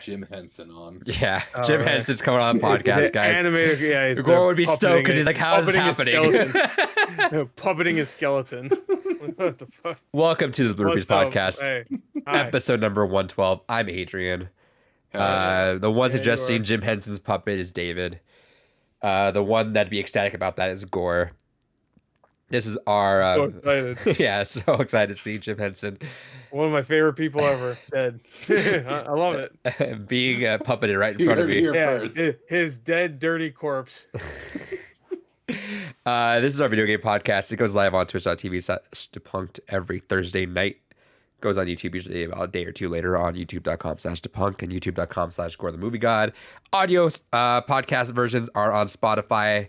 Jim Henson on. Yeah, Oh, Jim right. Henson's coming on the podcast, guys. Animator, yeah. Gore would be stoked because he's like, "How is this happening?" Puppeting his skeleton. What the fuck? Welcome to the Blue Rupees What's up? podcast, Hey, hi. episode number 112. I'm Adrian. The one suggesting Jim Henson's puppet is David. The one that'd be ecstatic about that is Gore. This is our So excited. yeah, so excited to see Jim Henson. One of my favorite people ever dead. I love it. Being puppeted right in front of me. Yeah, his dead, dirty corpse. This is our video game podcast. It goes live on twitch.tv/depunked every Thursday night. Goes on YouTube usually about a day or two later on youtube.com/depunked and youtube.com/gorethemoviegod. Audio podcast versions are on Spotify,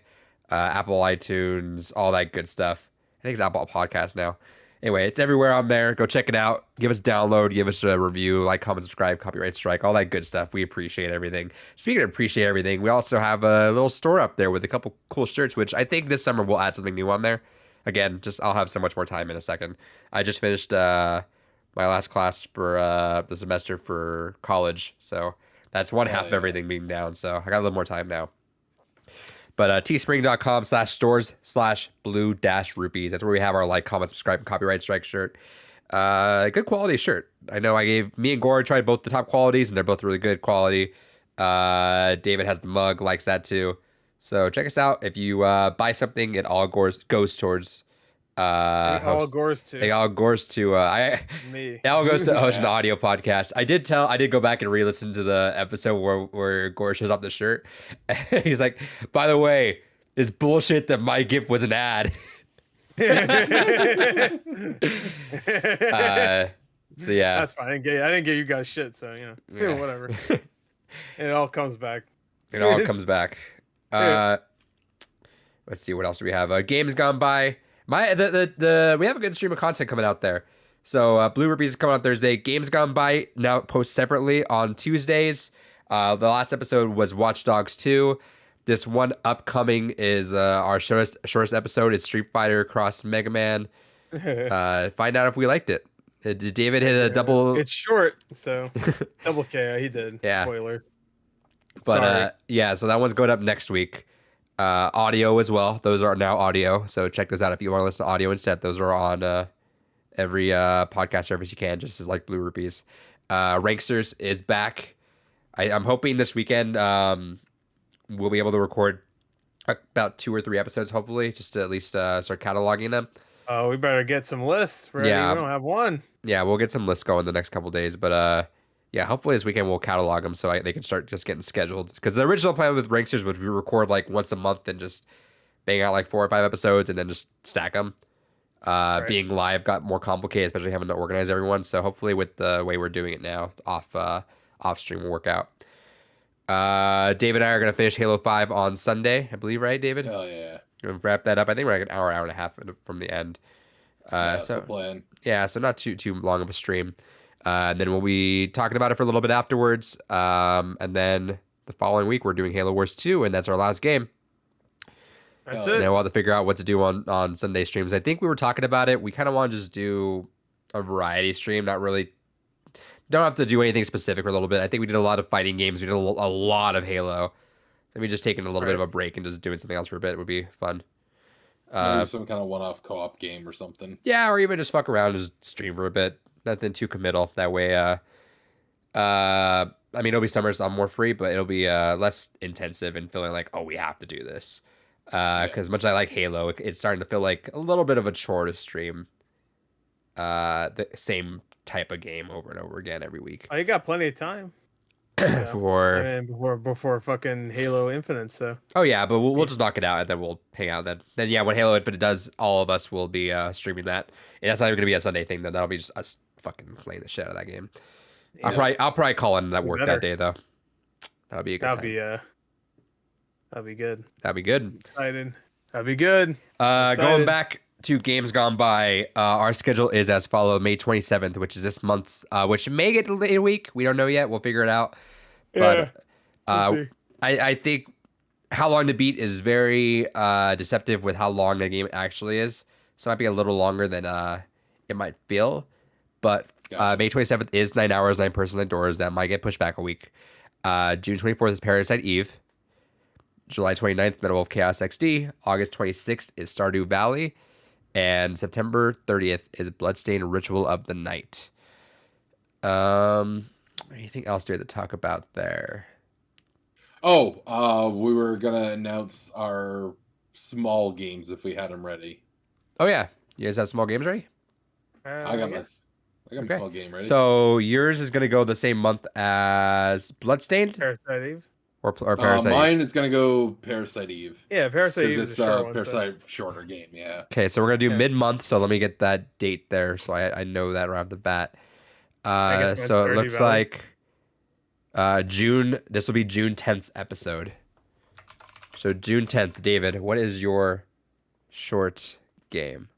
Apple iTunes, all that good stuff. I think it's Apple Podcasts now. Anyway, it's everywhere on there. Go check it out. Give us a download. Give us a review. Like, comment, subscribe, copyright strike, all that good stuff. We appreciate everything. Speaking of appreciate everything, we also have a little store up there with a couple cool shirts, which I think this summer we'll add something new on there. Again, I'll have so much more time in a second. I just finished my last class for the semester for college, so that's one half of everything being down. So I got a little more time now. But teespring.com/stores/blue-rupees. That's where we have our like, comment, subscribe, and copyright strike shirt. Good quality shirt. I know me and Gore tried both the top qualities, and they're both really good quality. David has the mug, likes that too. So check us out. If you buy something, it all goes towards... It all goes to me. It all goes to host an audio podcast. I did go back and re-listen to the episode where Gore shows off the shirt. He's like, by the way, it's bullshit that my gift was an ad. So yeah, that's fine. I didn't give you guys shit, so whatever. It all comes back. It all comes back. Let's see, what else do we have? Games Gone By. We have a good stream of content coming out there. So Blue Rupees is coming out Thursday. Games Gone By now post separately on Tuesdays. The last episode was Watch Dogs 2. This one upcoming is our shortest episode. It's Street Fighter Cross Mega Man. Find out if we liked it. Did David hit a double? It's short, so double K. He did. Yeah. Spoiler. But so that one's going up next week. Audio as well. Those are now audio. So check those out if you want to listen to audio instead. Those are on every podcast service you can, just as like Blue Rupees. Ranksters is back. I'm hoping this weekend we'll be able to record about 2 or 3 episodes, hopefully, just to at least start cataloging them. Oh, we better get some lists ready. Yeah. We don't have one. Yeah, we'll get some lists going the next couple days. But yeah, hopefully this weekend we'll catalog them so they can start just getting scheduled. Because the original plan with Ranksters was we record like once a month and just bang out like 4 or 5 episodes and then just stack them. Right. Being live got more complicated, especially having to organize everyone. So hopefully with the way we're doing it now, off stream will work out. David and I are going to finish Halo 5 on Sunday, I believe, right, David? Hell yeah. We're going to wrap that up. I think we're like an hour and a half from the end. That's the plan. Yeah, so not too long of a stream. And then we'll be talking about it for a little bit afterwards. And then the following week, we're doing Halo Wars 2, and that's our last game. That's it. it. Now we'll have to figure out what to do on Sunday streams. I think we were talking about it. We kind of want to just do a variety stream, not really... Don't have to do anything specific for a little bit. I think we did a lot of fighting games. We did a lot of Halo. So we just taking a little bit of a break and just doing something else for a bit would be fun. Maybe some kind of one-off co-op game or something. Yeah, or even just fuck around and just stream for a bit. Nothing too committal. That way, I mean, it'll be summer, so I'm more free, but it'll be less intensive and feeling like, oh, we have to do this. Because much as I like Halo, it's starting to feel like a little bit of a chore to stream the same type of game over and over again every week. Oh, you got plenty of time. before fucking Halo Infinite, so. Oh yeah, but we'll just knock it out and then we'll hang out. Then yeah, when Halo Infinite does, all of us will be streaming that. And that's not even gonna be a Sunday thing. Then that'll be just us fucking playing the shit out of that game. Yeah. I'll probably call in that work that day though. That'll be a good time. That'd be good. That'd be good. Excited. That'd be good. Going back to Games Gone By, our schedule is as follows: May 27th, which is this month's, which may get delayed a week. We don't know yet. We'll figure it out. But I think how long to beat is very deceptive with how long the game actually is. So it might be a little longer than it might feel. But May 27th is 9 hours, 9 persons indoors. That might get pushed back a week. June 24th is Parasite Eve. July 29th, Metal Wolf Chaos XD. August 26th is Stardew Valley. And September 30th is Bloodstained Ritual of the Night. Anything else do we have to talk about there? Oh, we were gonna announce our small games if we had them ready. Oh yeah, you guys have small games ready? I got my small game ready. So yours is gonna go the same month as Bloodstained Parasite Eve. or Parasite. Mine is gonna go Parasite Eve. Yeah, Parasite Eve is a short one. Parasite shorter game. Yeah. Okay, so we're gonna do mid-month. So let me get that date there, so I know that right off the bat. So it looks like June. This will be June 10th episode. So June 10th, David. What is your short game?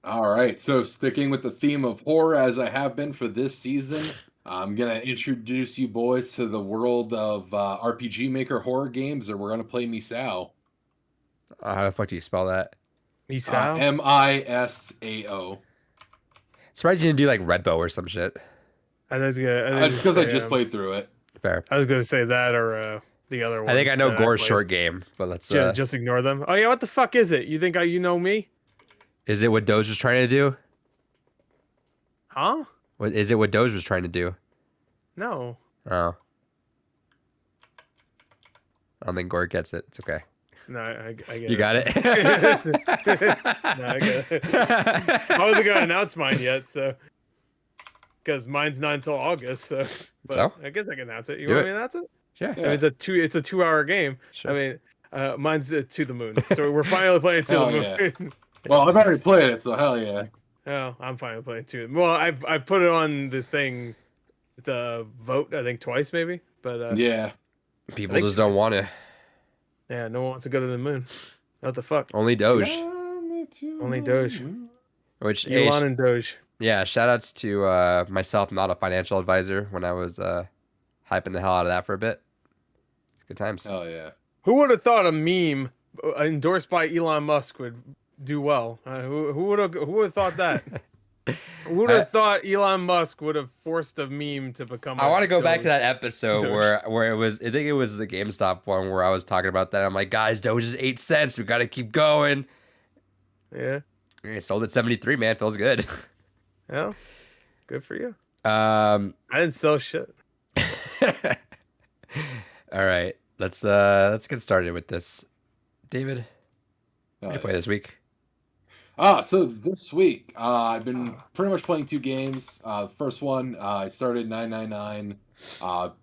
All right. So sticking with the theme of horror as I have been for this season, I'm gonna introduce you boys to the world of RPG Maker horror games, or we're gonna play Misao. How the fuck do you spell that? Misao. Misao. Surprised you didn't do like Redbow or some shit. I was It's because I just played through it. Fair. I was gonna say that or the other one. I think I know Gore's short game, but let's just ignore them. Oh yeah, what the fuck is it? You think you know me? Is it what Doge was trying to do? Huh? Is it what Doge was trying to do? No. Oh. I don't think Gore gets it. It's okay. No, I get it. You got it? No, I get it. I wasn't gonna announce mine yet, so because mine's not until August, so. But I guess I can announce it. You want me to announce it? Sure. I mean, it's a 2-hour game. Sure. I mean, mine's To the Moon. So we're finally playing To the Moon. Yeah. Well, I've already played it, so hell yeah. Oh, I'm finally playing To the Moon. Well, I've put it on the thing, the vote. I think twice maybe, but yeah. People just don't want to. Yeah, no one wants to go to the moon. What the fuck? Only Doge. Only Doge. Which Elon and Doge. Yeah, shout outs to myself, not a financial advisor, when I was hyping the hell out of that for a bit. Good times. Oh yeah. Who would have thought a meme endorsed by Elon Musk would do well? Who would have thought that? Who would have thought Elon Musk would have forced a meme to become? I want to go back to that episode where it was. I think it was the GameStop one where I was talking about that. I'm like, guys, Doge is 8 cents. We got to keep going. Yeah. I sold at 73. Man, feels good. Yeah. Good for you. I didn't sell shit. All right, let's get started with this. David, what did you play this week? So this week, I've been pretty much playing 2 games. First one, I started 999.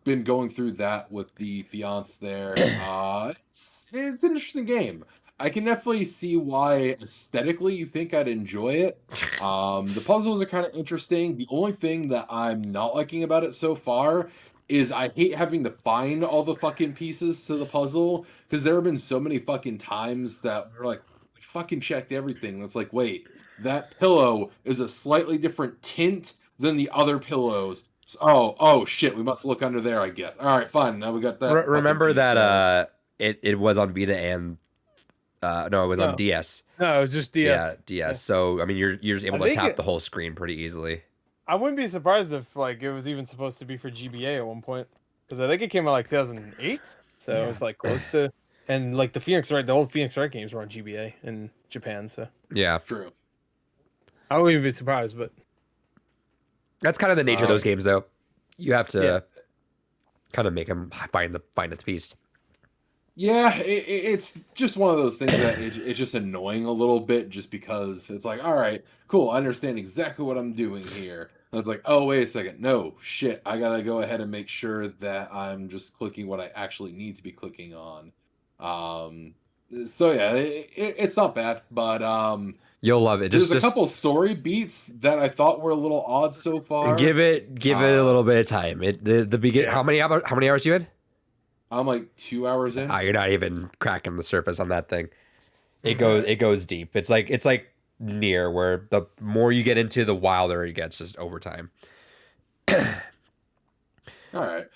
Been going through that with the fiance there. It's an interesting game. I can definitely see why aesthetically you think I'd enjoy it. The puzzles are kind of interesting. The only thing that I'm not liking about it so far is I hate having to find all the fucking pieces to the puzzle, because there have been so many fucking times that we're like, we fucking checked everything. It's like, wait, that pillow is a slightly different tint than the other pillows. Oh shit, we must look under there, I guess. All right, fine. Now we got that. Remember that it was on Vita and no, it was on DS. No, it was just DS. Yeah, DS. Yeah. So I mean, you're just able to tap the whole screen pretty easily. I wouldn't be surprised if like it was even supposed to be for GBA at one point, because I think it came out like 2008, so it's like close to. And like the old Phoenix Wright games were on GBA in Japan, so yeah, true. I wouldn't even be surprised, but that's kind of the nature of those games, though. You have to kind of make them find the piece. Yeah, it's just one of those things that it's just annoying a little bit, just because it's like, all right, cool, I understand exactly what I'm doing here. And it's like, oh, wait a second. No, shit, I gotta go ahead and make sure that I'm just clicking what I actually need to be clicking on. So yeah, it's not bad, but you'll love it. There's a couple story beats that I thought were a little odd so far. Give it a little bit of time. The beginning. How many hours you in? I'm like 2 hours in. You're not even cracking the surface on that thing. It goes deep. It's like near, where the more you get into, the wilder it gets just over time. All right.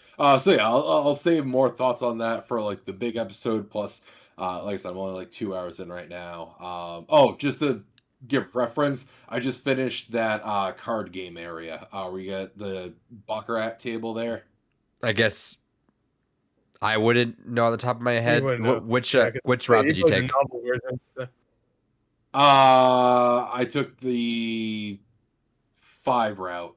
So yeah, I'll save more thoughts on that for like the big episode. Plus, like I said, I'm only like 2 hours in right now. Just to give reference, I just finished that card game area where you get the baccarat table there. I guess I wouldn't know off the top of my You head. wouldn't know. Yeah, 'cause Which route you did you played the take? novel version. So. I took the 5 route.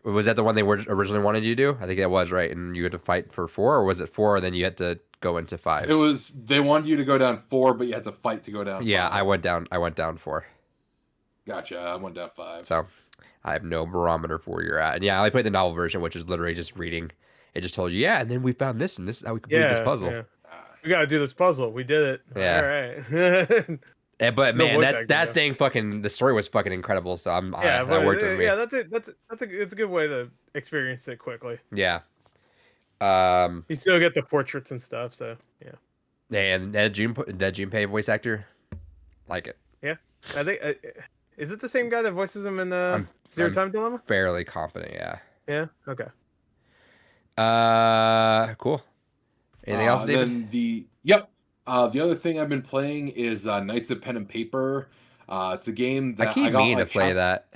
Was that the one they were originally wanted you to do? I think that was right. And you had to fight for 4, or was it 4 and then you had to go into 5? It was they wanted you to go down 4, but you had to fight to go down Yeah, 5. I went down 4. Gotcha. I went down 5. So I have no barometer for where you're at. And yeah, I only played the novel version, which is literally just reading. It just told you, yeah, and then we found this, and this is how we complete this puzzle. Yeah. Ah, We gotta do this puzzle. We did it. Yeah. All right. But No man, voice that acting, that though. thing fucking the story was fucking incredible. So Yeah, that worked with me. yeah, that's it. It's a good way to experience it quickly. Yeah. You still get the portraits and stuff, so yeah. And that Junpei voice actor, like it. Yeah, I think is it the same guy that voices him in I'm Zero Time Dilemma? fairly confident. Yeah. Yeah. Okay. Cool. Anything else, David? Then the other thing I've been playing is Knights of Pen and Paper. It's a game I that keep I got meaning to like play that.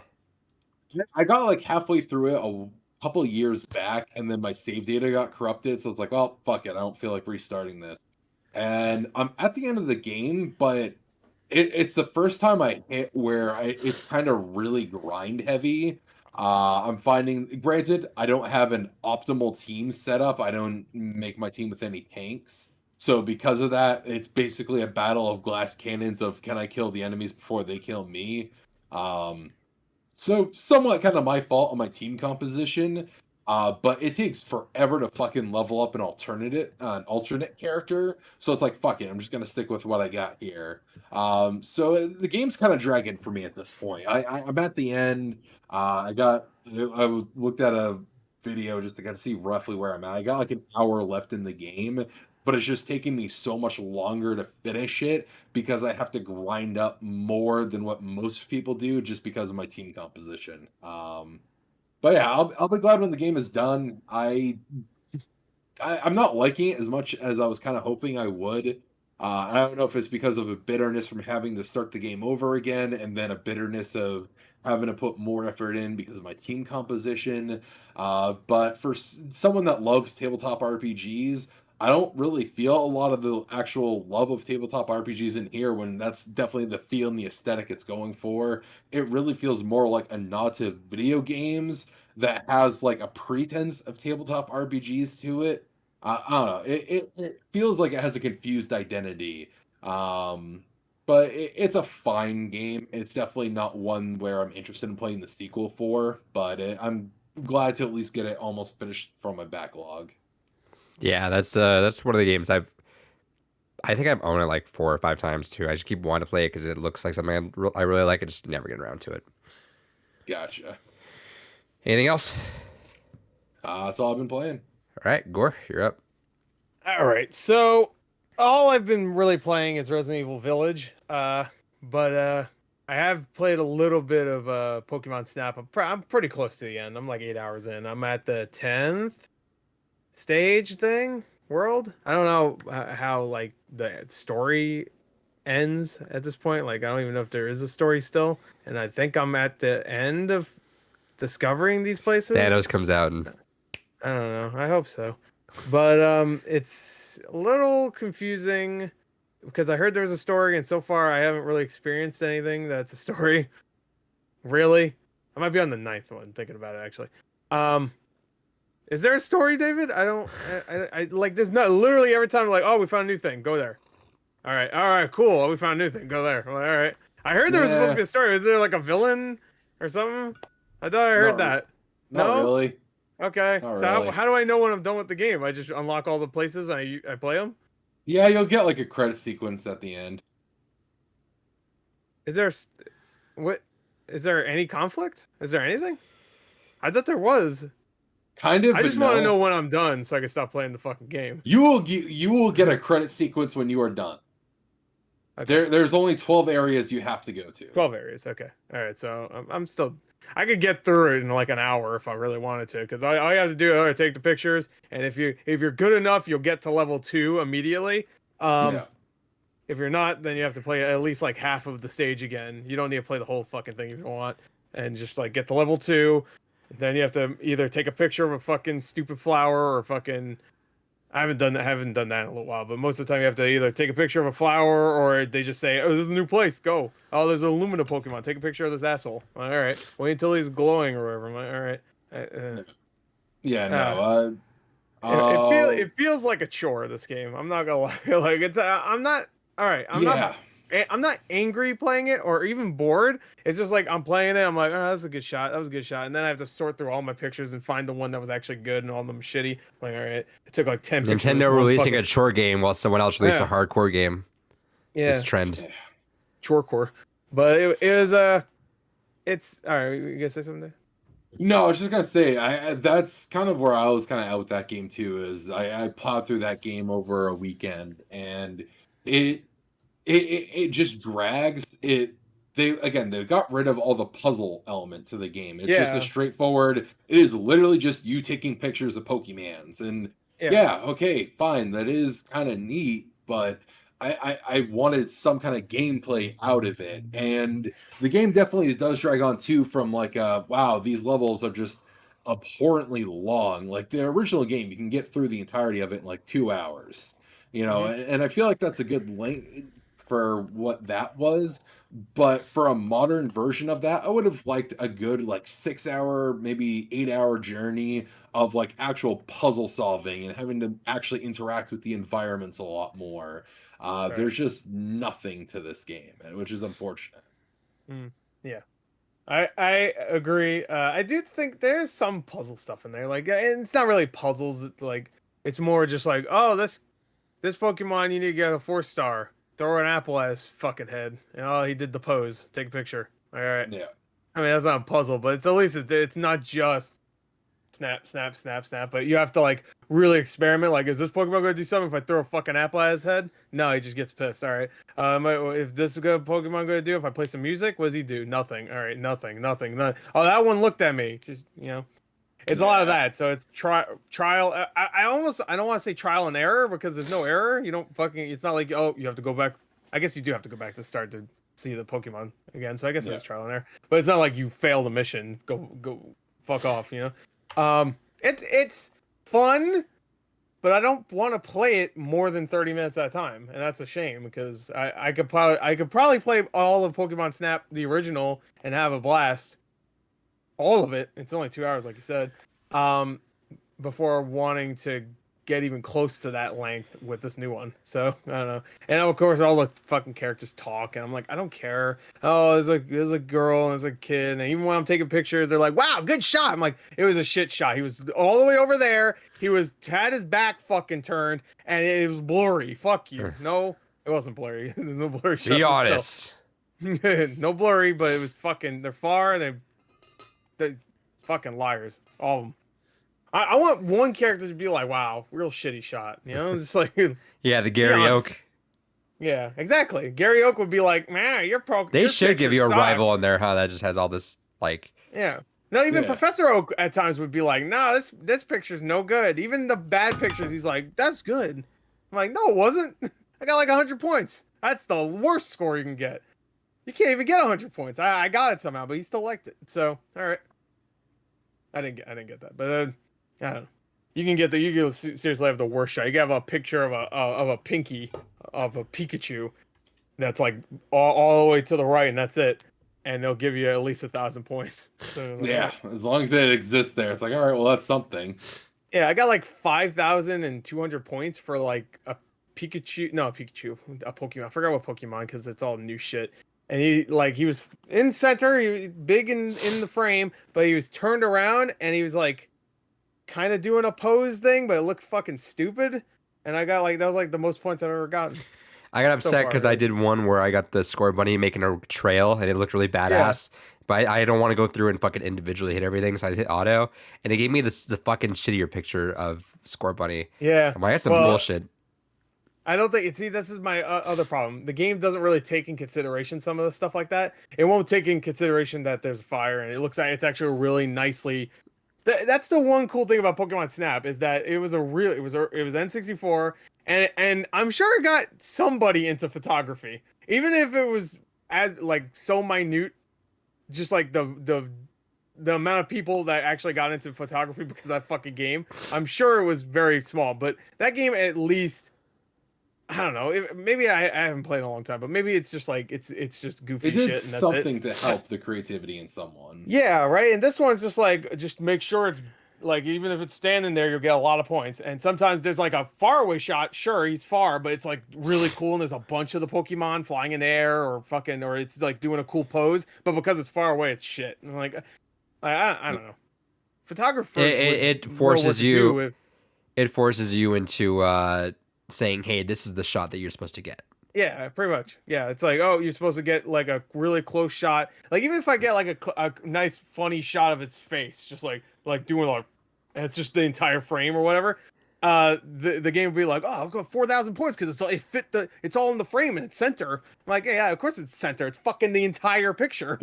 I got like halfway through it a couple of years back, and then my save data got corrupted. So it's like, well, fuck it, I don't feel like restarting this. And I'm at the end of the game, but it's the first time I hit where it's kind of really grind heavy. I'm finding, granted, I don't have an optimal team set up. I don't make my team with any tanks. So because of that, it's basically a battle of glass cannons of can I kill the enemies before they kill me? Um, so somewhat kind of my fault on my team composition. But it takes forever to fucking level up an alternate character. So it's like, fuck it, I'm just gonna stick with what I got here. So the game's kind of dragging for me at this point. I'm at the end. Looked at a video just to kind of see roughly where I'm at. I got like an hour left in the game, but it's just taking me so much longer to finish it because I have to grind up more than what most people do just because of my team composition. But yeah, I'll be glad when the game is done. I'm not liking it as much as I was kind of hoping I would. I don't know if it's because of a bitterness from having to start the game over again, and then a bitterness of having to put more effort in because of my team composition. But for someone that loves tabletop RPGs, I don't really feel a lot of the actual love of tabletop RPGs in here when that's definitely the feel and the aesthetic it's going for. It really feels more like a nod to video games that has like a pretense of tabletop RPGs to it. I don't know. It feels like it has a confused identity. But it's a fine game. It's definitely not one where I'm interested in playing the sequel for, but I'm glad to at least get it almost finished from my backlog. Yeah, that's one of the games I think I've owned it like 4 or 5 times too. I just keep wanting to play it because it looks like something I really like. I just never get around to it. Gotcha. Anything else? That's all I've been playing. All right, Gore, you're up. All right. So all I've been really playing is Resident Evil Village. But I have played a little bit of Pokemon Snap. I'm pretty close to the end. I'm like 8 hours in. I'm at the 10th stage world. I don't know how like the story ends at this point. Like I don't even know if there is a story still. And I think I'm at the end of discovering these places. Thanos comes out and I don't know. I hope so. But it's a little confusing because I heard there was a story, and so far I haven't really experienced anything that's a story. Really? I might be on the 9th one thinking about it actually. Is there a story, David? I like there's not literally every time I'm like, oh, we found a new thing, go there. All right, cool. Oh, we found a new thing, go there. Well, all right. I heard there was supposed to be a story. Is there like a villain or something? I thought I heard that. Not really. Okay. Not So really. how do I know when I'm done with the game? I just unlock all the places and I play them? Yeah, you'll get like a credit sequence at the end. Is there what is there any conflict? Is there anything? I thought there was. Kind of. I but just want to no. know when I'm done so I can stop playing the fucking game. You will get a credit sequence when you are done. Okay. There's only 12 areas you have to go to. 12 areas. Okay. All right. So I'm still. I could get through it in like an hour if I really wanted to, because all you have to do is take the pictures, and if you're good enough, you'll get to level 2 immediately. Yeah. If you're not, then you have to play at least like half of the stage again. You don't need to play the whole fucking thing if you don't want, and just like get to level 2. Then you have to either take a picture of a fucking stupid flower or fucking. I haven't done that in a little while, but most of the time you have to either take a picture of a flower or they just say, "Oh, this is a new place. Go. Oh, there's an Illumina Pokemon. Take a picture of this asshole." I'm like, all right. Wait until he's glowing or whatever. I'm like, all right. Yeah, Uh, no. it feels like a chore. This game. I'm not gonna lie. Like it's. I'm not. All right. Yeah. I'm not angry playing it or even bored. It's just like I'm playing it. I'm like, oh, that's a good shot. That was a good shot. And then I have to sort through all my pictures and find the one that was actually good and all of them shitty. I'm like, all right. It took like 10 pictures. Nintendo releasing a chore game while someone else released a hardcore game. Yeah. This trend. Chorecore. But it was it's all right. You gonna say something there? No, I was just gonna say that's kind of where I was kind of out with that game too. Is I plowed through that game over a weekend, and it just drags. They got rid of all the puzzle element to the game. It's just a straightforward. It is literally just you taking pictures of Pokemans, and okay, fine, that is kind of neat, but I wanted some kind of gameplay out of it, and the game definitely does drag on too. From like, wow, these levels are just abhorrently long. Like the original game, you can get through the entirety of it in like 2 hours. And I feel like that's a good length for what that was. But for a modern version of that, I would have liked a good like 6 hour, maybe 8 hour journey of like actual puzzle solving and having to actually interact with the environments a lot more. There's just nothing to this game, which is unfortunate. Yeah. I agree. I do think there's some puzzle stuff in there. Like, and it's not really puzzles. It's more just like, oh, this Pokemon, you need to get a 4-star. Throw an apple at his fucking head. And, oh, he did the pose. Take a picture. All right. Yeah. I mean, that's not a puzzle, but it's at least it's not just snap, snap, snap, snap. But you have to like really experiment. Like, is this Pokemon going to do something if I throw a fucking apple at his head? No, he just gets pissed. All right. If this Pokemon going to do, if I play some music, what does he do? Nothing. All right, nothing. Oh, that one looked at me. Just it's a lot of that. So it's trial. I don't want to say trial and error because there's no error. You don't fucking. It's not like, oh, you have to go back. I guess you do have to go back to start to see the Pokemon again. So I guess it's trial and error. But it's not like you fail the mission. Go fuck off. It's fun, but I don't want to play it more than 30 minutes at a time, and that's a shame because I could probably play all of Pokemon Snap the original and have a blast. All of it. It's only 2 hours, like you said. Before wanting to get even close to that length with this new one. So I don't know. And of course, all the fucking characters talk, and I'm like, I don't care. Oh, there's a girl and there's a kid, and even when I'm taking pictures, they're like, wow, good shot. I'm like, it was a shit shot. He was all the way over there. He had his back fucking turned, and it was blurry. Fuck you. No, it wasn't blurry. There's no blurry shot. Be honest. No blurry, but it was fucking. They're far and they're fucking liars. All of them. I want one character to be like, wow, real shitty shot. It's like. Yeah, the Gary Oak. Yeah, exactly. Gary Oak would be like, man, They should give you a rival in there, huh? That just has all this, like. Yeah. No, even Professor Oak at times would be like, nah, this picture's no good. Even the bad pictures, he's like, that's good. I'm like, no, it wasn't. I got like 100 points. That's the worst score you can get. You can't even get 100 points. I got it somehow, but he still liked it. So, all right. I didn't get that, but I don't know. You can seriously have the worst shot. You can have a picture of a pinky of a Pikachu that's like all the way to the right, and that's it. And they'll give you at least 1,000 points. So, as long as it exists there, it's like, all right, well, that's something. Yeah, I got like 5,200 points for like a Pikachu. No, a Pokemon. I forgot what Pokemon because it's all new shit. And he was in center, he was big in the frame, but he was turned around and he was like kind of doing a pose thing, but it looked fucking stupid. And I got like that was like the most points I've ever gotten. I got upset because I did one where I got the score bunny making a trail and it looked really badass. Yeah. But I don't want to go through and fucking individually hit everything, so I hit auto, and it gave me the fucking shittier picture of score bunny. Yeah, I'm like, that's some bullshit. I don't think this is my other problem. The game doesn't really take in consideration some of the stuff like that. It won't take in consideration that there's fire and it looks like it's actually a really nicely That's the one cool thing about Pokemon Snap is that it was N64, and I'm sure it got somebody into photography, even if it was as like so minute, just like the amount of people that actually got into photography because of that fucking game. I'm sure it was very small, but that game at least. I don't know. Maybe I haven't played in a long time, but maybe it's just like it's just goofy It did shit and that's something it. to help the creativity in someone. Yeah, right. And this one's just like just make sure it's like even if it's standing there, you'll get a lot of points. And sometimes there's like a faraway shot. Sure, he's far, but it's like really cool. And there's a bunch of the Pokemon flying in the air or it's like doing a cool pose. But because it's far away, it's shit. And like I don't know. Photographers It forces you. It forces you into saying, "Hey, this is the shot that you're supposed to get." Yeah, pretty much. Yeah, it's like, oh, you're supposed to get like a really close shot. Like even if I get like a nice funny shot of its face, just like doing like, and it's just the entire frame or whatever. The game would be like, oh, I've got 4,000 points because it's all in the frame and it's center. I'm like, yeah, of course it's center. It's fucking the entire picture.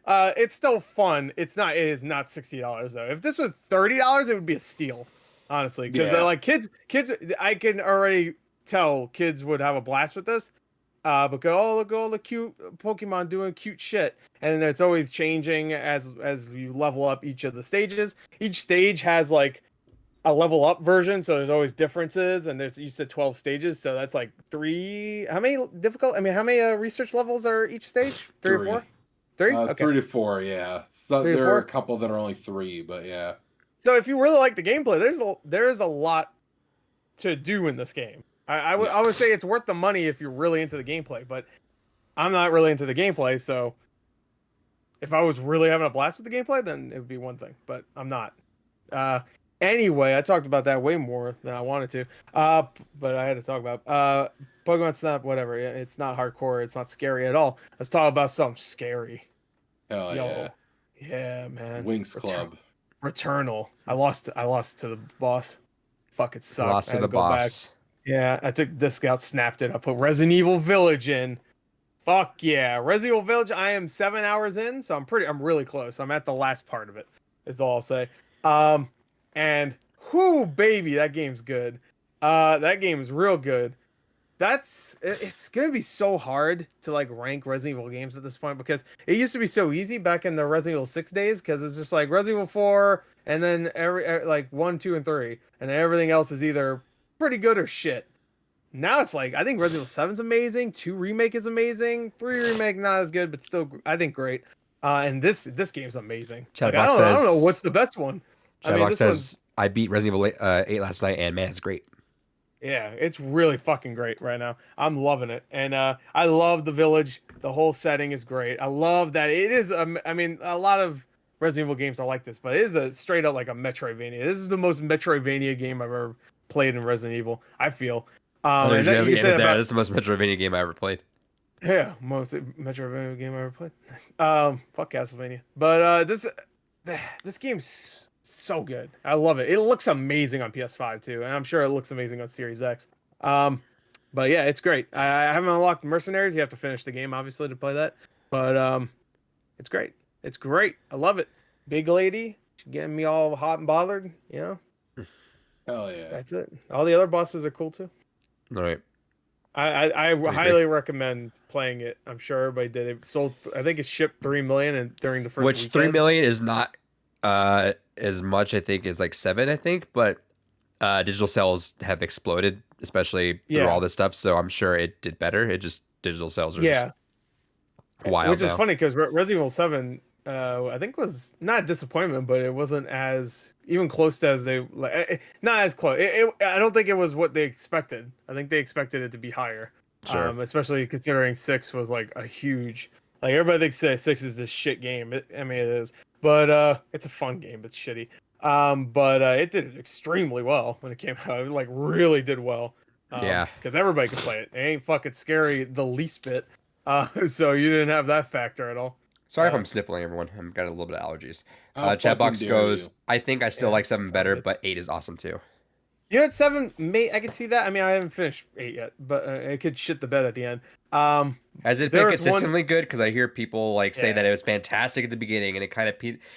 It's still fun. It is not $60 though. If this was $30, it would be a steal, honestly, because like kids, I can already tell kids would have a blast with this. But look at all the cute Pokemon doing cute shit, and it's always changing as you level up each of the stages. Each stage has like a level up version, so there's always differences. And you said 12 stages, so that's like three. How many difficult? I mean, how many research levels are each stage? Three or four? Three? Okay. 3 to 4, yeah. So there are a couple that are only 3, but yeah. So if you really like the gameplay, there's a lot to do in this game. I would say it's worth the money if you're really into the gameplay, but I'm not really into the gameplay, so if I was really having a blast with the gameplay, then it would be one thing, but I'm not. Anyway, I talked about that way more than I wanted to, but I had to talk about Pokemon Snap, whatever. It's not hardcore, it's not scary at all. Let's talk about something scary. Hell yeah. Yeah, man. Wings Club. Returnal. I lost to the boss. Fucking sucked. Lost to the boss. Back. Yeah, I took disc out, snapped it. I put Resident Evil Village in. Fuck yeah, Resident Evil Village. I am 7 hours in, so I'm really close. I'm at the last part of it. Is all I'll say. And whoo, baby, that game's good. That game is real good. It's gonna be so hard to like rank Resident Evil games at this point because it used to be so easy back in the Resident Evil 6 days because it's just like Resident Evil 4 and then like 1, 2, and 3, and then everything else is either pretty good or shit. Now it's like I think Resident Evil 7's amazing, 2 remake is amazing, 3 remake not as good but still I think great. And this game's amazing. Like, I don't know what's the best one. Chatbox says I beat Resident Evil 8 last night and man, it's great. Yeah, it's really fucking great right now. I'm loving it, and I love the village. The whole setting is great. I love that it is. I mean, a lot of Resident Evil games are like this, but it is a straight up like a Metroidvania. This is the most Metroidvania game I've ever played in Resident Evil. I feel. This is the most Metroidvania game I ever played. Yeah, most Metroidvania game I ever played. Fuck Castlevania, but this game's so good. I love it. It looks amazing on PS5 too, and I'm sure it looks amazing on Series X. But yeah, it's great. I haven't unlocked Mercenaries. You have to finish the game obviously to play that, but it's great. It's great. I love it. Big lady, she's getting me all hot and bothered. You know. Hell yeah. That's it. All the other bosses are cool too. All right. I highly recommend playing it. I'm sure everybody did. It sold. I think it shipped 3 million and during the first. Which weekend. 3 million is not as much. I think is like 7. I think, but digital sales have exploded, especially through all this stuff. So I'm sure it did better. It just digital sales are just wild. Which is funny because Resident Evil 7, I think was not a disappointment, but it wasn't as even close to as they like. Not as close. I don't think it was what they expected. I think they expected it to be higher. Sure. Especially considering 6 was like a huge. Like everybody thinks 6 is this shit game. I mean, it is, but it's a fun game. It's shitty. But it did extremely well when it came out. It like really did well. Because everybody can play it. It ain't fucking scary the least bit. So you didn't have that factor at all. Sorry if I'm sniffling, everyone. I've got a little bit of allergies. Chatbox goes, I think I still like 7 better, but 8 is awesome too. You know what, 7 may I can see that. I mean, I haven't finished 8 yet, but it could shit the bed at the end. Has it been There was one. consistently good? Because I hear people like say Yeah. that it was fantastic at the beginning, and it kind of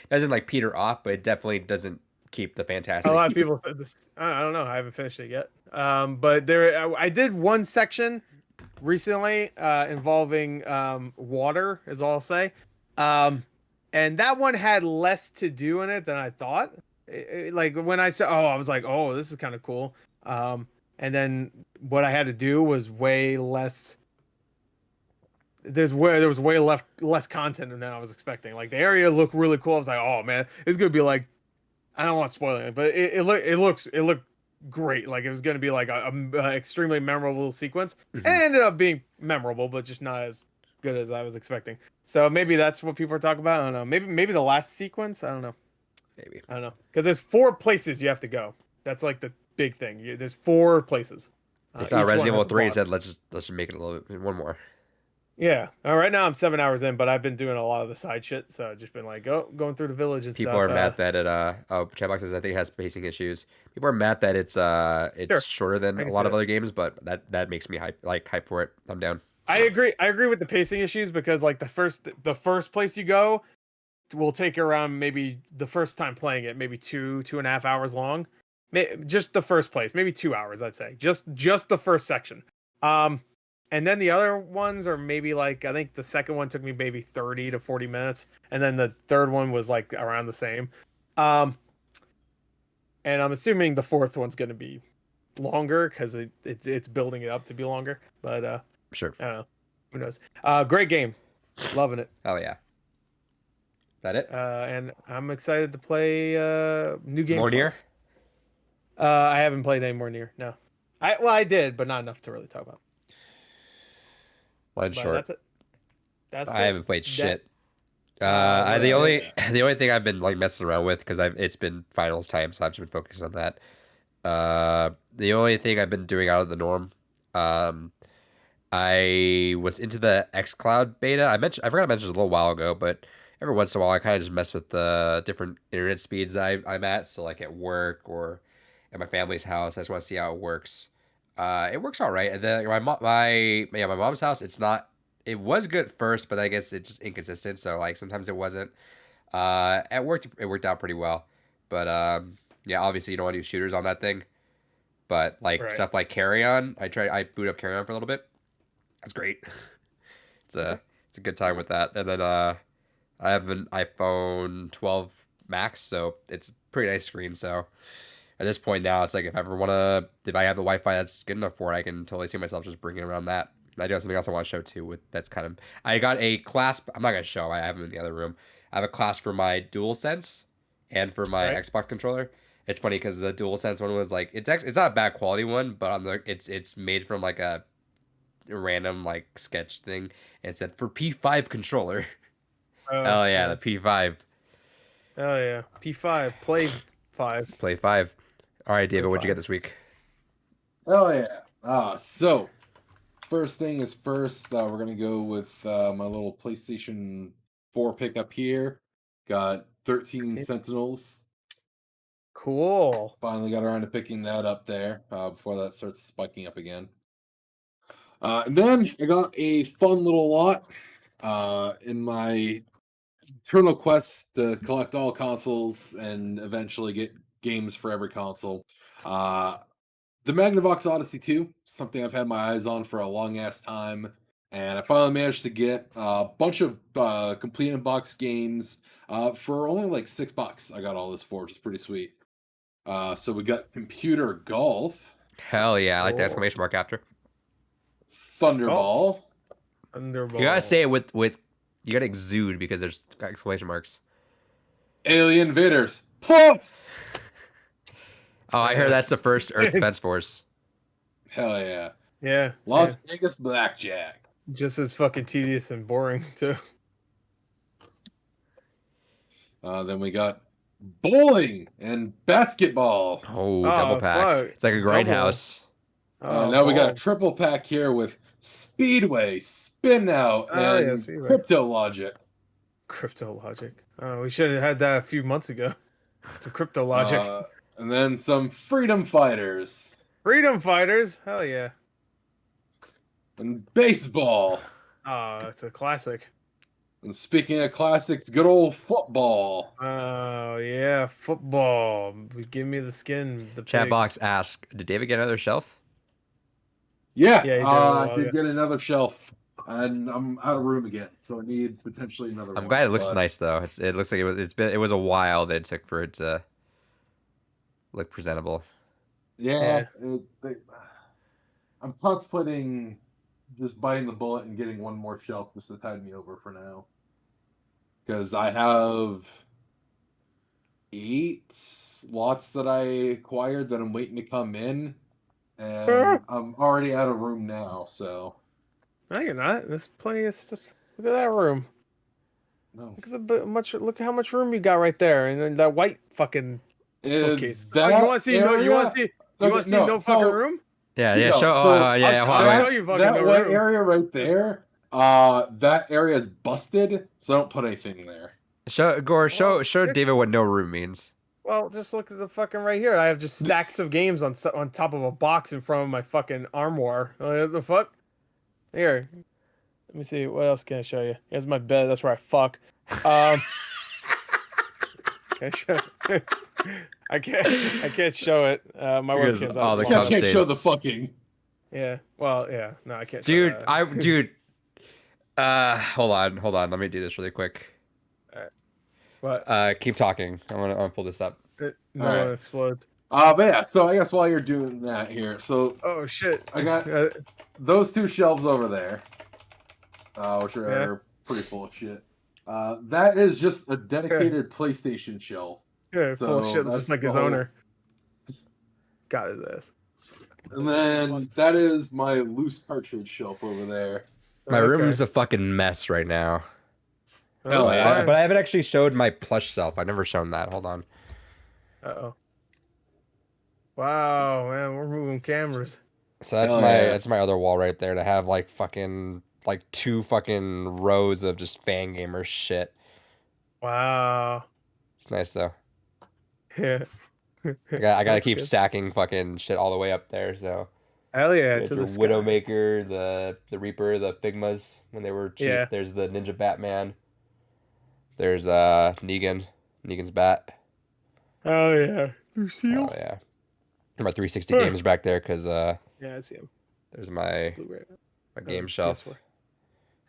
doesn't like peter off, but it definitely doesn't keep the A fantastic. lot of people said this. I don't know. I haven't finished it yet. But I did one section recently involving water, is all I'll say. And that one had less to do in it than I thought. Like when I said, I was like, oh, this is kind of cool. And then what I had to do was way less. There was way less content than I was expecting. Like the area looked really cool. I was like, oh man, it's gonna be like, I don't want to spoil it, but it looked great. Like it was gonna be like a extremely memorable sequence, and it ended up being memorable, but just not as good as I was expecting. So maybe that's what people are talking about. I don't know. Maybe the last sequence. I don't know. Maybe. I don't know, because there's 4 places you have to go. That's like the big thing. There's 4 places. It's Each not one Resident Evil has a 3 boss. said let's just make it a little bit one more. Yeah. Right now I'm 7 hours in, but I've been doing a lot of the side shit. So I've just been like, going through the village and People stuff. are mad that it Chatbox says I think it has pacing issues. People are mad that it's Sure. shorter than I a can lot see of that. other games, but that makes me hype for it. I'm down. I agree with the pacing issues, because like the first place you go will take you around, maybe the first time playing it, maybe 2.5 hours long. Just the first place, maybe 2 hours, I'd say. Just the first section. And then the other ones are maybe like, I think the second one took me maybe 30 to 40 minutes, and then the third one was like around the same. And I'm assuming the fourth one's going to be longer because it's building it up to be longer. But Sure. I don't know. Who knows? Great game. Loving it. Oh yeah. That it? And I'm excited to play New Game More Near? Plus. I haven't played any more Near. No. I did, but not enough to really talk about. Mine's But short. that's it. I haven't played shit. Right. The only thing I've been like messing around with, because it's been finals time, so I've just been focusing on that. The only thing I've been doing out of the norm, I was into the xCloud beta. I forgot to mention this a little while ago, but every once in a while I kind of just mess with the different internet speeds I'm at. So like at work or at my family's house, I just want to see how it works. It works all right. And then my mom's house, it's not. It was good at first, but I guess it's just inconsistent. So like sometimes it wasn't. At work it worked out pretty well, but yeah, obviously you don't want to do shooters on that thing. But like Right. stuff like Carry On, I boot up Carry On for a little bit. That's great. It's a good time with that. And then I have an iPhone 12 Max, so it's a pretty nice screen. So at this point now, it's like if I have the Wi-Fi that's good enough for it, I can totally see myself just bringing around that. I do have something else I want to show too. I got a clasp. I'm not gonna show. I have them in the other room. I have a clasp for my DualSense and for my Right. Xbox controller. It's funny because the DualSense one was like it's not a bad quality one, but it's made from like a random like sketch thing, and it said for P5 controller. Oh yeah, the Nice. P5 Oh yeah. P5. Play 5. Play 5. All right, David, Play what'd you 5. get this week? Oh yeah. So first thing is first. We're gonna go with my little PlayStation 4 pickup here. Got 13 Sentinels. Cool. Finally got around to picking that up there before that starts spiking up again. And then I got a fun little lot in my eternal quest to collect all consoles and eventually get games for every console. The Magnavox Odyssey 2, something I've had my eyes on for a long ass time, and I finally managed to get a bunch of complete in box games for only like $6. I got all this for, which is pretty sweet. So we got Computer Golf, Hell yeah, I like the Cool. exclamation mark after. Thunderball, Thunderball. You gotta say it with you gotta exude because there's exclamation marks. Alien Invaders Plus. Oh, I heard that's the first Earth Defense Force. Hell yeah. Yeah. Las yeah. Vegas Blackjack. Just as fucking tedious and boring too. Then we got bowling and basketball. Oh, Oh, double pack. fuck. It's like a Double. grindhouse. Now we got a ball. triple pack here with Speedway, Spin Out, Oh, yeah, and Speedway. Crypto Logic. Crypto Logic. Oh, we should have had that a few months ago. Some Crypto Logic. And then some Freedom Fighters. Freedom Fighters. Hell yeah. And baseball. Oh, it's a classic. And speaking of classics, good old football. Oh yeah, football. Give me the skin. The Chat pig. box asked, did David get another shelf? Yeah, Yeah, he did I did get another shelf, and I'm out of room again, so I need potentially another one. I'm glad it looks but- nice though. It looks like it was a while that it took for it to look presentable. Yeah, I'm contemplating just biting the bullet and getting one more shelf just to tide me over for now. Because I have 8 lots that I acquired that I'm waiting to come in, and I'm already out of room now, so... No, you're not. There's plenty of stuff. Look at that room. No. Look at how much room you got right there, and then that white fucking bookcase. That Oh, you want to see? No, you want to see? You want to see no fucking room? Yeah, yeah. No, Show. so yeah. I'll show you fucking that no one room. area right there, that area is busted, so don't put anything there. Show Gore. Show Well, David what no room means. Well, just look at the fucking right here. I have just stacks of games on top of a box in front of my fucking armoire. What the fuck? Here, let me see. What else can I show you? Here's my bed. That's where I fuck. Can I show? I can't show it. My Because webcam's all out. the I Cubs can't show states. the fucking. Yeah. Well, yeah. No, I can't. Dude, Show that. dude. Hold on. Let me do this really quick. What? Keep talking. I want to pull this up. No Alright. one explodes. But yeah, so I guess while you're doing that here, so Oh shit! I got those 2 shelves over there, which are pretty full of shit. That is just a dedicated PlayStation shelf. Yeah, full of So shit, that's just like the his whole- owner. Got his ass. And then that is my loose cartridge shelf over there. My Okay. room's a fucking mess right now. Hell That's yeah. fine. But I haven't actually showed my plush self. I've never shown that. Hold on. Uh-oh. Wow, man, we're moving cameras. So that's Hell my yeah. that's my other wall right there to have like fucking like 2 fucking rows of just fan gamer shit. Wow. It's nice though. Yeah. I gotta That's keep good. stacking fucking shit all the way up there. So Hell yeah, there's to your the sky. Widowmaker, the Reaper, the Figmas when they were cheap. Yeah. There's the Ninja Batman. There's Negan's bat. Oh yeah. Oh Lucille? yeah. My 360 games back there because Yeah, I see him. there's my Blu-ray. game shelf. PS4.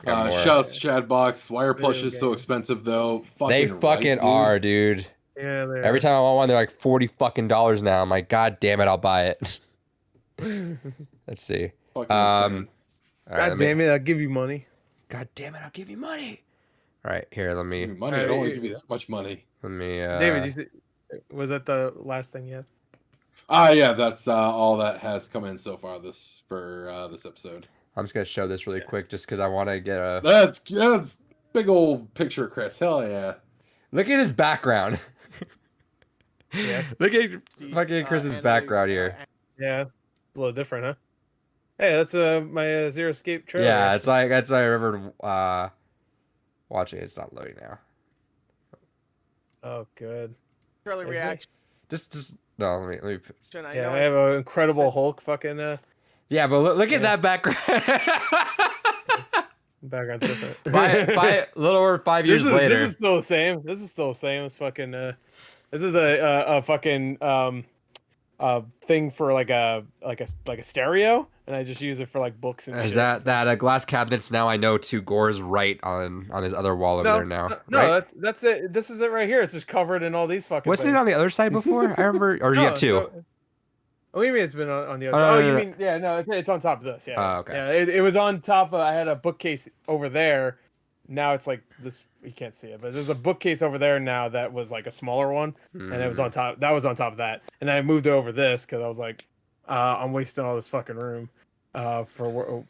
Got more. Shouts, Chad Box. Wire plush Video is so game. expensive though. They Fucking fucking right, dude. are, dude. Yeah, they Every time I want one, they're like $40 fucking now. I'm like, God damn it, I'll buy it. time. Let's see. Fucking Um, insane. All right, God damn it, I'll give you money. God damn it, I'll give you money. All right, here, let me, Give me money. I don't want to give you that much money. David, you see, was that the last thing you had? Yeah, that's all that has come in so far for this episode. I'm just gonna show this really quick, just because I want to get a That's big old picture, Chris. Hell yeah. look at his background. Yeah. Look at fucking Chris's background here. Yeah. A little different, huh? Hey, that's my Zero Escape trailer. Yeah, actually. it's like that's what I remember watching it. It's not loading now. Oh, good. Early There's reaction. Just no. Let me. I Yeah, know I it- have an Incredible Since- Hulk fucking Yeah, but look at Yeah. that background. background different. A little over 5 years later. This is still the same. This is still the same. It's fucking. This is a fucking thing for like a stereo, and I just use it for like books and. Is shit. that glass cabinets now? I know to Gore's right on his other wall over there now. No, right? that's it. This is it right here. It's just covered in all these fucking. Wasn't it on the other side before? I remember. Or you have 2. No. Oh, you mean it's been on the other Oh, side? no, Oh, no, you no. mean yeah? No, it's on top of this. Yeah. Oh, okay. Yeah, it was on top of. I had a bookcase over there. Now it's like this. You can't see it, but there's a bookcase over there now that was like a smaller one, and it was on top. That was on top of that, and I moved it over this because I was like, I'm wasting all this fucking room, for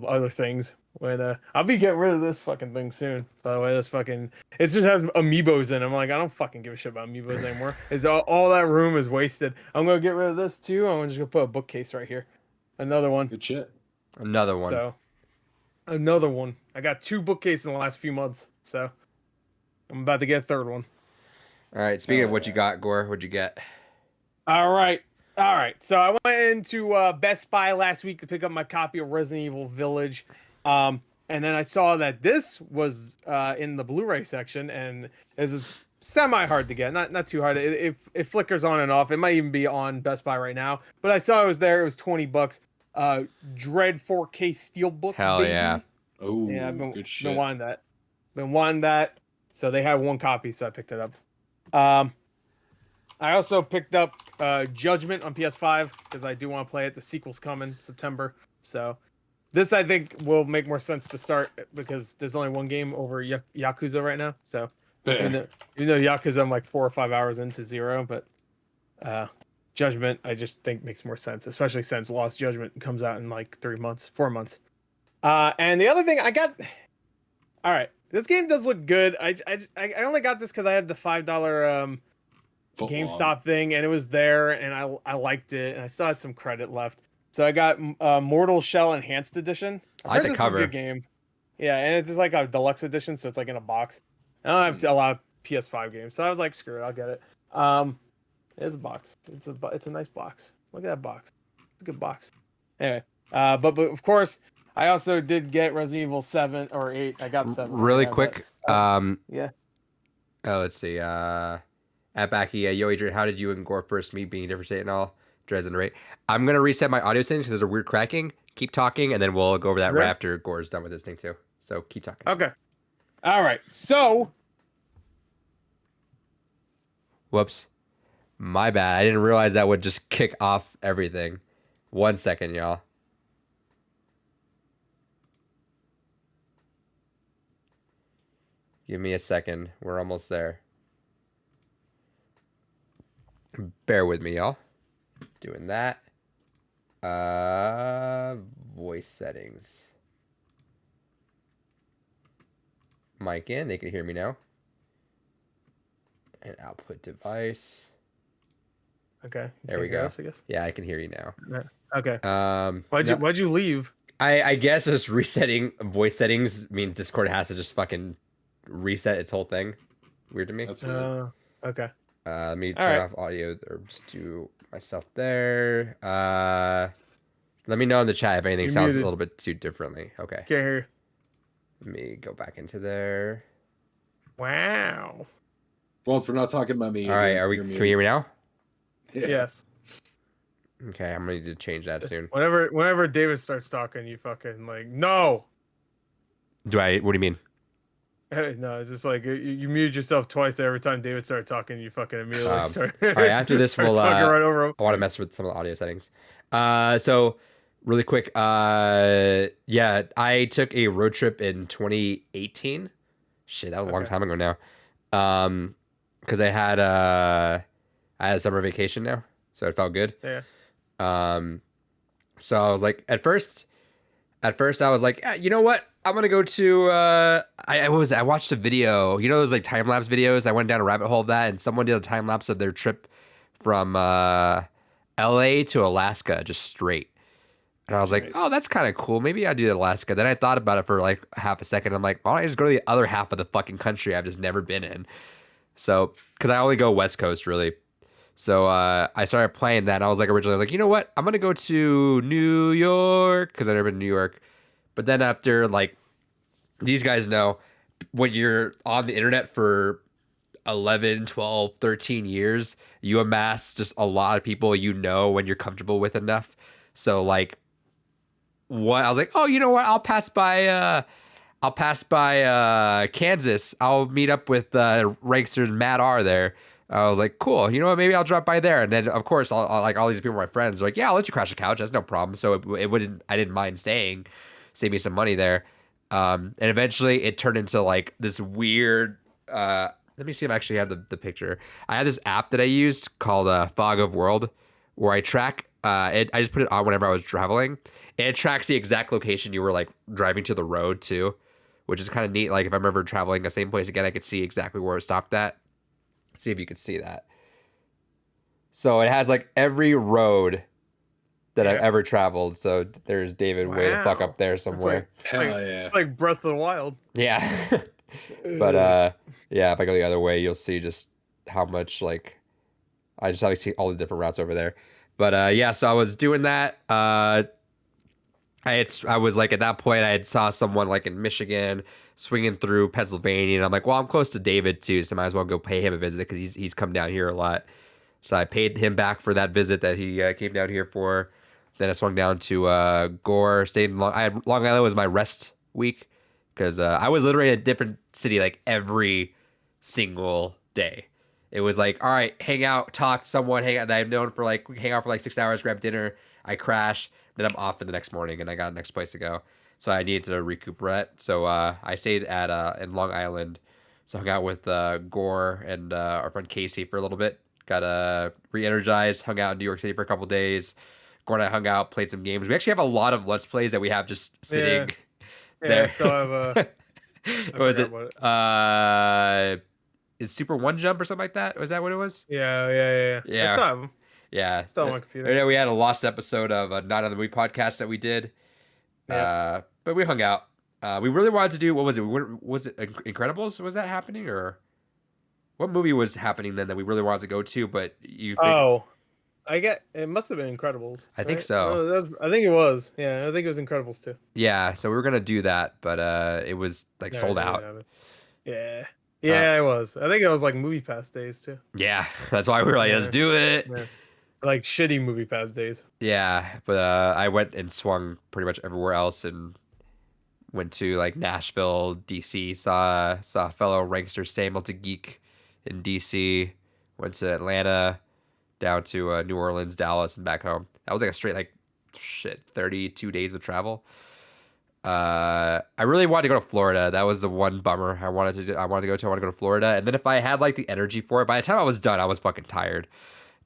other things. When I'll be getting rid of this fucking thing soon. By the way, this fucking it just has amiibos in it. I'm like, I don't fucking give a shit about amiibos anymore. It's all that room is wasted. I'm gonna get rid of this too. I'm just gonna put a bookcase right here, another one. Good shit. Another one. So another one. I got 2 bookcases in the last few months, so I'm about to get a third one. All right. Speaking of what you got, Gore, what'd you get? All right. All right. So I went into Best Buy last week to pick up my copy of Resident Evil Village. And then I saw that this was in the Blu-ray section, and this is semi hard to get. Not too hard. It flickers on and off. It might even be on Best Buy right now. But I saw it was there. It was $20. Dread 4K Steelbook. Hell baby. yeah. Oh, Yeah, good shit. been wanting that. Been wanting that. So they had one copy, so I picked it up. I also picked up Judgment on PS5 because I do want to play it. The sequel's coming September, so this I think will make more sense to start because there's only one game over Yakuza right now. So even though Yakuza I'm like 4 or 5 hours into Zero, but Judgment I just think makes more sense, especially since Lost Judgment comes out in like 4 months. And the other thing I got, all right, this game does look good. I only got this because I had the $5 GameStop thing, and it was there, and I liked it, and I still had some credit left. So I got Mortal Shell Enhanced Edition. I like the this cover. Is a good game. Yeah, and it's just like a deluxe edition, so it's like in a box. I don't have a lot of PS5 games, so I was like, screw it, I'll get it. It's a box. It's a nice box. Look at that box. It's a good box. Anyway, but of course, I also did get Resident Evil 7 or 8. I got 7. Really quick. Yeah. Oh, let's see. At Backy, yo, Adrian, how did you and Gore first meet, being a different state and all? Dresden, right? I'm going to reset my audio settings because there's a weird cracking. Keep talking, and then we'll go over that right after Gore's done with this thing, too. So keep talking. Okay. All right. So. Whoops. My bad. I didn't realize that would just kick off everything. 1 second, y'all. Give me a second. We're almost there. Bear with me, y'all. Doing that. Voice settings. Mic in. They can hear me now. And output device. Okay. There we go. Us, I guess. Yeah, I can hear you now. Okay. No, Why'd you leave? I guess just resetting voice settings means Discord has to just fucking reset its whole thing. Weird to me. That's weird. Okay. Let me turn off audio or just do myself there. Let me know in the chat if anything You're sounds muted. a little bit too differently. Okay. Can't hear you. Let me go back into there. Wow. Once we're not talking about me. All right, can we hear me now? Yeah. Yes. Okay, I'm gonna need to change that soon. Whenever David starts talking, you fucking like no. What do you mean? No, it's just like you muted yourself twice every time David started talking. You fucking immediately start. All right, after this, start we'll talking right over him. I want to mess with some of the audio settings. So really quick, yeah, I took a road trip in 2018. Shit, that was a long time ago now. Because I had a summer vacation now, so it felt good. Yeah. So I was like, at first I was like, you know what? I'm gonna go to I watched a video, you know, those like time lapse videos. I went down a rabbit hole of that, and someone did a time lapse of their trip from LA to Alaska just straight. And I was like, oh, that's kind of cool. Maybe I'll do Alaska. Then I thought about it for like half a second. I'm like, why don't I just go to the other half of the fucking country I've just never been in? So, because I only go West Coast really. So I started playing that. And I was like, originally, like, you know what? I'm going to go to New York because I've never been to New York. But then after, like, these guys know when you're on the internet for 11, 12, 13 years, you amass just a lot of people you know when you're comfortable with enough. So, like, I was like, oh, you know what? I'll pass by Kansas. I'll meet up with Rankster and Matt R there. I was like, cool. You know what? Maybe I'll drop by there. And then, of course, I'll like all these people, my friends, are like, yeah, I'll let you crash the couch. That's no problem. So I didn't mind staying, save me some money there. And eventually, it turned into like this weird. Let me see if I actually have the picture. I have this app that I used called Fog of World, where I track. I just put it on whenever I was traveling. And it tracks the exact location you were like driving to the road to, which is kind of neat. Like if I'm ever traveling the same place again, I could see exactly where it stopped at. Let's see if you can see that. So it has like every road that I've ever traveled. So there's David way the fuck up there somewhere. Hell yeah. Like Breath of the Wild. Yeah. But yeah, if I go the other way, you'll see just how much like I just like see all the different routes over there. But yeah, so I was doing that. I was like at that point I had saw someone like in Michigan swinging through Pennsylvania, and I'm like, well, I'm close to David too, so I might as well go pay him a visit because he's come down here a lot. So I paid him back for that visit that he came down here for. Then I swung down to Gore, stayed in Long Island was my rest week because I was literally in a different city like every single day. It was like, all right, hang out, talk to someone, hang out that I've known for like hang out for like 6 hours, grab dinner. I crash, then I'm off for the next morning, and I got a next place to go. So I needed to recuperate. So I stayed at in Long Island. So I hung out with Gore and our friend Casey for a little bit. Got re-energized, hung out in New York City for a couple days. Gore and I hung out, played some games. We actually have a lot of Let's Plays that we have just sitting there. I still have a... What was it? Is Super One Jump or something like that? Was that what it was? Yeah. I still have them. Yeah. Still on my computer. Yeah, we had a lost episode of Not on the Movie podcast that we did. Yeah. But we hung out. We really wanted to do, what was it? Was it Incredibles? Was that happening? Or what movie was happening then that we really wanted to go to? But it must have been Incredibles. I think so. I think it was. Yeah, I think it was Incredibles too. Yeah, so we were gonna do that, but it was like sold out. Yeah, it was. I think it was like Movie Pass days too. Yeah, that's why we were like, let's do it. Yeah. Like shitty Movie Pass days. Yeah, but I went and swung pretty much everywhere else and went to like Nashville, DC, saw a fellow rankster Samuel to Geek in DC, went to Atlanta, down to New Orleans, Dallas, and back home. That was like a straight 32 days of travel. I really wanted to go to Florida. That was the one bummer I wanted to go to. I want to go to Florida, and then if I had like the energy for it, by the time I was done, I was fucking tired.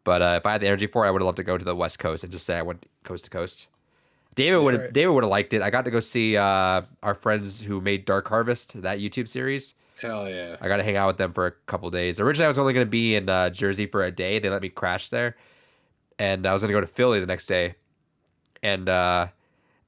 But if I had the energy for it, I would have loved to go to the West Coast and just say I went coast to coast. David would have liked it. I got to go see our friends who made Dark Harvest, that YouTube series. Hell yeah! I got to hang out with them for a couple days. Originally, I was only going to be in Jersey for a day. They let me crash there, and I was going to go to Philly the next day. And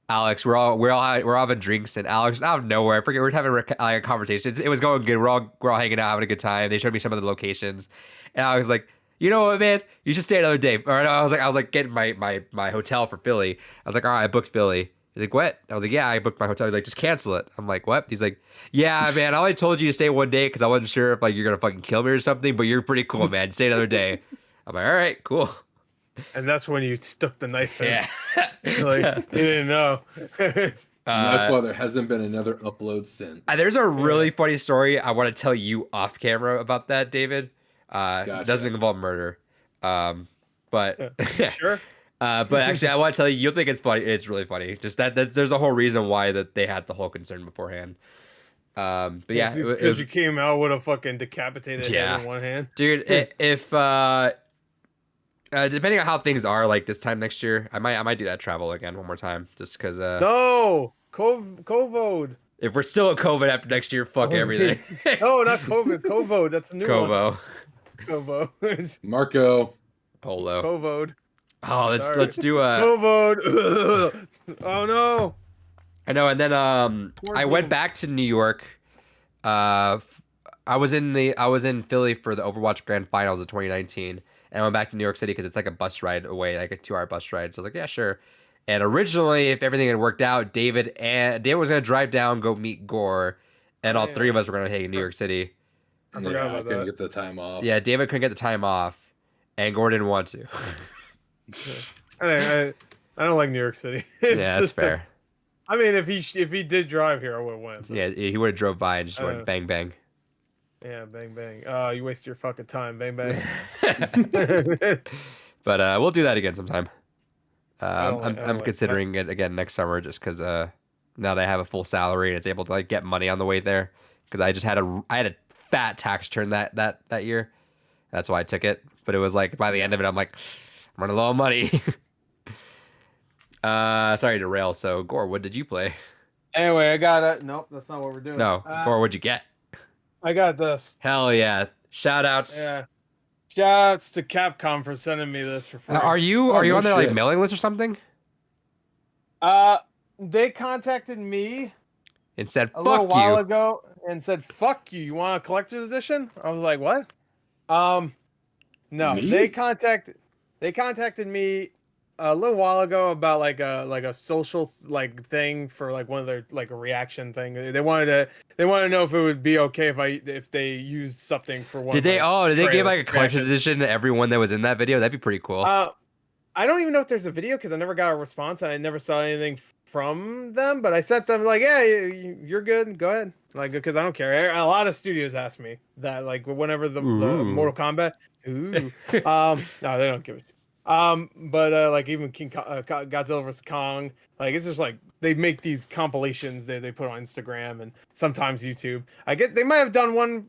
Alex, we're all having drinks, and Alex out of nowhere, I forget, we're having a conversation. It was going good. We're all hanging out, having a good time. They showed me some of the locations, and I was like, you know what, man? You should stay another day. Or no, I was like getting my hotel for Philly. I was like, all right, I booked Philly. He's like, what? I was like, yeah, I booked my hotel. He's like, just cancel it. I'm like, what? He's like, yeah, man, I only told you to stay one day because I wasn't sure if like you're gonna fucking kill me or something. But you're pretty cool, man. Stay another day. I'm like, all right, cool. And that's when you stuck the knife in. Yeah. Like, you didn't know. That's why there hasn't been another upload since. There's a really funny story I want to tell you off camera about that, David. Gotcha. It doesn't involve murder. But sure. But actually, I want to tell you, you'll think it's funny. It's really funny. Just that there's a whole reason why that they had the whole concern beforehand. But yeah, because you came out with a fucking decapitated head in one hand, dude. If depending on how things are, like this time next year, I might do that travel again one more time, just because. No, Covode. If we're still at COVID after next year, fuck everything. No, not COVID. Covode. That's a new one. Covo. Marco. Polo. Covode. Oh, let's do a Covode. Oh no. I know, and then I went back to New York. I was in Philly for the Overwatch Grand Finals of 2019, and I went back to New York City because it's like a bus ride away, like a 2-hour bus ride. So I was like, yeah, sure. And originally, if everything had worked out, David was gonna drive down, go meet Gore, and all three of us were gonna hang in New York City. I couldn't get the time off. Yeah, David couldn't get the time off, and Gore didn't want to. I don't like New York City. Yeah, that's fair. I mean, if he did drive here, I would have went. Yeah, he would have drove by and just went bang bang. Yeah, bang bang. You waste your fucking time, bang bang. But we'll do that again sometime. I'm considering it again next summer just because now that I have a full salary and it's able to like get money on the way there, because I had a fat tax return that year. That's why I took it. But it was like by the end of it, I'm like, I'm running low on money. Sorry to rail. So Gore, what did you play? Anyway, I got it. Nope, that's not what we're doing. No, Gore, what'd you get? I got this. Hell yeah! Shout outs. Yeah. Shouts to Capcom for sending me this for free. Are you on their like mailing list or something? They contacted me and said a little while ago and said, "Fuck you! You want a collector's edition?" I was like, "What?" No, Me? they contacted me a little while ago about like a social like thing for like one of their like a reaction thing. They wanted to know if it would be okay if they used something for one Did of they? my Oh, did they give trailer like a collector's reactions. edition to everyone that was in that video? That'd be pretty cool. I don't even know if there's a video because I never got a response and I never saw anything from them. But I sent them like, yeah, you're good. Go ahead. Like, because I don't care. A lot of studios ask me that, like, whenever the Ooh. Mortal Kombat, no, they don't give it. But like even Godzilla vs Kong, like it's just like they make these compilations they put on Instagram and sometimes YouTube. I get they might have done one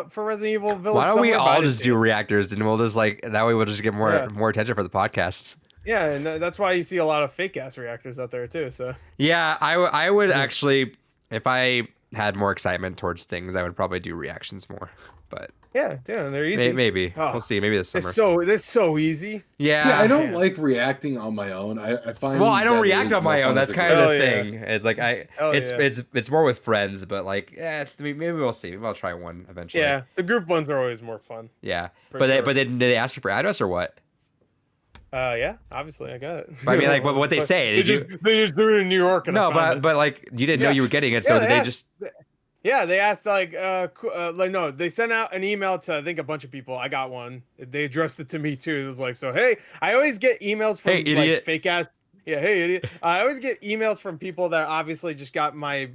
for Resident Evil Village. Why don't we somewhere, but I all didn't just see do it. reactors and we'll just like that way we'll just get more Yeah. more attention for the podcast. Yeah, and that's why you see a lot of fake ass reactors out there too. So Yeah, I would actually, if I had more excitement towards things, I would probably do reactions more. But yeah, they're easy. maybe Oh, we'll see. Maybe this summer. they're so easy. Yeah. See, I don't man. like reacting on my own. I find Well, I don't that it react is on more my fun own. as That's a kind of group. the Oh, yeah. thing. It's like Oh, it's yeah. it's more with friends, but like, maybe we'll see. Maybe I'll try one eventually. Yeah, the group ones are always more fun. Yeah. For But sure. did they ask you for address or what? Yeah, obviously I got it. But I mean, like, but what they say? They just threw it in New York. And I No, found it. but like, you didn't know Yeah. you were getting it, so Yeah, did they just? Yeah, they asked like no, they sent out an email to I think a bunch of people. I got one. They addressed it to me too. It was like, so hey, I always get emails from Hey, idiot. like fake ass. Yeah, hey idiot. I always get emails from people that obviously just got my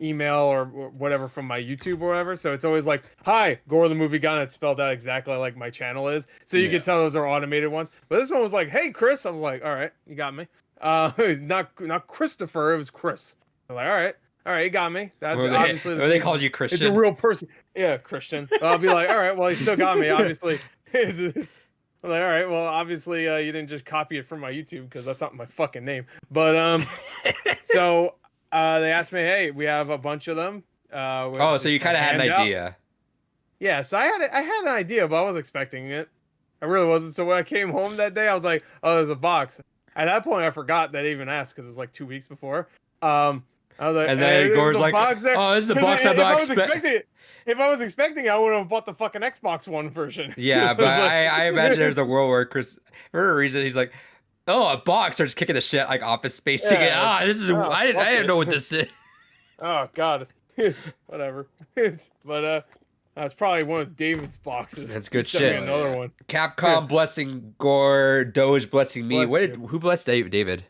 email or whatever from my YouTube or whatever. So it's always like, hi, Gore the Movie Gun. It's spelled out exactly like my channel is. So you Yeah. can tell those are automated ones. But this one was like, hey Chris. I was like, all right, you got me. Not Christopher. It was Chris. I'm like, all right, you got me. That obviously they called you it's a Christian. real person. Yeah, Christian. I'll be like, all right, well, he still got me, obviously. I'm like, all right, well, obviously, you didn't just copy it from my YouTube because that's not my fucking name. But so they asked me, hey, we have a bunch of them. Oh, so you kind of had an idea. Yeah, so I had an idea, but I wasn't expecting it. I really wasn't. So when I came home that day, I was like, oh, there's a box. At that point, I forgot that I even asked because it was like 2 weeks before. I was like, And then hey, Gore's there's a like, box there. oh, this is a 'Cause box I'm not expecting. If I was expecting it, I would have bought the fucking Xbox One version. Yeah, but I imagine there's a world where Chris, for a reason, he's like, oh, a box, starts kicking the shit like Office Space. Yeah. This is, Oh, I fuck didn't it. know what this is. Oh god, whatever. But that's probably one of David's boxes. That's good He sent me shit. Another one. Capcom blessing Gore, Doge blessing me. Bless you. Who blessed David?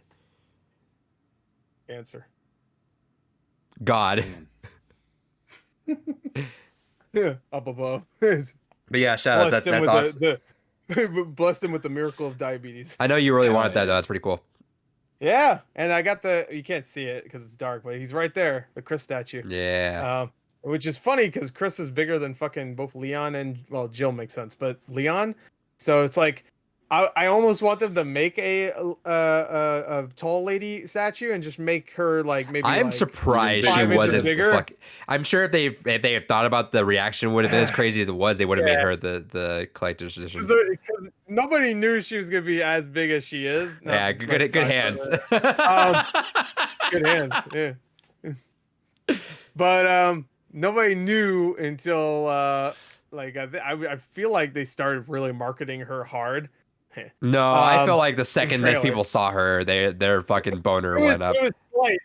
Answer. God. Yeah, up above. But yeah, shout out. That's awesome. Blessed him with the miracle of diabetes. I know you really Hell wanted that yeah. though. That's pretty cool. Yeah, and I got you can't see it because it's dark, but he's right there, the Chris statue. Yeah. Which is funny because Chris is bigger than fucking both Leon and well, Jill makes sense, but Leon. So it's like I almost want them to make a tall lady statue and just make her like maybe. I'm like, surprised 5 she inches wasn't. bigger. I'm sure if they had thought about the reaction would have been as crazy as it was, they would have made her the collector's edition. Because nobody knew she was gonna be as big as she is. Not Yeah, like good size, hands. Good hands. Yeah. But nobody knew until like I feel like they started really marketing her hard. No, I feel like the in second that trailer. people saw her, their fucking boner It was, went up. it was slight.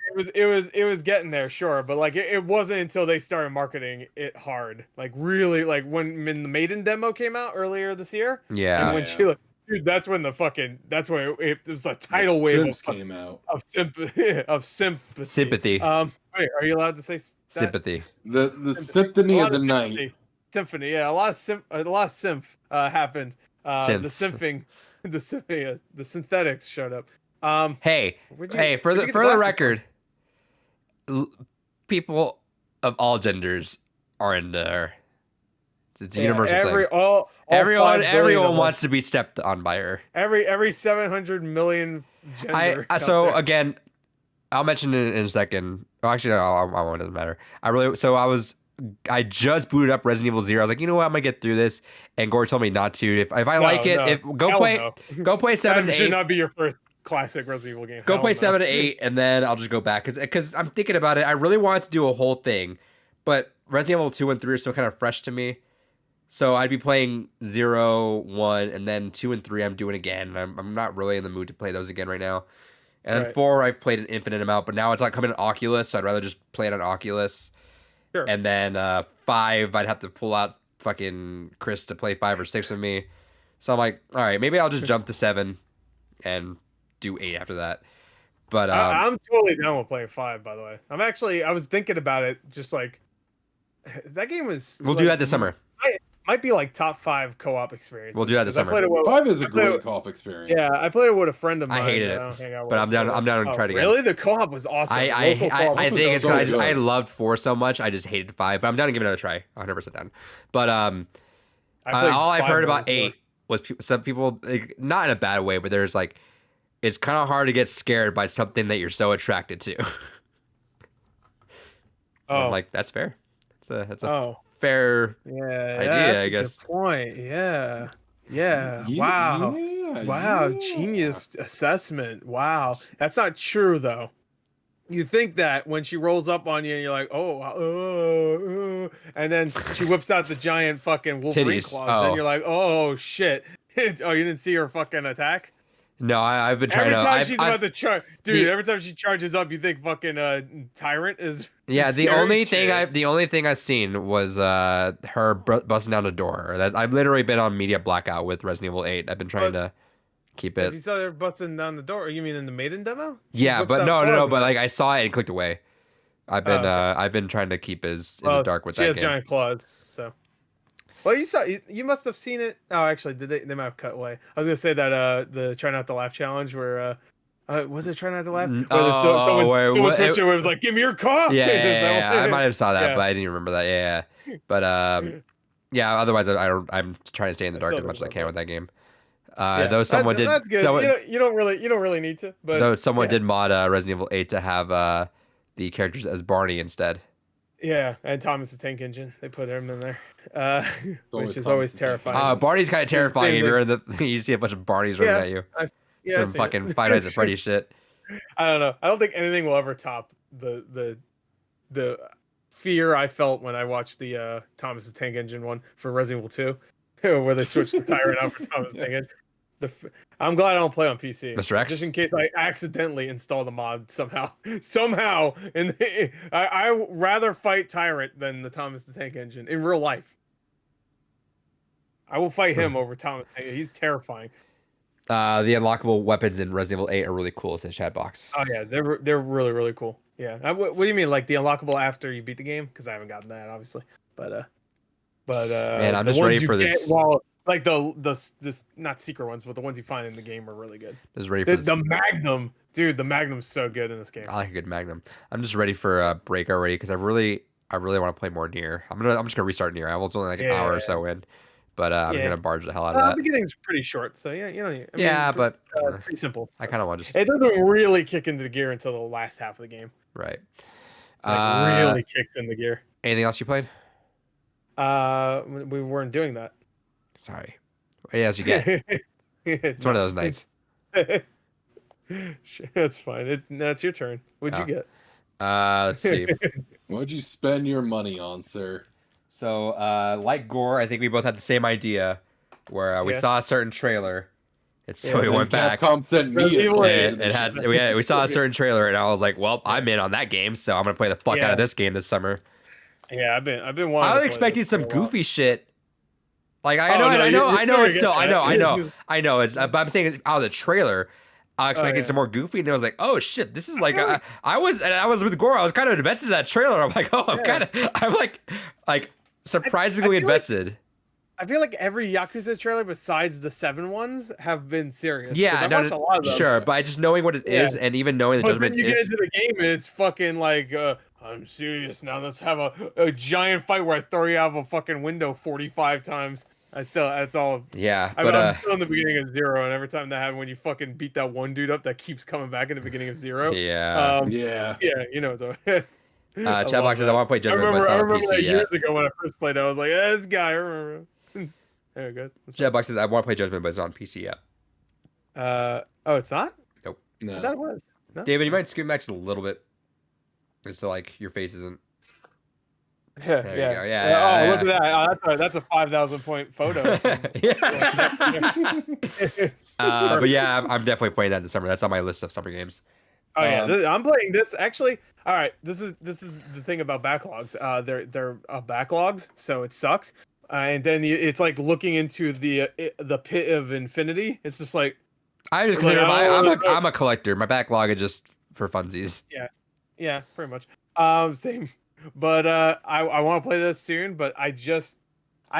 It was getting there, sure, but like it wasn't until they started marketing it hard, like really, like when the Maiden demo came out earlier this year, Yeah. and when she like, dude, that's when it was a tidal wave Sims came out. of sympathy of sympathy. Sympathy. Wait, are you allowed to say that? Sympathy. The Symphony A of lot the Night. Symphony, yeah, a lot of symph happened. The Synths. the synthetics showed up. Hey, Where'd you- hey, for where'd the you get for the the glasses record, people of all genders are in there. It's a universal thing. All 5 billion Everyone of wants to be stepped on by her. every 700 million gender. out So there. again, I'll mention it in a second. Well, actually, no, I won't. It doesn't matter. I just booted up Resident Evil 0. I was like, you know what? I'm gonna get through this. And Gore told me not to. If I like it, go play 7 that and should 8. not be your first classic Resident Evil game. Go Hell play no. 7 and 8, and then I'll just go back because I'm thinking about it. I really wanted to do a whole thing, but Resident Evil 2 and 3 are still kind of fresh to me. So I'd be playing 0, 1, and then 2 and 3 I'm doing again. I'm not really in the mood to play those again right now. And then Right. 4 I've played an infinite amount, but now it's not coming to Oculus, so I'd rather just play it on Oculus. Sure. And then 5 I'd have to pull out fucking Chris to play 5 or 6 with me. So I'm like, all right, maybe I'll just jump to 7 and do 8 after that. But I'm totally down with playing 5. By the way, I was thinking about it. Just like that game was. we'll do that this summer. Might be like top 5 co-op experiences. We'll do that this 'Cause I summer. played it with, 5 is a I played great it- co-op experience. Yeah, I played it with a friend of mine. I hated that it, don't hang out but with. I'm down to try it again. Really, the co-op was awesome. I Local co-op think was it's so because good. I loved 4 so much. I just hated 5, but I'm down to give it another try. 100% down. But I played all I've 5 heard over about 4. 8 was some people, like, not in a bad way, but there's like, it's kind of hard to get scared by something that you're so attracted to. Oh, I'm like, that's fair. That's a oh, fair yeah, idea, that's I a guess. good point. Yeah, yeah. Yeah, Wow. yeah, Wow, yeah. genius assessment. Wow. That's not true though. You think that when she rolls up on you and you're like, and then she whips out the giant fucking Wolverine Titties. claws, Oh. and you're like, oh shit. Oh, you didn't see her fucking attack? No, I've been trying Every to. time I've, she's I've- about to charge, dude. the- Every time she charges up, you think fucking Tyrant is. Yeah, the scary only shit. thing I've seen was her busting down the door. That I've literally been on media blackout with Resident Evil 8. I've been trying to keep If you it. saw her busting down the door, you mean in the Maiden demo? She Yeah, whips but out no, claws but and- like I saw it and clicked away. I've been okay. I've been trying to keep as in the Well, dark with she that has game. giant claws, so. Well, you must have seen it. Oh, actually, did they might have cut away. I was gonna say that the try not to laugh challenge where was it try not to laugh? Where someone switched it where it was like, give me your car. Yeah, Is that what- I might have saw that, Yeah. but I didn't remember that. Yeah. But yeah. Otherwise, I'm trying to stay in the I dark still as much as I don't can with that game. Yeah, Though someone did, that's good. You don't really need to, but though someone yeah. did mod Resident Evil 8 to have the characters as Barney instead. Yeah, and Thomas the Tank Engine, they put him in there, always which is Thomas always the Tank terrifying. Barney's kind of terrifying. If thing you're in the, you see a bunch of Barneys running at you. I've Some seen it. fucking Five Nights at Freddy's shit. I don't know. I don't think anything will ever top the fear I felt when I watched the Thomas the Tank Engine one for Resident Evil 2, where they switched the Tyrant out for Thomas the Tank Engine. I'm glad I don't play on PC. Mr. X? Just in case I accidentally install the mod somehow. And I rather fight Tyrant than the Thomas the Tank Engine in real life. I will fight him over Thomas the Tank. He's terrifying. The unlockable weapons in Resident Evil 8 are really cool. It's a chat box. Oh yeah, they're really really cool. Yeah. What do you mean, like the unlockable after you beat the game? Because I haven't gotten that obviously. But Man, I'm the just ones ready you for get this. while, like this not secret ones, but the ones you find in the game are really good. Just ready for this. The Magnum, dude, the Magnum's so good in this game. I like a good Magnum. I'm just ready for a break already because I really want to play more Nier. I'm just gonna restart Nier. I was only like an hour or so in, but I'm just Yeah. gonna barge the hell out of The that. beginning's pretty short, so yeah, I mean, Yeah, but pretty simple. I kind of want to just It doesn't really kick into the gear until the last half of the game. right. Like really kicks in the gear. Anything else you played? We weren't doing that. Sorry. Yeah, as you get. It's one of those nights. That's fine. That's your turn. What'd you get? Let's see. What'd you spend your money on, sir? So, like Gore, I think we both had the same idea, where we Yeah. saw a certain trailer, and so Yeah, we And went back. Capcom sent me Resident a Evil PlayStation. It had we saw a certain trailer, and I was like, "Well, I'm in on that game, so I'm gonna play the fuck out Yeah. of this game this summer." Yeah, I've been wanting. I to was play expecting this for some a while. goofy shit. Like Oh, no, I know you're it's still, gonna I get know, that. I know. It's, but I'm saying it's out of the trailer. I expected yeah. some more goofy, and I was like, "Oh shit, this is like." I was with Gore. I was kind of invested in that trailer. I'm like, "Oh, I'm like surprisingly I feel like- invested." I feel like every Yakuza trailer besides the 7 ones have been serious. 'cause Yeah, I've no, watched a lot of them. sure, but I just knowing what it is, and even knowing the But then judgment you get is. into the game, and it's fucking like, I'm serious now. Let's have a giant fight where I throw you out of a fucking window 45 times. That's all. Yeah, I'm but still in the beginning of 0, and every time that happens, when you fucking beat that one dude up that keeps coming back in the beginning of 0. yeah. Yeah. Yeah, you know. So, Chat box says I want to play I Judgment, but it's remember not on that PC years yet. ago when I first played it. I was like, this guy, I remember. Very good. Chat box says I want to play Judgment, but it's not on PC yet. Oh, it's not? I No. thought it was. No? David, you might scoot back just a little bit, just so like your face isn't. Yeah, There yeah. you go. Yeah. Oh, look at that. That's a 5,000 point photo. Yeah. But yeah, I'm definitely playing that this summer. That's on my list of summer games. Oh yeah, Um, I'm playing this actually. All right, this is the thing about backlogs. They're backlogs, so it sucks. And then it's like looking into the pit of infinity. It's just like I just it's like consider oh I'm a collector. My backlog is just for funsies. yeah, yeah, pretty much. Same. But I want to play this soon. But I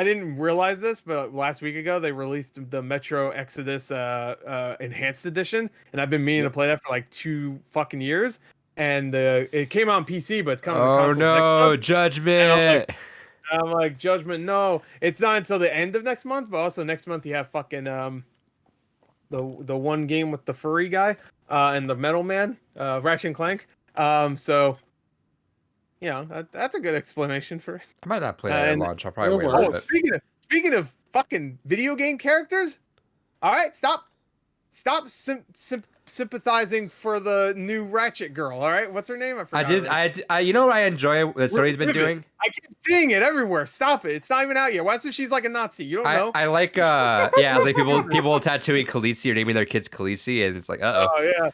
didn't realize this, but last week ago they released the Metro Exodus enhanced edition, and I've been meaning to play that for like 2 fucking years. And it came out on PC, but it's coming to Oh consoles next no, month. And Judgment. I'm like, Judgment, no, it's not until the end of next month. But also next month you have fucking the one game with the furry guy and the Metal Man, Ratchet and Clank. So that's a good explanation for. I might not play that at and launch. I'll probably It'll wait a work. little Oh, bit. speaking of fucking video game characters, all right, stop sympathizing for the new Ratchet girl. All right, what's her name? I I forgot. did. already. You know what I enjoy that Sony's been Rivet. doing? I keep seeing it everywhere. Stop it! It's not even out yet. Why is it she's like a Nazi? You don't know? I like yeah, it's like people tattooing Khaleesi or naming their kids Khaleesi, and it's like Oh yeah,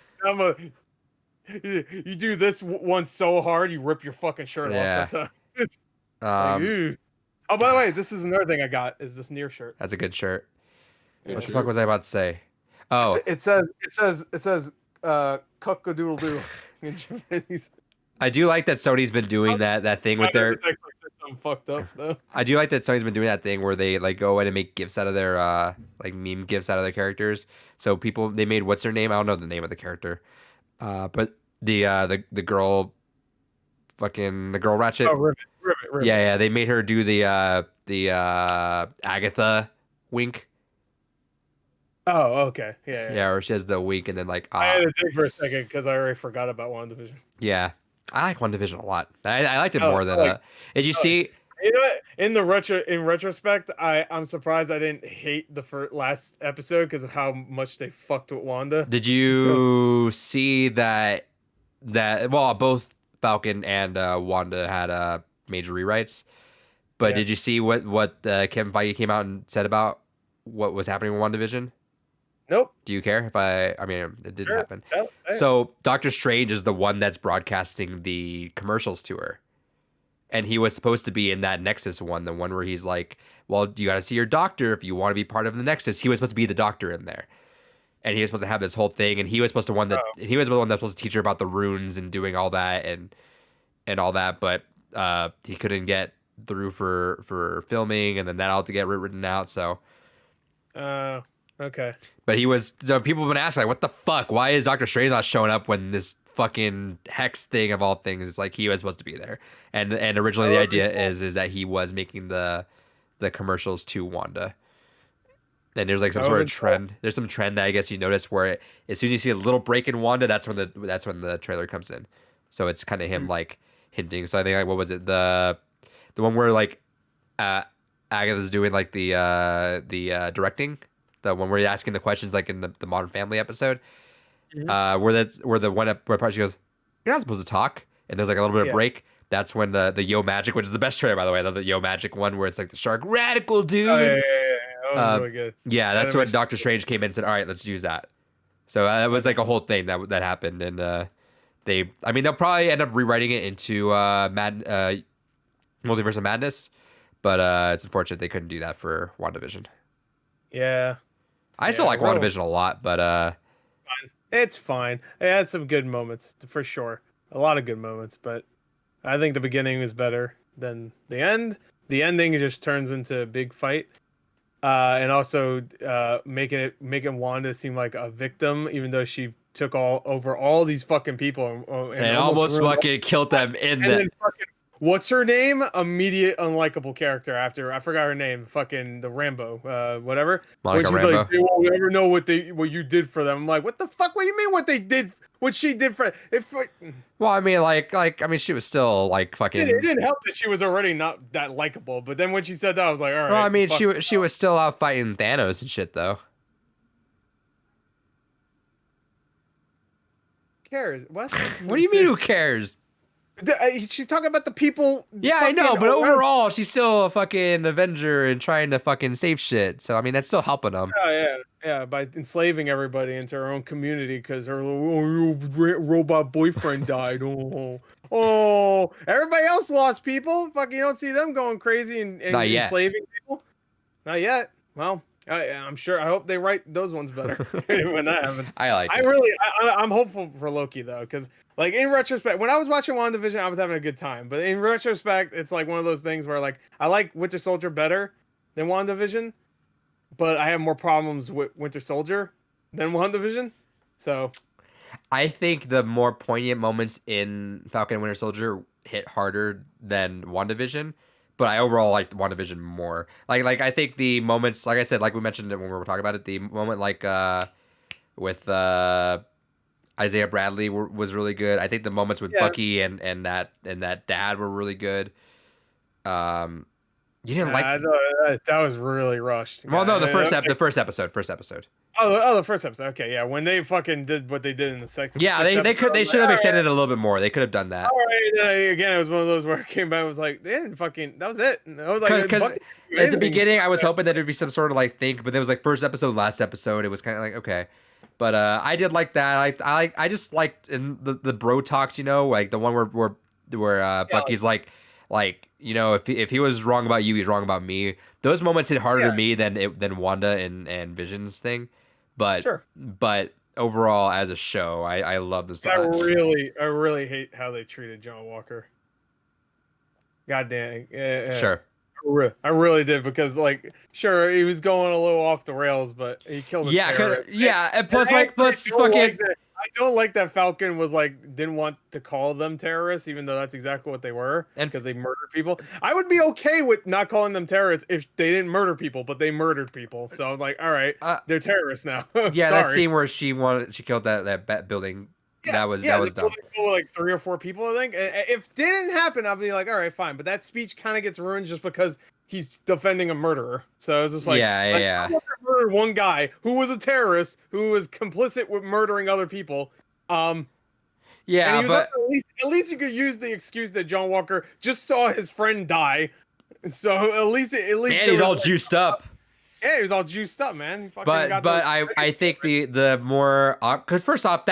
you do this one so hard you rip your fucking shirt Yeah. off. That's like, um ew. Oh, by the way, this is another thing I got is this Nier shirt. that's a good shirt. Yeah. What the fuck was I about to say? Oh, It says cock-a-doodle-doo in Japanese. I do like that Sony's been doing that thing with their. It's actually something fucked up though. I do like that Sony's been doing that thing where they like go in and make gifs out of their like meme gifs out of their characters. So they made what's her name? I don't know the name of the character. But the girl the girl Ratchet. Oh, Rivet. Yeah, they made her do the Agatha wink. Oh, okay. Yeah. Yeah, or she has the wink and then like I had to think for a second because I already forgot about Wandavision. yeah. I like Wandavision a lot. I liked it Oh, more than like- did you see You know what? In retrospect, I'm surprised I didn't hate the last episode because of how much they fucked with Wanda. did you see that well both Falcon and Wanda had major rewrites. But Yeah. did you see what Kevin Feige came out and said about what was happening with WandaVision? Nope. Do you care if I mean, it didn't Sure. happen. Say it. So Doctor Strange is the one that's broadcasting the commercials to her. And he was supposed to be in that Nexus one, the one where he's like, well, you got to see your doctor if you want to be part of the Nexus. He was supposed to be the doctor in there. And he was supposed to have this whole thing. And he was supposed to he was the one that was supposed to teach her about the runes and doing all that and all that. But he couldn't get through for filming. And then that all had to get written out. So. Okay. But so people have been asking, like, what the fuck? Why is Doctor Strange not showing up when this fucking Hex thing of all things is like he was supposed to be there? And originally the idea is that he was making the commercials to Wanda. And there's like some sort of trend. There's some trend that I guess you notice where as soon as you see a little break in Wanda, that's when the trailer comes in. So it's kind of him like hinting. So I think like what was it the one where like Agatha's doing like the directing. The one where you're asking the questions, like in the Modern Family episode, where the one part she goes, "You're not supposed to talk," and there's like a little bit of break. That's when the Yo Magic, which is the best trailer by the way, the Yo Magic one, where it's like the shark radical dude. Oh, yeah. That was really good. Yeah, that's when Doctor Strange came in and said, "All right, let's use that." So that was like a whole thing that happened, and they'll probably end up rewriting it into Multiverse of Madness, but it's unfortunate they couldn't do that for WandaVision. Yeah. I still like WandaVision a lot, but It's fine. It has some good moments for sure. A lot of good moments, but I think the beginning is better than the end. The ending just turns into a big fight, and also making Wanda seem like a victim, even though she took over all these fucking people and almost fucking killed them in the. What's her name? Immediate unlikable character after I forgot her name. Fucking the Rambo, whatever. Monica When she's Rambo. like, they won't ever know what you did for them. I'm like, what the fuck? What do you mean? What they did? What she did for? Well, I mean, I mean, she was still like fucking. It didn't help that she was already not that likable. But then when she said that, I was like, all right. Well, I mean, she was still out fighting Thanos and shit, though. Who cares? What? What do you mean? Who cares? She's talking about the people. Yeah, I know, fucking but around. overall, she's still a fucking Avenger and trying to fucking save shit. So I mean, that's still helping them. Yeah, by enslaving everybody into her own community because her robot boyfriend died. Everybody else lost people. Fuck, you don't see them going crazy and Not yet. enslaving people. Not yet. Well, I'm sure. I hope they write those ones better when that happens. I like I it. really, I'm hopeful for Loki though, because like in retrospect, when I was watching WandaVision, I was having a good time. But in retrospect, it's like one of those things where like I like Winter Soldier better than WandaVision, but I have more problems with Winter Soldier than WandaVision. So I think the more poignant moments in Falcon and Winter Soldier hit harder than WandaVision, but I overall liked WandaVision more. Like I think the moments, like I said, like we mentioned it when we were talking about it, the moment like with Isaiah Bradley was really good. I think the moments with yeah, Bucky and that dad were really good. You didn't like? that was really rushed. Well, no, the Yeah, first episode. oh, the first episode. Okay, yeah, when they fucking did what they did in the Yeah, sixth episode, they I'm should like, have all extended right, it a little bit more. They could have done that. all right. Then again, it was one of those where it came back. I was like, they didn't fucking. That was it. And I was like, Because Bucky didn't do at the anything. beginning, I was hoping that there'd be some sort of like think, but there was like first episode, last episode. It was kind of like okay, but I did like that. I just liked in the bro talks, like the one where Yeah, Bucky's like if he was wrong about you, he's wrong about me. Those moments hit harder yeah, to me than Wanda and Vision's thing, but sure. overall as a show, I love this. I really hate how they treated John Walker. God damn. Sure. I really did because, like, sure, he was going a little off the rails, but he killed a Yeah, terrorist. and plus I plus don't fucking like that. I don't like that Falcon was like didn't want to call them terrorists, even though that's exactly what they were, And- because they murdered people. I would be okay with not calling them terrorists if they didn't murder people, but they murdered people. So I'm like, all right, they're terrorists now. yeah, that Sorry. scene where she killed that bat building. That was they dumb. killed like 3 or 4 people, I think. If it didn't happen, I'll be like, all right, fine. But that speech kind of gets ruined just because he's defending a murderer. So it's just like, Yeah. murdered one guy who was a terrorist who was complicit with murdering other people. And he was But at least you could use the excuse that John Walker just saw his friend die. So at least man, he's all juiced up. Yeah, he was all juiced up, man. He fucking But got I think the more because first off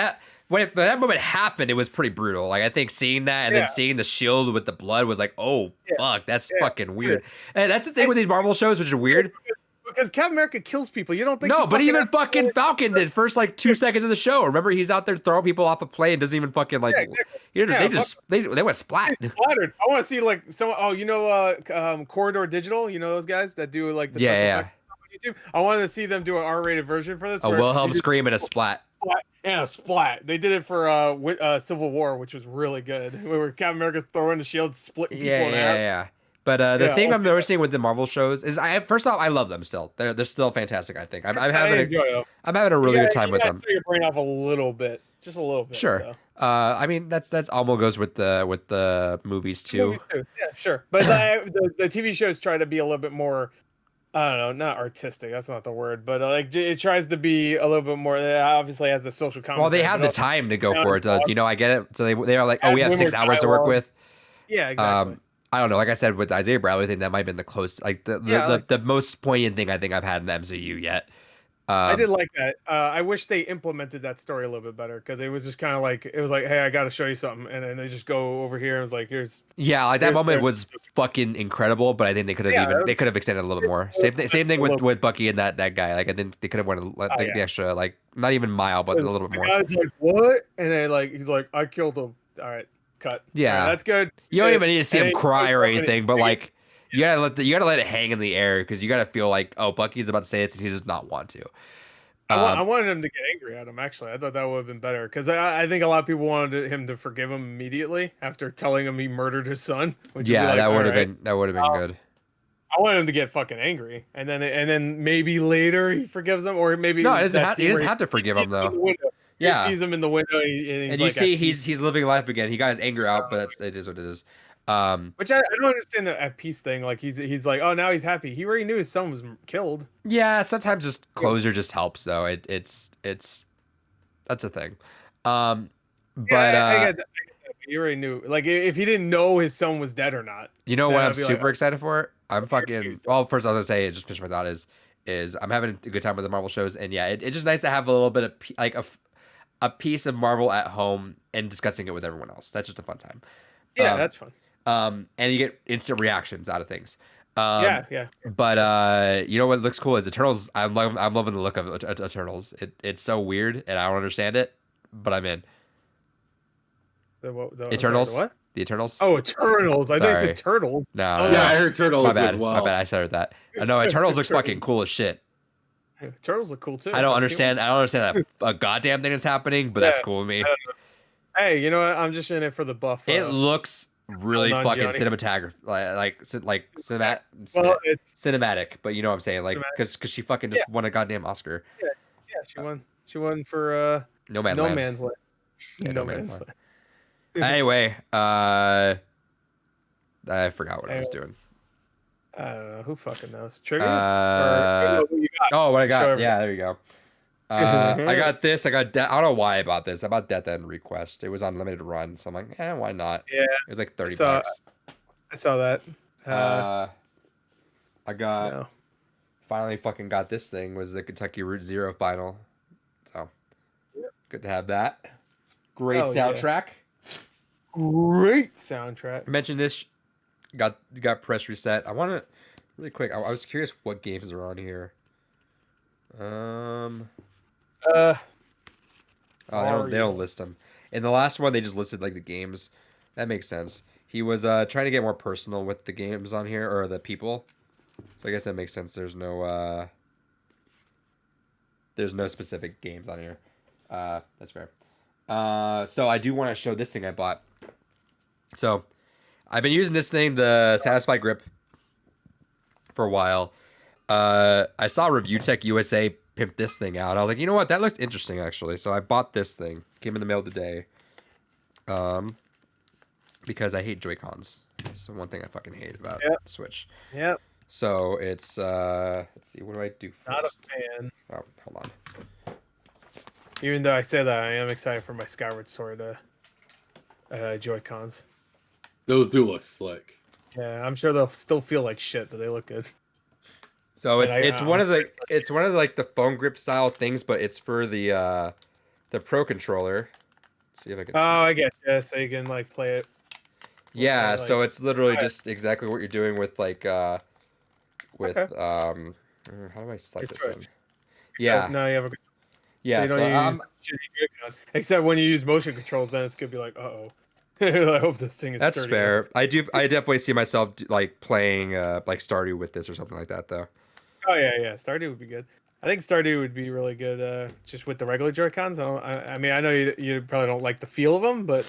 when that moment happened, it was pretty brutal. Like I think seeing that and then seeing the shield with the blood was like, oh fuck, that's fucking weird. And that's the thing with these Marvel shows, which is weird. Because Captain America kills people. You don't think? No, but even fucking Falcon did first like 2 seconds of the show. Remember, he's out there throwing people off a plane, doesn't even fucking like. They went splat. Splattered. I want to see like someone. Oh, Corridor Digital. You know those guys that do like the special effects on YouTube. I wanted to see them do an R-rated version for this. A Wilhelm scream and a splat. And a splat. They did it for Civil War, which was really good. Where Captain America's throwing the shield, splitting people in half. Yeah. But the thing I'm noticing with the Marvel shows is, first off, I love them still. They're still fantastic. I think I'm having a really good time with them. Take your brain off a little bit, just a little bit. Sure. I mean that's almost goes with the movies too. Yeah, sure. But the TV shows try to be a little bit more. I don't know, not artistic. That's not the word, but like it tries to be a little bit more. It obviously has the social commentary. Well, they have the time to go for it. I get it. So they are like, oh, we have 6 hours to work with. Yeah, exactly. I don't know. Like I said, with the Isaiah Bradley thing, that might have been the close, the most poignant thing I think I've had in the MCU yet. I did like that. I wish they implemented that story a little bit better because it was just kind of like it was like, hey, I got to show you something, and then they just go over here and it's like, here's. Yeah, like that moment was fucking incredible, but I think they could have they could have extended a little bit more. Same thing with Bucky and that guy. Like I think they could have went the extra, like not even mile, but a little bit more. The guy's like, what? And then he's like, I killed him. All right, cut. Yeah, right, that's good. You don't even need to see him cry or anything, but like. You gotta let it hang in the air because you gotta feel like, oh, Bucky's about to say it and he does not want to. I wanted him to get angry at him. Actually, I thought that would have been better because I think a lot of people wanted him to forgive him immediately after telling him he murdered his son. That would have been good. I wanted him to get fucking angry, and then maybe later he forgives him, or maybe no, he doesn't have to forgive him though. Yeah, he sees him in the window, and you see he's living life again. He got his anger out, but it is what it is. Which I don't understand the at peace thing. Like he's like, oh, now he's happy. He already knew his son was killed. Yeah, sometimes just closure just helps though. It's that's a thing. I get that You already knew. Like if he didn't know his son was dead or not. You know then what I'd I'm be like, super excited for? I'm fucking. confused. Well, first I was gonna say, just finish my thought is I'm having a good time with the Marvel shows, and yeah, it's just nice to have a little bit of like a piece of Marvel at home and discussing it with everyone else. That's just a fun time. Yeah, that's fun. And you get instant reactions out of things. Yeah. But you know what looks cool is Eternals. I'm loving the look of Eternals. It's so weird, and I don't understand it, but I'm in. Eternals. Sorry, the what? The Eternals. Oh, Eternals. I thought you Sorry. said Turtles. No, Oh, no, Yeah, no. I heard Turtles My bad. as well. My bad. I started that. No, Eternals looks fucking cool as shit. Turtles look cool too. I don't I've seen understand. I don't understand a goddamn thing that's happening, but that's Yeah. cool with me. one. Hey, you know what? I'm just in it for the buff. It looks really Hold on, fucking Gianni. cinematographic, like cinematic. Well, it's Cinematic, but you know what I'm saying, like because she fucking just won a goddamn Oscar. yeah. She won. She won for No Man No Land. Man's Land. Yeah, No Man's Land. Anyway, I forgot what I was doing. I don't know. Who fucking knows? Trivia? Who you got? Oh, what I Show got? everybody. Yeah, there you go. I got this. I got. I don't know why I bought this. I bought Death End Request. It was on limited run, so I'm like, why not? Yeah. It was like $30. I saw that. I got. No. Finally, fucking got this thing. Was the Kentucky Route Zero final. So, good to have that. Great Hell yeah. soundtrack. Great soundtrack. I mentioned this. Got press reset. I want to really quick. I was curious what games are on here. Oh, they don't list them. In the last one, they just listed like the games. That makes sense. He was trying to get more personal with the games on here or the people. So I guess that makes sense. There's no specific games on here. That's fair. So I do want to show this thing I bought. So I've been using this thing, the Satisfy Grip, for a while. I saw Review Tech USA pimp this thing out. I was like, you know what? That looks interesting, actually. So I bought this thing. Came in the mail today. Because I hate Joy-Cons. That's the one thing I fucking hate about Switch. Yep. So it's let's see, what do I do first? Not a fan. Oh, hold on. Even though I say that, I am excited for my Skyward Sword Joy-Cons. Those do look slick. Yeah, I'm sure they'll still feel like shit, but they look good. So And it's one of the like the phone grip style things, but it's for the Pro controller. Let's see if I can. Oh, I get you. So you can like play it. Yeah, like- so it's literally Alright. just exactly what you're doing with like how do I slide this in? Switch. Yeah, No, you have a. yeah. So So you don't use shitty Joy-Con. Except when you use motion controls, then it's gonna be like, uh-oh. I hope this thing is. that's sturdy fair. I definitely see myself like playing like Stardew with this or something like that, though. Oh yeah. Stardew would be good. I think Stardew would be really good, just with the regular Joy-Cons. I mean, I know you probably don't like the feel of them, but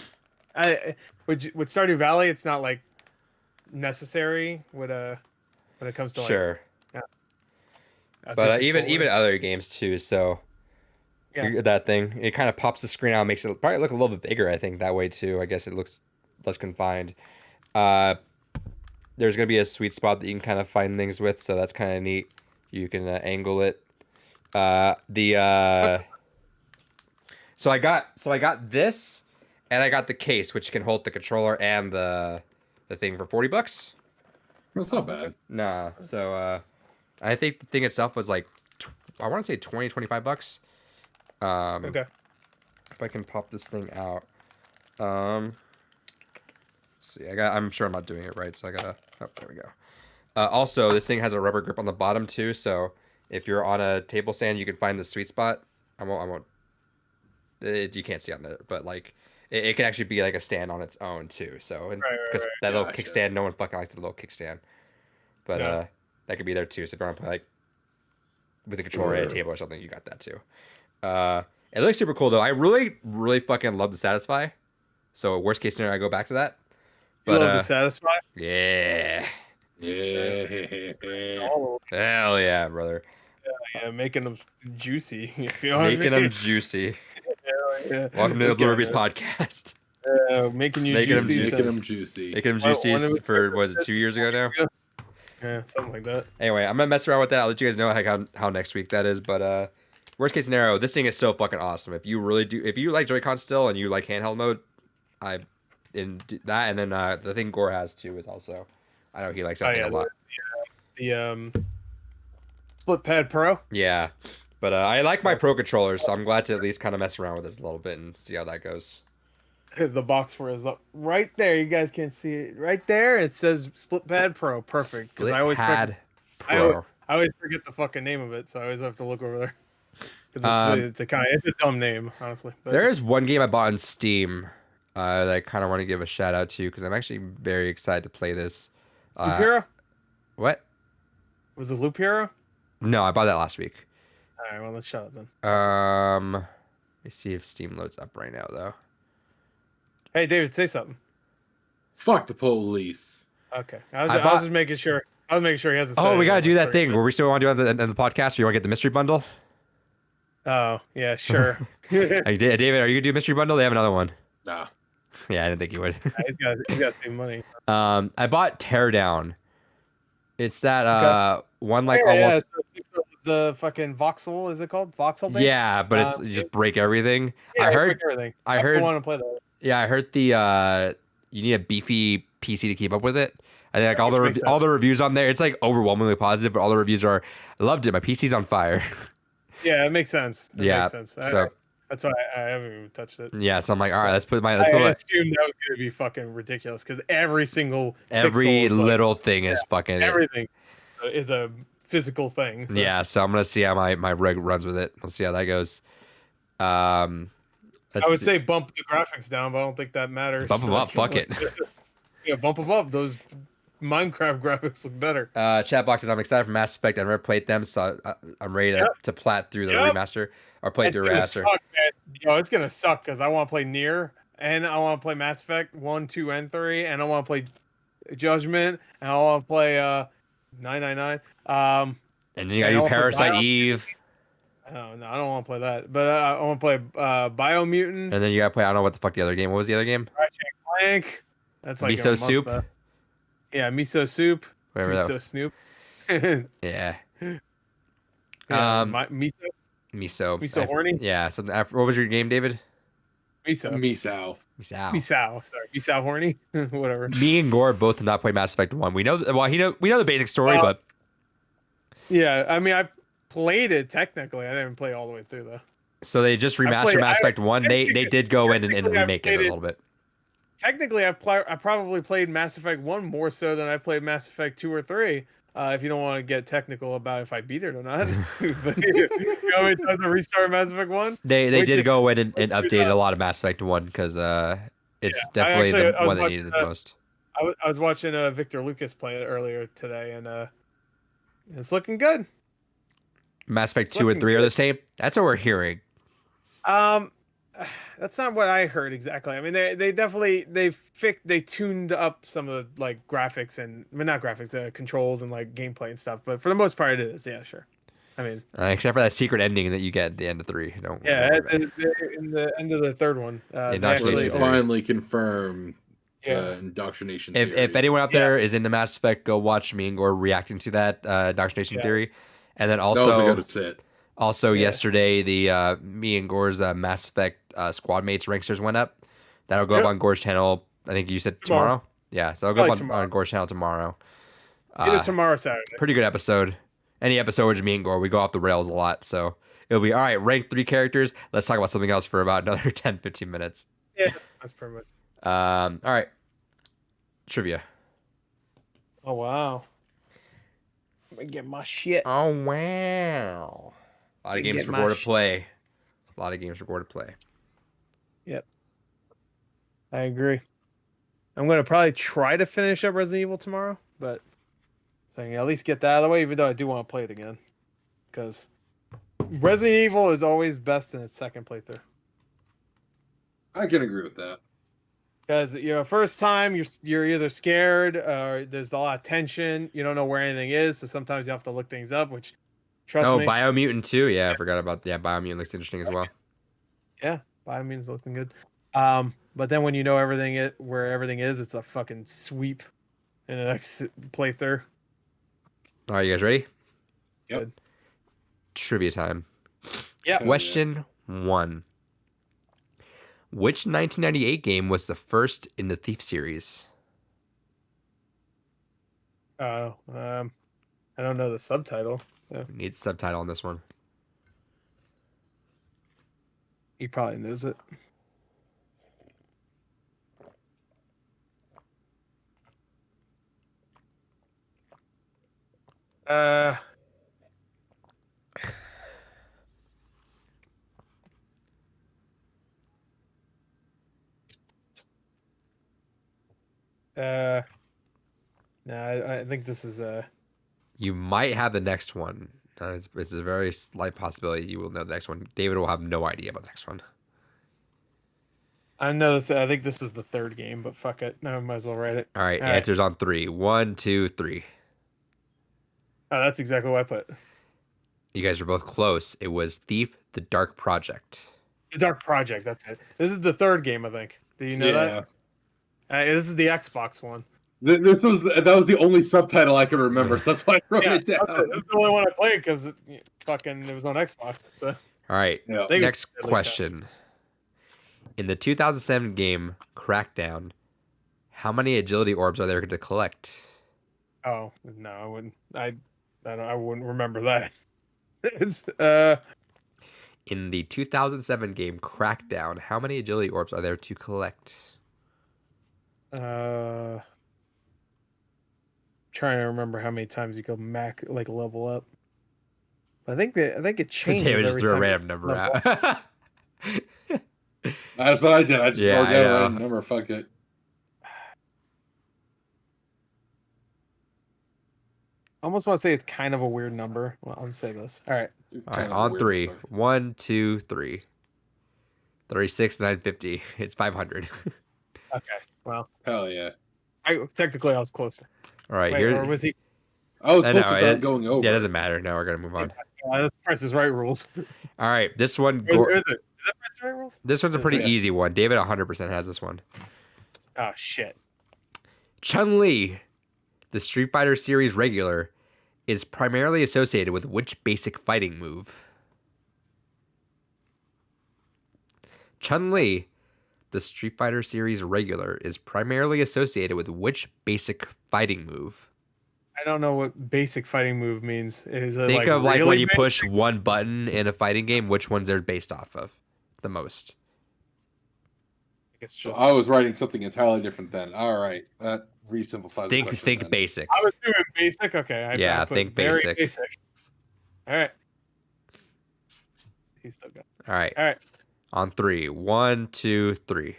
with Stardew Valley, it's not like necessary when it comes to like. Sure, a but good even controller. other games too. So Yeah. that thing, it kind of pops the screen out, makes it probably look a little bit bigger. I think that way too. I guess it looks less confined. There's gonna be a sweet spot that you can kind of find things with, so that's kind of neat. You can angle it. So I got this, and I got the case, which can hold the controller and the thing for $40. That's not bad. Nah. So I think the thing itself was like I want to say $20-$25. Okay. If I can pop this thing out. Let's see. I'm sure I'm not doing it right, so I gotta. Oh, there we go. Also, this thing has a rubber grip on the bottom too, so if you're on a table stand, you can find the sweet spot. I won't. You can't see on there, but like it can actually be like a stand on its own too. So because that little Gotcha. kickstand, no one fucking likes the little kickstand, but Yeah. that could be there too. So if you want to play like with a controller at a table or something, you got that too. It looks super cool though. I really, really fucking love the Satisfy. So worst case scenario, I go back to that. You But love the Satisfy? yeah, Yeah. All hell yeah, brother, yeah, making them juicy. If you know what I making mean? them juicy. Yeah. Welcome to the Let's Blue go, Rubies man. podcast. Making you Making 'em juicy. juicy. Making them juicy. Making them Why- juicy when it was- for what is it, 2 years ago now? Yeah, something like that. Anyway, I'm gonna mess around with that. I'll let you guys know how next week that is. But worst case scenario, this thing is still fucking awesome. If you like Joy-Con still and you like handheld mode, that, and then the thing Gore has too is also. I know he likes that thing a lot. The Split Pad Pro. Yeah, but I like my Pro controllers, so I'm glad to at least kind of mess around with this a little bit and see how that goes. The box for it is up right there. You guys can see it right there. It says Split Pad Pro. Perfect. Because I always Pad Pro. Pro. I always forget the fucking name of it, so I always have to look over there. It's a dumb name, honestly. But there is one game I bought on Steam that I kind of want to give a shout out to because I'm actually very excited to play this. Loop Hero? What? Was it Loop Hero? No, I bought that last week. All right, well, let's shut up then. Let me see if Steam loads up right now, though. Hey, David, say something. Fuck the police. Okay, I was just making sure. I was making sure he has. Oh, we gotta do that thing where we still want to do it on the podcast. Or you want to get the mystery bundle? Oh yeah, sure. Hey, David, are you gonna do mystery bundle? They have another one. Nah. Yeah, I didn't think you would. He's got some money. I bought Teardown. It's that one like almost it's the fucking voxel. Is it called voxel based? Yeah, but it's you just break everything. Yeah, I heard. break everything. I heard. want to play that. Yeah, I heard the you need a beefy PC to keep up with it. I think like all the reviews on there, it's like overwhelmingly positive, but all the reviews are, I loved it. My PC's on fire. Yeah, it makes sense. Makes sense. So that's why I haven't even touched it. Yeah, so I'm like, all right, let's put my. I assumed that was gonna be fucking ridiculous because every little thing is fucking. Everything is a physical thing. So. Yeah, so I'm gonna see how my rig runs with it. We'll see how that goes. I would say bump the graphics down, but I don't think that matters. Bump them up. Fuck it. Yeah, bump them up. Those Minecraft graphics look better. Chat boxes. I'm excited for Mass Effect. I've never played them, so I'm ready to plat through the remaster or play through remaster. It's gonna suck because I want to play Nier and I want to play Mass Effect 1, 2, and 3, and I want to play Judgment and I want to play 999. And then you gotta do Parasite Eve. Oh no, I don't want to play that. But I want to play Biomutant. And then you gotta play. I don't know what the fuck the other game. What was the other game? Ratchet & Clank. That's like Miso Soup. Yeah, Miso Soup. Whatever Miso Snoop. Yeah. Miso horny. Yeah. So what was your game, David? Misao. Sorry, Misao horny. Whatever. Me and Gore both did not play Mass Effect 1. We know. Well, we know the basic story, but yeah, I mean, I played it technically. I didn't play all the way through though. So they just remastered Mass Effect 1. They did go in and remake it a little bit. Technically, I probably played Mass Effect 1 more so than I played Mass Effect 2 or 3. If you don't want to get technical about if I beat it or not. But, you know, it doesn't restart Mass Effect 1. They did go in and update a lot of Mass Effect 1 because it's definitely the one that needed the most. I was watching Victor Lucas play it earlier today, and it's looking good. Mass Effect 2 and 3 are the same? That's what we're hearing. That's not what I heard exactly. I mean, they definitely they tuned up some of the like graphics and not graphics, controls and like gameplay and stuff. But for the most part, it is. Yeah, sure. I mean, except for that secret ending that you get at the end of 3. In the end of the third one, they finally confirm indoctrination theory. If anyone out there is into Mass Effect, go watch me and Gore reacting to that indoctrination theory, and then also. That was a good sit. Also, yesterday, the me and Gore's Mass Effect squad mates ranksters went up. That'll go up on Gore's channel. I think you said tomorrow. Yeah, so it'll go up on Gore's channel tomorrow. Either tomorrow or Saturday. Pretty good episode. Any episode with me and Gore, we go off the rails a lot. So it'll be, all right, rank 3 characters. Let's talk about something else for about another 10, 15 minutes. Yeah, that's pretty much. All right. Trivia. Oh, wow. Let me get my shit. Oh, wow. A lot of games for Gore to play. A lot of games for Gore to play. Yep. I agree. I'm going to probably try to finish up Resident Evil tomorrow, but so I can at least get that out of the way, even though I do want to play it again. Because Resident Evil is always best in its second playthrough. I can agree with that. Because, first time, you're either scared, or there's a lot of tension, you don't know where anything is, so sometimes you have to look things up, which... Trust me. Biomutant too. Yeah, I forgot about that. Biomutant looks interesting as well. Yeah, Biomutant's looking good. But then when you know where everything is, it's a fucking sweep in the next playthrough. All right, you guys ready? Yep. Good. Trivia time. Yeah. Question 1. Which 1998 game was the first in the Thief series? Oh, I don't know the subtitle. So We need the subtitle on this one. he probably knows it. Uh, no, I think this is You might have the next one. It's a very slight possibility you will know the next one. David will have no idea about the next one. I know this. I think this is the third game, but fuck it. No, I might as well write it. All right, All right. answers on 3. 1, 2, 3. Oh, that's exactly what I put. You guys are both close. It was Thief: The Dark Project. The Dark Project. That's it. This is the third game, I think. Do you know that? This is the Xbox one. That was the only subtitle I could remember, so that's why I wrote it down. This is the only one I played because it was on Xbox. So. All right, Yeah. next question. In the 2007 game Crackdown, how many agility orbs are there to collect? Oh no, I wouldn't. I wouldn't remember that. It's In the 2007 game Crackdown, how many agility orbs are there to collect? trying to remember how many times you go level up. I think it changes. David just every threw a time random number level out. That's what I did. I just Yeah, wrote I down a know. random number. Fuck it. I almost want to say it's kind of a weird number. Well, I'll say this. All right. All right, on 3. 1, 2, 3. 36, 950. It's 500. Okay. Well, Hell yeah. I was closer. All right, Wait, here. or was he? I was I close know, to that going over. Yeah, it doesn't matter. Now we're gonna move on. That's Price is Right rules. All right, this one. Is that Price is Right rules? This one's a pretty Yeah. easy one. David 100% has this one. Oh shit. Chun-Li, the Street Fighter series regular, is primarily associated with which basic fighting move? Chun-Li, the Street Fighter series regular, is primarily associated with which basic fighting move? I don't know what basic fighting move means. Is it Think of like really when you basic? push one button in a fighting game, which ones they're based off of the most? It's So just. I was writing something entirely different then. All right. That re-simplifies the question. Think then. basic. I was doing basic. Okay. Yeah, I put think very basic. All right. He's still got. All right. All right. On 3. 1, 2, 3.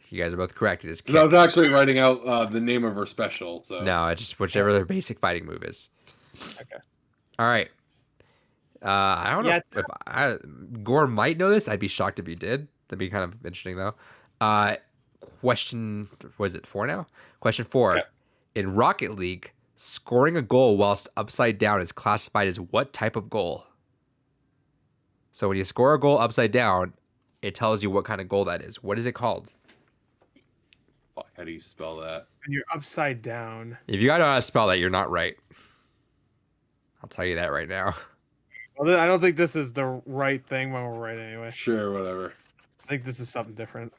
You guys are both correct. It is 'Cause I kick. was actually writing out the name of her special. So No, it's just whichever their basic fighting move is. Okay. All right. I don't know Yeah. if Gore might know this. I'd be shocked if he did. That'd be kind of interesting though. Question, was it 4 now? Question 4. Yeah. In Rocket League, scoring a goal whilst upside down is classified as what type of goal? So when you score a goal upside down, it tells you what kind of goal that is. What is it called? Fuck, how do you spell that? When you're upside down. If you gotta know how to spell that, you're not right. I'll tell you that right now. Well, I don't think this is the right thing when we're right anyway. Sure, whatever. I think this is something different.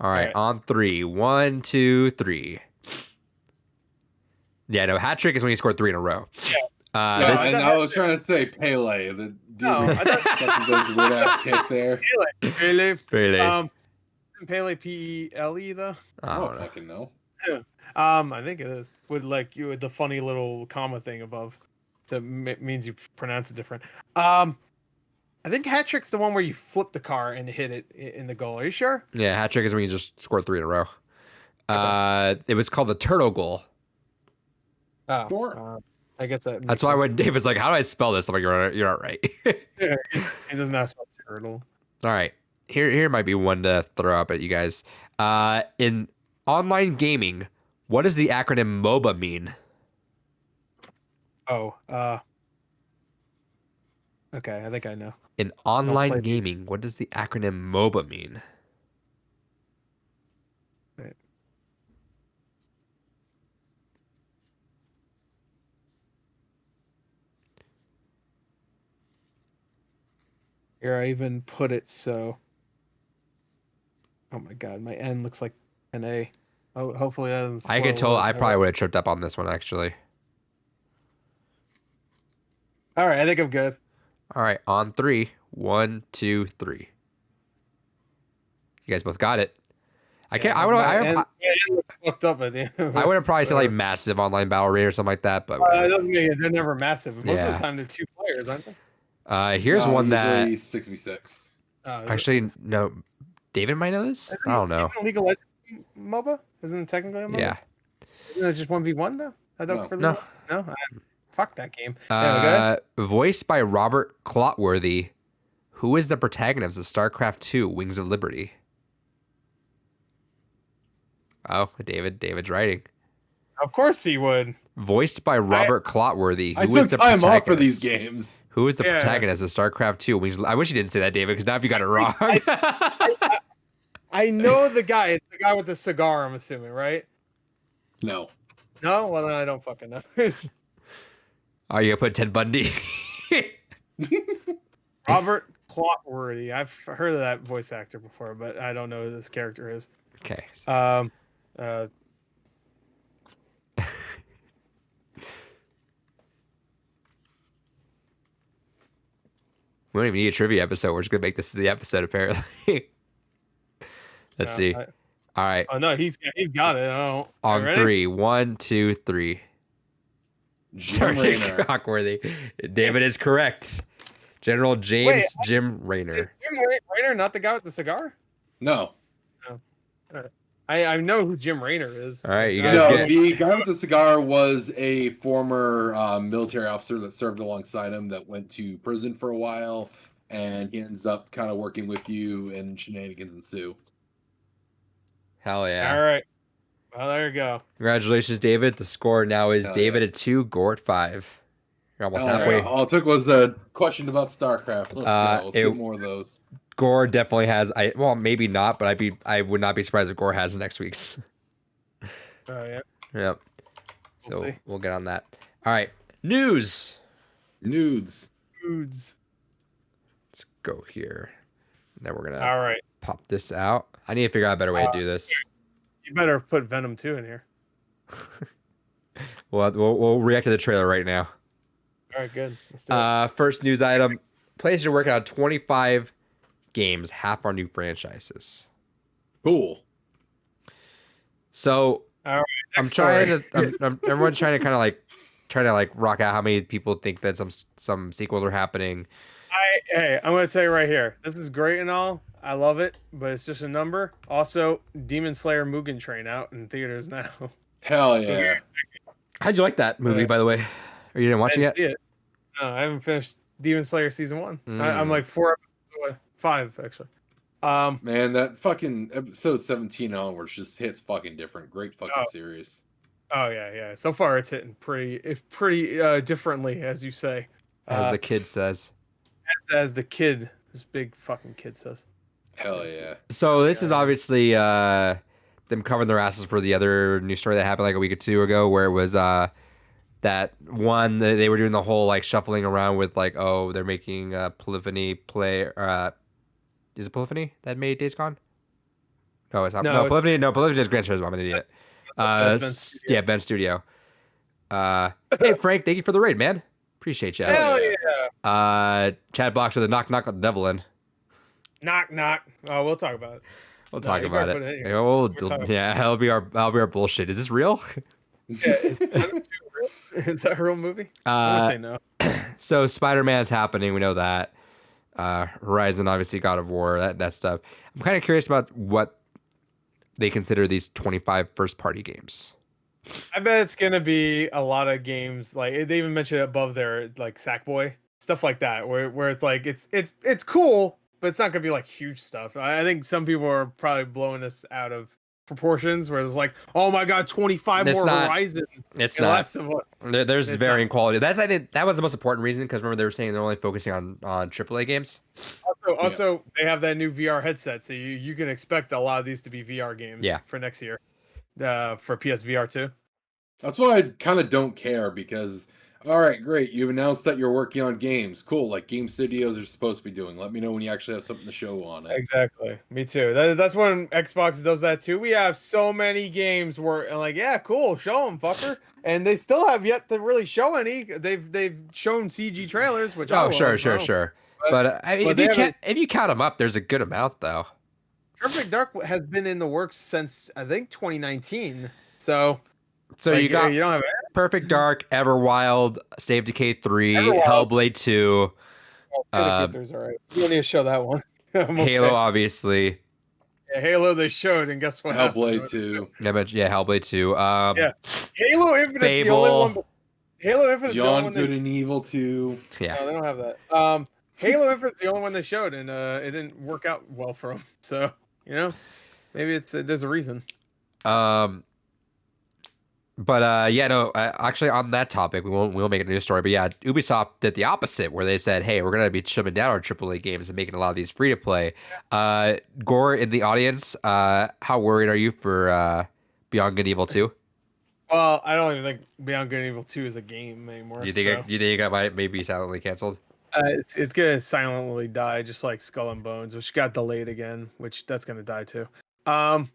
All right, right. on 3. 1, 2, 3. Yeah, no, hat trick is when you score 3 in a row. Yeah. Yeah, This, and I was trying to say Pele. The dude No, I thought those weird ass kick there. Pele. really, Pele Pele though. I I don't don't know. fucking know. I think it is with with the funny little comma thing above, so means you pronounce it different. I think hat trick's the one where you flip the car and hit it in the goal. Are you sure? Yeah, hat trick is when you just score 3 in a row. It was called the turtle goal. Oh, Sure. I guess that. That's why when David's like, "How do I spell this?" I'm like, "You're not right." it doesn't have to spell turtle. All right, here might be one to throw up at you guys. In online gaming, what does the acronym MOBA mean? Oh, okay. I think I know. In play online these. gaming, what does the acronym MOBA mean? Right. Here, I even put it so Oh my god, my N looks like an A. Oh, hopefully that doesn't I could spoil tell. it. I probably would have tripped up on this one actually. All right, I think I'm good. All right, on 3. 1, 2, 3. You guys both got it. I can't. I would. My N looks fucked up at the end. I would have probably said like massive online battle rate or something like that. But It doesn't mean they're never massive. Most of Yeah. the time they're 2 players, aren't they? Here's one that usually 6v6. actually no. David might know this. I don't know. Isn't League of Legends MOBA? Isn't it technically a MOBA? Yeah. Isn't it just 1v1 though? I don't No. No. Fuck that game. Yeah, Voiced by Robert Clotworthy, who is the protagonist of StarCraft II: Wings of Liberty. Oh, David's writing. of course he would. Voiced by Robert Clotworthy, I who took is the time off for these protagonist. games. Who is the Yeah. protagonist of StarCraft II? Wings. I wish you didn't say that, David, because now if you got it wrong. I know the guy. It's the guy with the cigar, I'm assuming, right? No. No? Well, then I don't fucking know. Are you gonna put Ted Bundy? Robert Clotworthy. I've heard of that voice actor before, but I don't know who this character is. Okay. We don't even need a trivia episode. We're just gonna make this the episode, apparently. Let's see. All right. Oh no, he's got it. Oh, On ready? 3. 1, 2, 3. Jim Sorry, Raynor. Cockworthy. David is correct. General James Jim Raynor. Is Jim Raynor not the guy with the cigar? No. I know who Jim Raynor is. All right, you No, guys get. the guy with the cigar was a former military officer that served alongside him that went to prison for a while, and he ends up kind of working with you, and shenanigans ensue. Hell yeah! All right. Well, there you go. Congratulations, David. The score now is Hell David yeah. at 2, Gore at 5. You're almost Hell halfway. yeah. All it took was a question about StarCraft. Let's go. Let's get more of those. Gore definitely has. Well, maybe not, but I would not be surprised if Gore has next week's. Oh yeah. Yep. We'll So see. we'll get on that. All right, news. Nudes. Foods. Let's go here. And then we're gonna All right. pop this out. I need to figure out a better way to do this. You better put Venom 2 in here. We'll react to the trailer right now. All right, good. Let's do it. First news item: PlayStation working on 25 games, half are new franchises. Cool. So All right. I'm next trying story. to. Everyone's trying to kind of like rock out how many people think that some sequels are happening. Hey, I'm gonna tell you right here. This is great and all. I love it, but it's just a number. Also, Demon Slayer Mugen Train out in theaters now. Hell yeah. How'd you like that movie, by the way? Or you didn't watch it yet? See it. No, I haven't finished Demon Slayer season 1. Mm. I'm like 4 episodes away. 5 actually. Man, that fucking episode 17 onwards just hits fucking different. Great fucking series. Oh yeah. So far, it's hitting pretty differently, as you say. As the kid says. As the kid, this big fucking kid says. Hell yeah. So this is obviously them covering their asses for the other news story that happened like a week or two ago, where it was that one that they were doing the whole like shuffling around with like, oh, they're making Polyphony play. Is it Polyphony that made Days Gone? No, it's not. No, Polyphony. No, Polyphony is Gran Turismo. I'm an idiot. Yeah, Ben Studio. Hey Frank, thank you for the raid, man. Appreciate you. Hell yeah. Chad Box with a knock let the devil in. Knock knock. Oh, we'll talk about it. We'll No, talk you about better it. put it in here. Yeah, that'll be our bullshit. Is this real? Yeah, is Venom 2 real? Is that a real movie? I'm gonna say no. So Spider-Man's happening. We know that. Horizon, obviously, God of War, that stuff. I'm kind of curious about what they consider these 25 first-party games. I bet it's gonna be a lot of games. Like they even mentioned it above there, like Sackboy, stuff like that, where it's like it's cool, but it's not gonna be like huge stuff. I think some people are probably blowing this out of proportions, where it's like, oh my god, 25 It's more not- Horizon. It's and not. Last of Us. There's It's varying quality. That was the most important reason, because remember they were saying they're only focusing on AAA games. Also, they have that new VR headset, so you can expect a lot of these to be VR games. Yeah. For next year, for PSVR 2. That's why I kind of don't care, because All right, great. You've announced that you're working on games. Cool, like game studios are supposed to be doing. Let me know when you actually have something to show on it. Exactly. Me too. That's when Xbox does that too. We have so many games where, and like, yeah, cool, show them, fucker. And they still have yet to really show any. They've shown CG trailers, which I Oh, love. sure. But I mean, but they haven't- if you count them up, there's a good amount though. Perfect Dark has been in the works since I think 2019. So So you got you don't have Perfect Dark, Everwild, Save Decay 3, Everwild. Hellblade 2, There's all right. You don't need to show that one. Halo, obviously. Yeah, Halo they showed, and guess what? Hellblade 2. Yeah, Hellblade 2. Yeah, Halo Infinite's the Fable. only one. Halo Infinite's the only Beyond one Good and Evil 2. Yeah. No, they don't have that. Halo Infinite's the only one they showed, and it didn't work out well for them. So maybe there's a reason. But yeah, no. Actually, on that topic, we won't make a news story. But yeah, Ubisoft did the opposite, where they said, "Hey, we're gonna be trimming down our AAA games and making a lot of these free to play." Gore in the audience, how worried are you for Beyond Good and Evil 2? Well, I don't even think Beyond Good and Evil 2 is a game anymore. Do you think it might maybe silently canceled? It's gonna silently die, just like Skull and Bones, which got delayed again, which that's gonna die too. And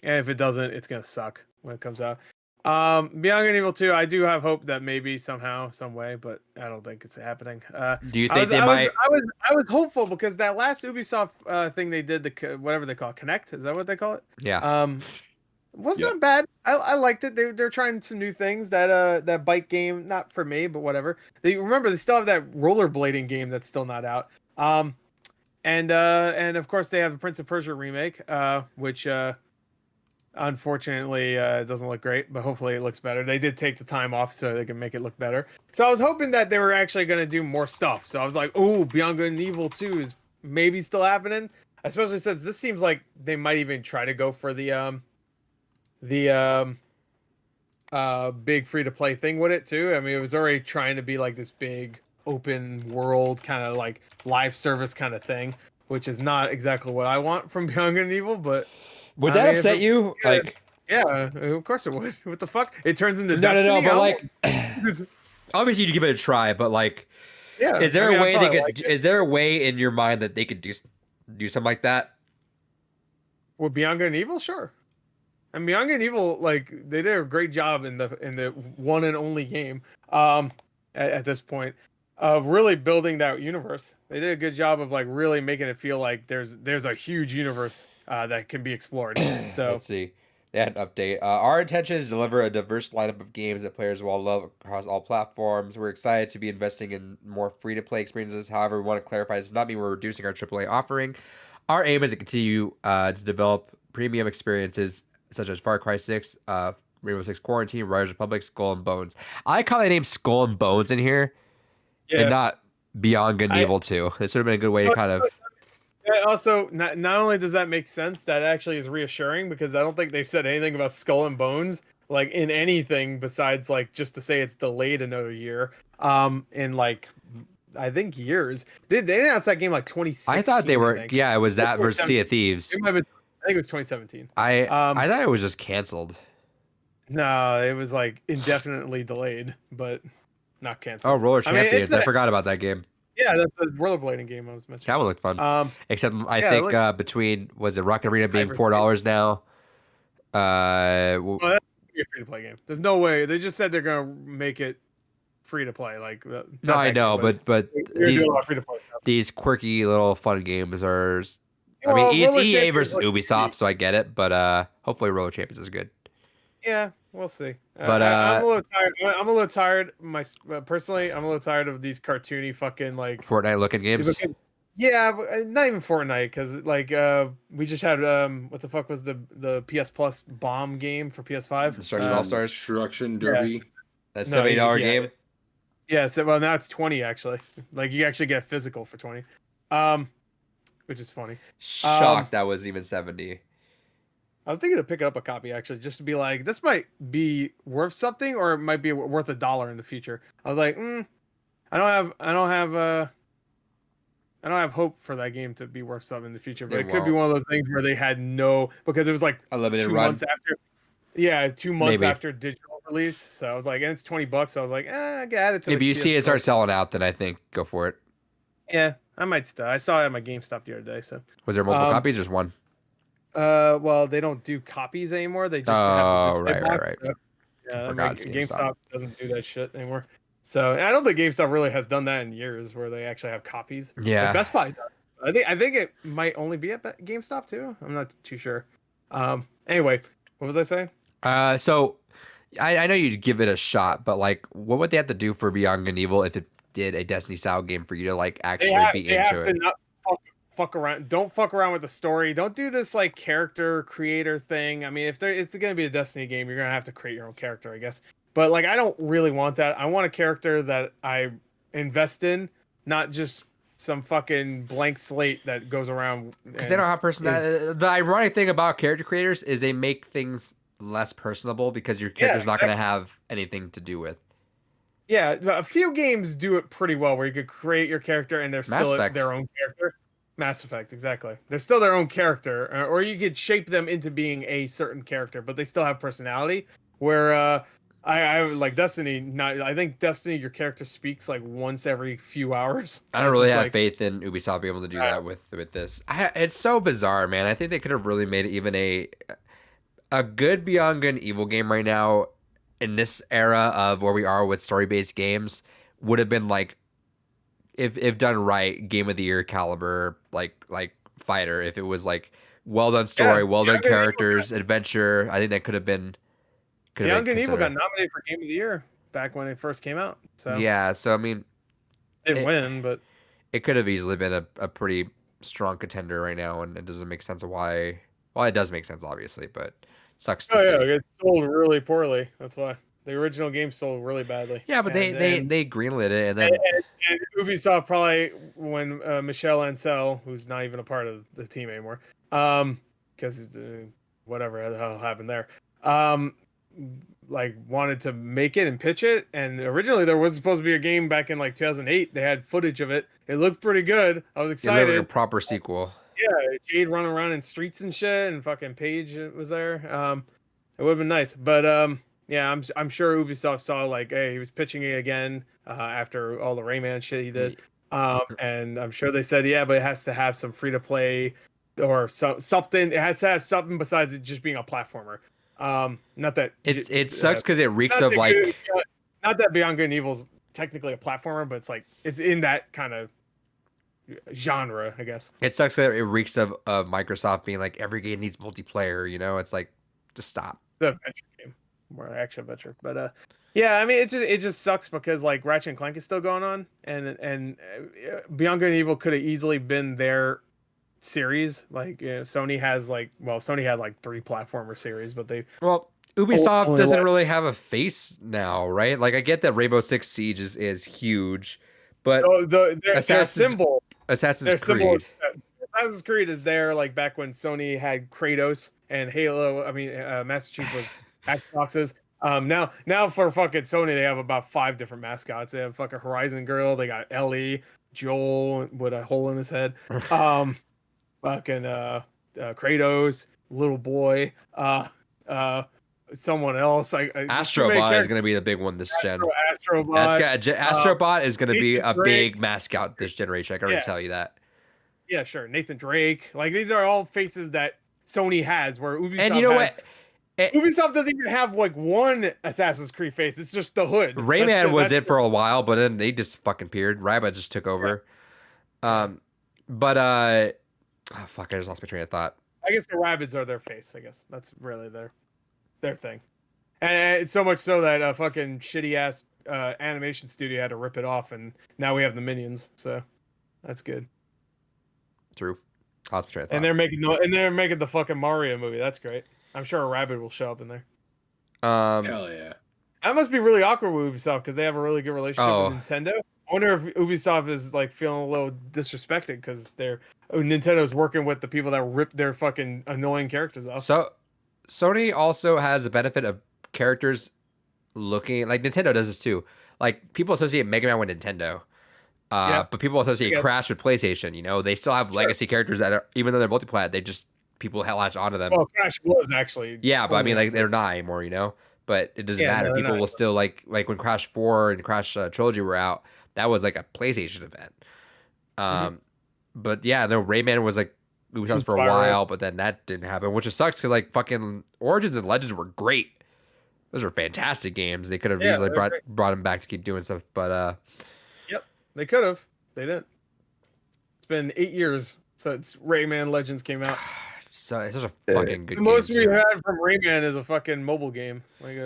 if it doesn't, it's gonna suck when it comes out. Beyond Good and Evil 2, I do have hope that maybe somehow, some way, but I don't think it's happening. Do you think they might? I was hopeful because that last Ubisoft thing they did, whatever they call it, Connect, is that what they call it? Yeah. Wasn't that bad. I liked it. They're trying some new things. That bike game, not for me, but whatever. They still have that rollerblading game that's still not out. And of course they have the Prince of Persia remake, which unfortunately doesn't look great, but hopefully it looks better. They did take the time off so they can make it look better. So I was hoping that they were actually going to do more stuff. So I was like, oh, Beyond Good and Evil 2 is maybe still happening, especially since this seems like they might even try to go for the big free to play thing with it too. I mean, it was already trying to be like this big open world kind of like live service kind of thing, which is not exactly what I want from Beyond Good and Evil. But would that upset you? Yeah, of course it would. What the fuck? It turns into no, Destiny. but like, obviously you'd give it a try, but like, yeah, is there a way they could? Is there a way in your mind that they could do something like that? Well, Beyond Good and Evil, sure. And Beyond Good and Evil, like they did a great job in the one and only game, at this point, of really building that universe. They did a good job of like really making it feel like there's a huge universe that can be explored. So let's see. They had an update. Our intention is to deliver a diverse lineup of games that players will love across all platforms. We're excited to be investing in more free-to-play experiences. However, we want to clarify this does not mean we're reducing our AAA offering. Our aim is to continue to develop premium experiences such as Far Cry 6, Rainbow Six Quarantine, Rise Republic, Skull and Bones. I like how they named Skull and Bones in here, and not Beyond Good and Evil 2. This would have been a good way to kind of... Also, not only does that make sense, that actually is reassuring because I don't think they've said anything about Skull and Bones like in anything besides like just to say it's delayed another year. In like I think years. They announced that game like 2016. I thought they were. Yeah, it was that versus Sea of Thieves. It might have been, I think it was 2017. I thought it was just canceled. No, it was like indefinitely delayed, but not canceled. Oh, Roller Champions! I forgot about that game. Yeah, that's the rollerblading game I was mentioning. That one looked fun. Except I think between was it Rocket Arena being $4 now. Well, that's a free to play game. There's no way. They just said they're gonna make it free to play. Like no, I know, but these quirky little fun games are. I mean, it's EA versus Ubisoft, so I get it. But hopefully, Roller Champions is good. Yeah, we'll see. But I'm a little tired. I'm a little tired. Personally, I'm a little tired of these cartoony fucking like Fortnite looking games. Yeah, not even Fortnite because like we just had what the fuck was the PS Plus bomb game for PS5? Destruction All Stars. Destruction Derby. Yeah. That $70 game. Yeah, so well now it's 20 actually. Like you actually get physical for 20. Which is funny. Shocked that was even 70. I was thinking of picking up a copy actually, just to be like, this might be worth something, or it might be worth $1 in the future. I was like, I don't have hope for that game to be worth something in the future. But it could be one of those things where they had because it was like a limited 2 run. months after. Yeah, 2 months after digital release, so I was like, and it's $20. So I was like, I can add it to. If the you see it PS start selling out, then I think go for it. Yeah, I might still. I saw it at my GameStop the other day. So Was there multiple copies or just one? well, they don't do copies anymore. They just have the Oh, display right, box. right. So, yeah, Forgot like, it's GameStop doesn't do that shit anymore. So and I don't think GameStop really has done that in years, where they actually have copies. Yeah. Like Best Buy does. I think it might only be at GameStop too. I'm not too sure. Anyway, what was I saying? So I know you'd give it a shot, but like, what would they have to do for Beyond Good and Evil if it did a Destiny style game for you to like actually be They into have it? to not fuck around. Don't fuck around with the story. Don't do this like character creator thing. I mean, if it's gonna be a Destiny game, you're gonna have to create your own character, I guess. But like, I don't really want that. I want a character that I invest in, not just some fucking blank slate that goes around. Because they don't have personality. The ironic thing about character creators is they make things less personable because your character's not going to have anything to do with. Yeah, a few games do it pretty well, where you could create your character and they're still their own character. Mass Effect, exactly. They're still their own character, or you could shape them into being a certain character, but they still have personality. Where I like Destiny. I think Destiny, your character speaks like once every few hours. I don't really have faith in Ubisoft being able to do that with this. It's so bizarre, man. I think they could have really made it even a good Beyond Good and Evil game right now in this era of where we are with story-based games would have been like, if done right, Game of the Year caliber like fighter. If it was like well done story, well done characters, adventure, I think that could have been. Beyond Good and Evil got nominated for Game of the Year back when it first came out. So yeah, so I mean, it didn't win, but it could have easily been a pretty strong contender right now, and it doesn't make sense of why. Well, it does make sense, obviously, but sucks to see. Yeah, it sold really poorly. That's why the original game sold really badly. Yeah, but they greenlit it, and then and Ubisoft probably, when Michel Ancel, who's not even a part of the team anymore, because whatever the hell happened there, like wanted to make it and pitch it, and originally there was supposed to be a game back in like 2008. They had footage of it. It looked pretty good. I was excited. Like a proper sequel. Yeah, Jade running around in streets and shit, and fucking Paige was there. It would have been nice, but yeah, I'm sure Ubisoft saw like, hey, he was pitching it again after all the Rayman shit he did, and I'm sure they said, yeah, but it has to have some free to play or something. It has to have something besides it just being a platformer. Not that it sucks because it reeks of like, not that Beyond Good and Evil's technically a platformer, but it's in that kind of genre, I guess. It sucks that it reeks of Microsoft being like, every game needs multiplayer. You know, it's like, just stop. The adventure game, more action adventure, but yeah, I mean, it just sucks because like Ratchet and Clank is still going on, and Beyond Good and Evil could have easily been their series. Like, Sony had like 3 platformer series, but Ubisoft doesn't really have a face now, right? Like, I get that Rainbow Six Siege is huge, but their symbol, Assassin's Creed is there like back when Sony had Kratos and Halo. I mean, Master Chief was Xboxes. Now for fucking Sony, they have about 5 different mascots. They have fucking Horizon Girl. They got Ellie, Joel with a hole in his head. Fucking Kratos, little boy. Someone else. Astrobot is going to be the big one this gen. Astrobot. Astrobot is going to be a big mascot this generation. I can already tell you that. Yeah, sure. Nathan Drake. Like, these are all faces that Sony has, where Ubisoft and you know what? Ubisoft doesn't even have like one Assassin's Creed face. It's just the hood. Rayman was it for a while, but then they just fucking appeared. Rabbit just took over. Oh fuck! I just lost my train of thought. I guess the rabbits are their face. I guess that's really their thing. And it's so much so that a fucking shitty ass animation studio had to rip it off, and now we have the Minions. So that's good. True. Lost my train of thought. And they're making the fucking Mario movie. That's great. I'm sure a rabbit will show up in there. Hell yeah. That must be really awkward with Ubisoft because they have a really good relationship with Nintendo. I wonder if Ubisoft is like feeling a little disrespected because Nintendo's working with the people that rip their fucking annoying characters off. So Sony also has the benefit of characters looking like Nintendo does this too. Like, people associate Mega Man with Nintendo. But people associate Crash with PlayStation. You know, they still have legacy characters that are, even though they're multiplayer, they just people latch onto them. Well, Crash was actually. Yeah, but I mean, like, they're not anymore. You know, but it doesn't Yeah, matter. no, they're People not. will still like when Crash 4 and Crash Trilogy were out. That was like a PlayStation event. Mhm. But yeah, no, Rayman was like Ubisoft for a Spiral. while, but then that didn't happen, which just sucks because like fucking Origins and Legends were great. Those are fantastic games. They could have Yeah, easily they're great. brought him back to keep doing stuff, but Yep, they could have. They didn't. It's been 8 years since Rayman Legends came out. so it's such a fucking The good game most we too. had from Rayman is a fucking mobile game, like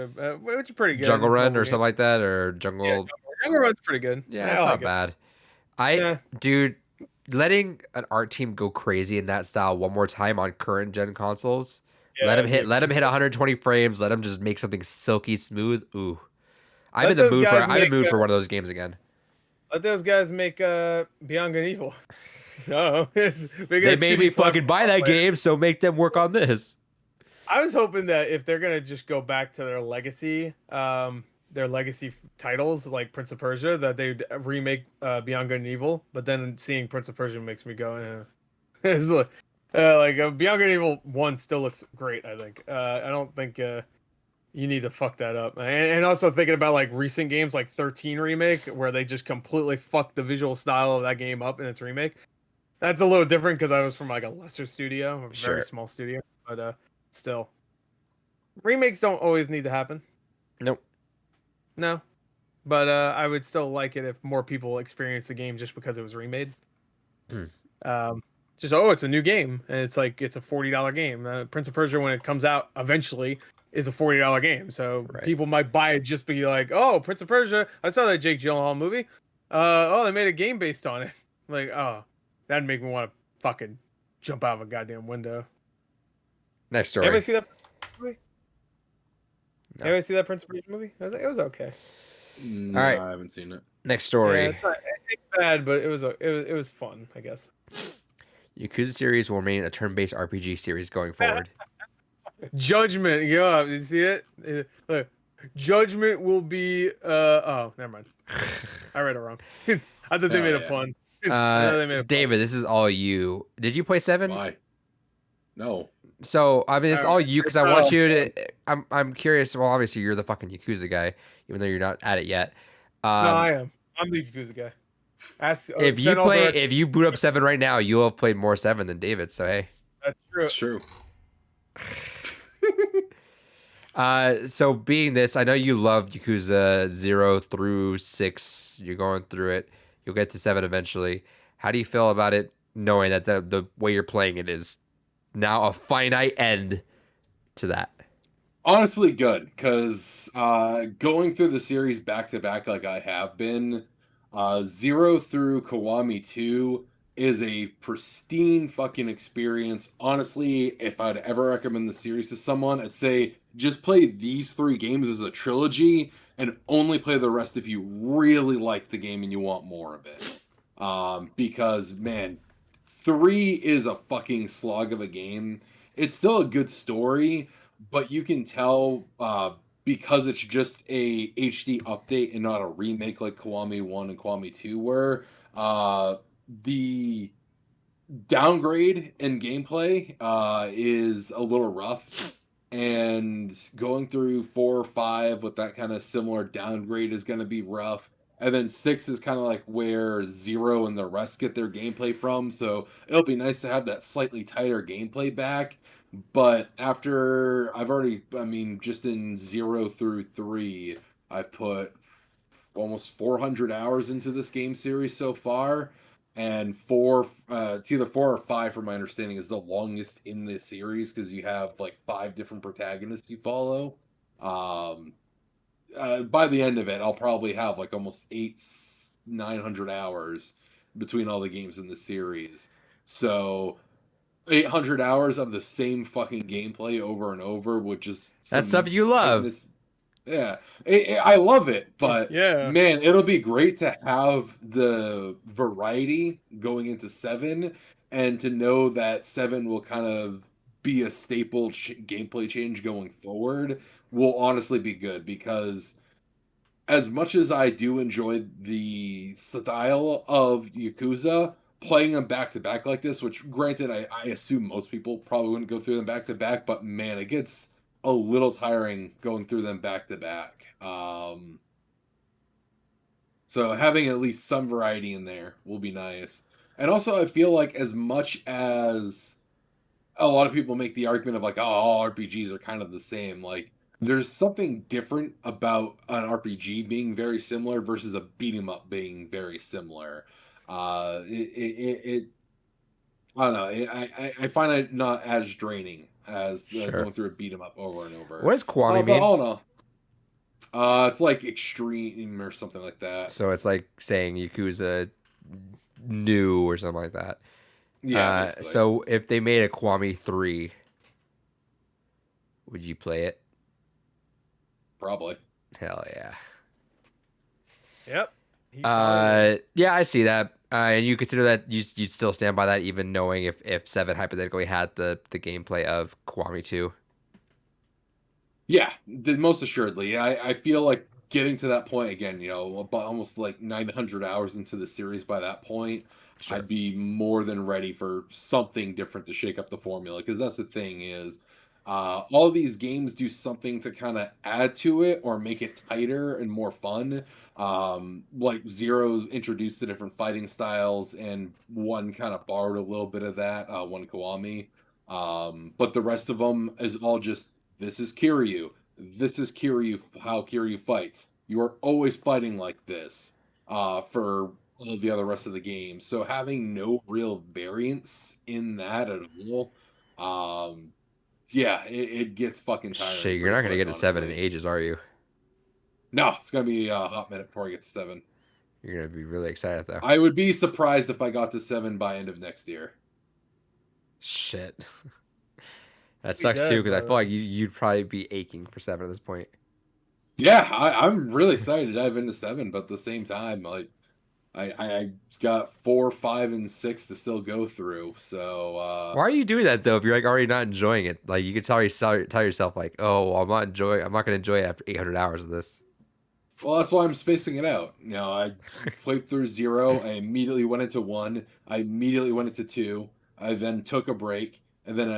which is pretty good. Jungle Run Mobile or game. something like that, or Yeah, Jungle. Jungle Run's pretty good. Yeah, I it's like not it. bad. Yeah. Dude, letting an art team go crazy in that style one more time on current gen consoles. Yeah, Let him hit 120 frames. Let him just make something silky smooth. Ooh, Let those guys I'm in make. the mood for one of those games again. Let those guys make Beyond Good and Evil. No, They made me fucking buy that game, so make them work on this. I was hoping that if they're gonna just go back to their legacy titles like Prince of Persia, that they'd remake Beyond Good and Evil. But then seeing Prince of Persia makes me go, it's Beyond Good and Evil 1 still looks great. I think. I don't think you need to fuck that up. And also thinking about like recent games like 13 remake, where they just completely fucked the visual style of that game up in its remake. That's a little different because I was from like a lesser studio, a very Sure. small studio, but still, remakes don't always need to happen. Nope. No, but I would still like it if more people experience the game just because it was remade. It's a new game, and it's a $40 game. Prince of Persia, when it comes out eventually, is a $40 game. So Right. people might buy it just be like, "Oh, Prince of Persia! I saw that Jake Gyllenhaal movie. They made a game based on it." Like, oh, that'd make me want to fucking jump out of a goddamn window. Next story. Anybody see that movie? No. Anybody see that Prince of Persia movie? It was okay. No, All right. I haven't seen it. Next story. Yeah, it's bad, but it was fun, I guess. Yakuza series will remain a turn-based RPG series going forward. Judgment, yeah, you see it? Look, Judgment will be oh, never mind. I read it wrong. I thought they made it fun. I thought they made it David, this is all you. Did you play 7? Why? No. So I mean, it's all you because I It's want all you to. I'm curious. Well, obviously you're the fucking Yakuza guy, even though you're not at it yet. No, I am. I'm the Yakuza guy. If you boot up 7 right now, you'll have played more 7 than David. So hey, That's true. It's true. So being this, I know you love Yakuza 0 through 6. You're going through it. You'll get to 7 eventually. How do you feel about it, knowing that the way you're playing it is now a finite end to that? Honestly, good, because going through the series back to back like I have been, 0 through Kiwami 2 is a pristine fucking experience. Honestly, if I'd ever recommend the series to someone, I'd say just play these 3 games as a trilogy and only play the rest if you really like the game and you want more of it. Because, man, 3 is a fucking slog of a game. It's still a good story, but you can tell because it's just a HD update and not a remake like Kiwami 1 and Kiwami 2 were, the downgrade in gameplay is a little rough. And going through 4 or 5 with that kind of similar downgrade is going to be rough. And then 6 is kind of like where 0 and the rest get their gameplay from. So it'll be nice to have that slightly tighter gameplay back. But after just in 0 through 3, I've put almost 400 hours into this game series so far. And it's either 4 or 5, from my understanding, is the longest in the series because you have like 5 different protagonists you follow. By the end of it, I'll probably have like almost 900 hours between all the games in the series. So 800 hours of the same fucking gameplay over and over, which is That's stuff you love. Yeah, I love it, but Yeah. man, it'll be great to have the variety going into 7, and to know that 7 will kind of be a staple gameplay change going forward will honestly be good, because as much as I do enjoy the style of Yakuza, playing them back to back like this, which granted I assume most people probably wouldn't go through them back to back, but man, it gets a little tiring going through them back to back. So having at least some variety in there will be nice. And also, I feel like as much as a lot of people make the argument of like, oh, all RPGs are kind of the same, like there's something different about an RPG being very similar versus a beat 'em up being very similar. It I don't know. I find it not as draining as Sure. going through a beat 'em up over and over. What does Kwame But mean? all in all, it's like extreme or something like that. So it's like saying Yakuza new or something like that. Yeah, basically, So if they made a Kwame 3, would you play it? probably. Hell yeah. Yep. He probably would. Yeah, I see that. And you consider that you'd still stand by that, even knowing if 7 hypothetically had the gameplay of Kwame 2. Yeah, most assuredly. I feel like getting to that point again, about almost like 900 hours into the series by that point, Sure. I'd be more than ready for something different to shake up the formula. Because that's the thing is, all of these games do something to kind of add to it or make it tighter and more fun. Like Zero introduced the different fighting styles, and one kind of borrowed a little bit of that, one Kiwami. But the rest of them is all just this is Kiryu. This is Kiryu, how Kiryu fights. You are always fighting like this for all the other rest of the game. So having no real variance in that at all, yeah, it gets fucking tiring Shit, you're pretty not gonna quick, get to 7 in honestly. ages, are you? No, it's gonna be a hot minute before I get to 7. You're gonna be really excited though. I would be surprised if I got to 7 by end of next year. Shit. That Be sucks too, dead because I by feel like then. you'd probably be aching for 7 at this point. Yeah, I'm really excited to dive into 7, but at the same time, like I got 4, 5, and 6 to still go through. So Why are you doing that though? If you're like already not enjoying it, like you could tell yourself like, oh, well, I'm not gonna enjoy it after 800 hours of this. well, that's why I'm spacing it out. I played through 0. I immediately went into 1. I immediately went into 2. I then took a break, and then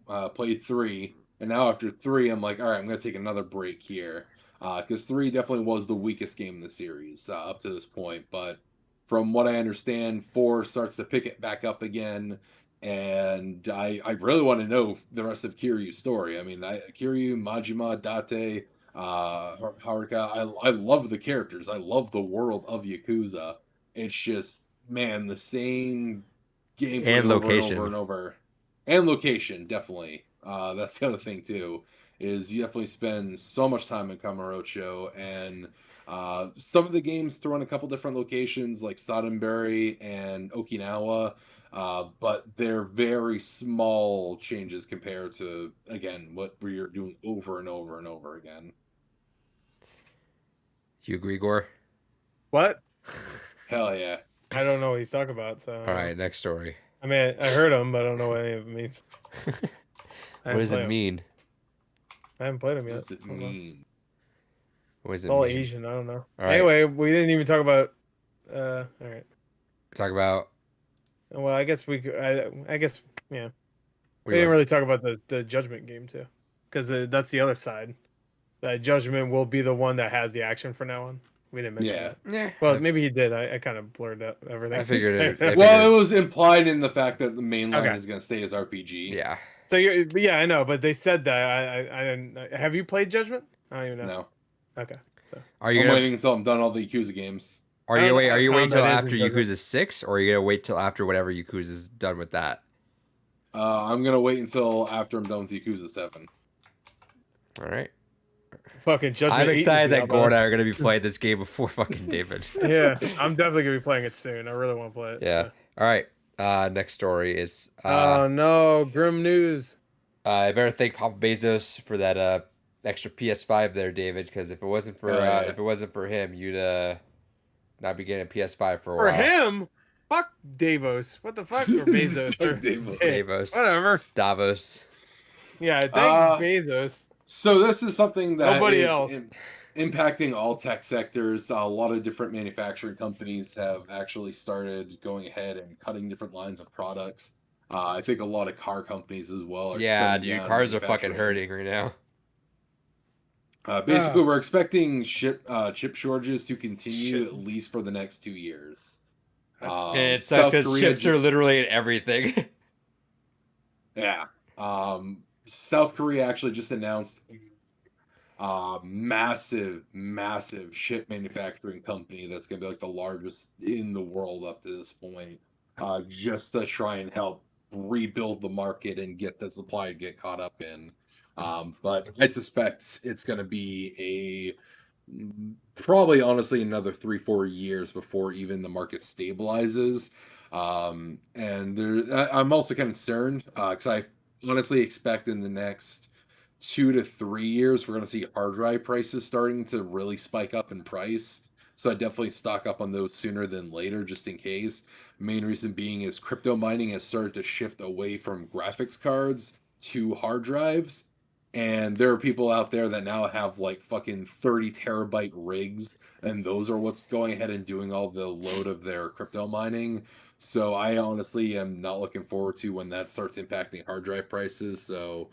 I played 3. And now after 3, I'm like, all right, I'm gonna take another break here, because 3 definitely was the weakest game in the series up to this point. But from what I understand, 4 starts to pick it back up again. And I really want to know the rest of Kiryu's story. I mean, Kiryu, Majima, Date, Haruka. I love the characters. I love the world of Yakuza. It's just, man, the same gameplay And over and over location. and over. And location, definitely. That's the other thing too, is you definitely spend so much time in Kamurocho, and some of the games throw in a couple different locations like Stodenberry and Okinawa, but they're very small changes compared to, again, what we're doing over and over and over again. You agree, Gore? What? Hell yeah. I don't know what he's talking about. So All right, next story. I mean, I heard him, but I don't know what any of it means. I What haven't does played it him. mean? I haven't played him What yet. does it I don't know. mean? What does It's it all mean? Asian. I don't know. All right. Anyway, we didn't even talk about. All right. Talk about. Well, I guess we. I guess yeah. What We do you didn't want? really talk about the Judgment game too, because that's the other side. That Judgment will be the one that has the action from now on. We didn't mention Yeah. that. Yeah. Well, maybe he did. I kind of blurred out everything. I figured it. I Well, figured it was implied in the fact that the main line Okay. is going to stay as RPG. Yeah. So yeah, I know, but they said that. I didn't. Have you played Judgment? I don't even know. No. Okay. So Are you I'm gonna waiting until I'm done all the Yakuza games. Are I you don't wait? know Are what you waiting town till that is after in Judgment. Yakuza 6, or are you gonna wait till after whatever Yakuza's done with that? I'm going to wait until after I'm done with Yakuza 7. All right. Fucking Judgment. I'm 8 will excited be that out by Gore and then. I are gonna be playing this game before fucking David. Yeah, I'm definitely gonna be playing it soon. I really want to play it. Yeah. So. All right. Next story is Oh no, grim news. I better thank Papa Bezos for that extra PS5 there, David, because Yeah. if it wasn't for him, you'd not be getting a PS5 for a For while. him, fuck Davos. What the fuck? Or Bezos. Fuck Or, Davos. Davos. Whatever. Davos. Yeah, thank Uh, Bezos. So this is something that Nobody is else. impacting all tech sectors. A lot of different manufacturing companies have actually started going ahead and cutting different lines of products. I think a lot of car companies as well are Yeah, trimming dude, down cars are fucking manufacturing. hurting right now. Basically, we're expecting chip shortages to continue Shit. at least for the next 2 years. That's- And it sucks South because Korea, chips are literally in everything. yeah. South Korea actually just announced massive chip manufacturing company that's going to be like the largest in the world up to this point, just to try and help rebuild the market and get the supply to get caught up in. But I suspect it's going to be probably honestly another 3-4 years before even the market stabilizes. And I'm also concerned because I honestly expect in the next 2 to 3 years, we're going to see hard drive prices starting to really spike up in price. So I definitely stock up on those sooner than later, just in case. Main reason being is crypto mining has started to shift away from graphics cards to hard drives. And there are people out there that now have like fucking 30 terabyte rigs, and those are what's going ahead and doing all the load of their crypto mining. So I honestly am not looking forward to when that starts impacting hard drive prices. So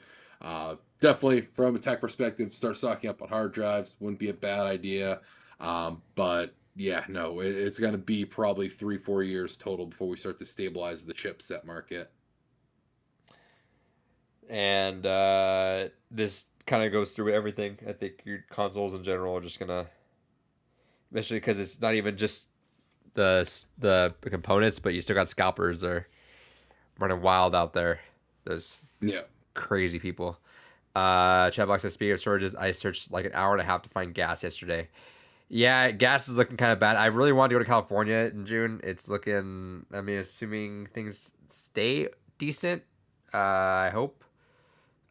definitely from a tech perspective, start stocking up on hard drives wouldn't be a bad idea. But yeah, no, it's going to be probably 3-4 years total before we start to stabilize the chipset market. And this kind of goes through everything. I think your consoles in general are just gonna, especially because it's not even just the components, but you still got scalpers that are running wild out there. Those Yeah. crazy people. Chatbox says, speaking of shortages, I searched like an hour and a half to find gas yesterday. Yeah, gas is looking kind of bad. I really wanted to go to California in June. It's looking, I mean, assuming things stay decent, I hope.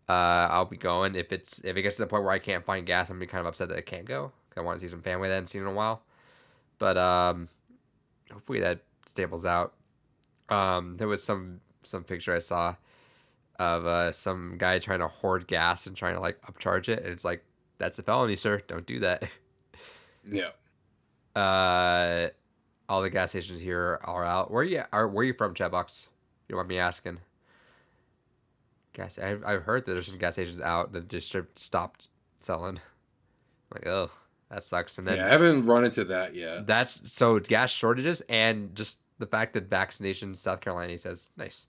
I'll be going. If it gets to the point where I can't find gas, I'm gonna be kind of upset that I can't go. 'Cause I want to see some family that I haven't seen in a while. But hopefully that stables out. There was some picture I saw of some guy trying to hoard gas and trying to like upcharge it, and it's like that's a felony, sir. Don't do that. Yeah. All the gas stations here are out. Where you from, Chatbox? You don't mind me asking? I've heard that there's some gas stations out that just stopped selling. Like, oh, that sucks. And Yeah, I then haven't run into that yet. that's so gas shortages and just the fact that vaccinations, South Carolina he says, nice.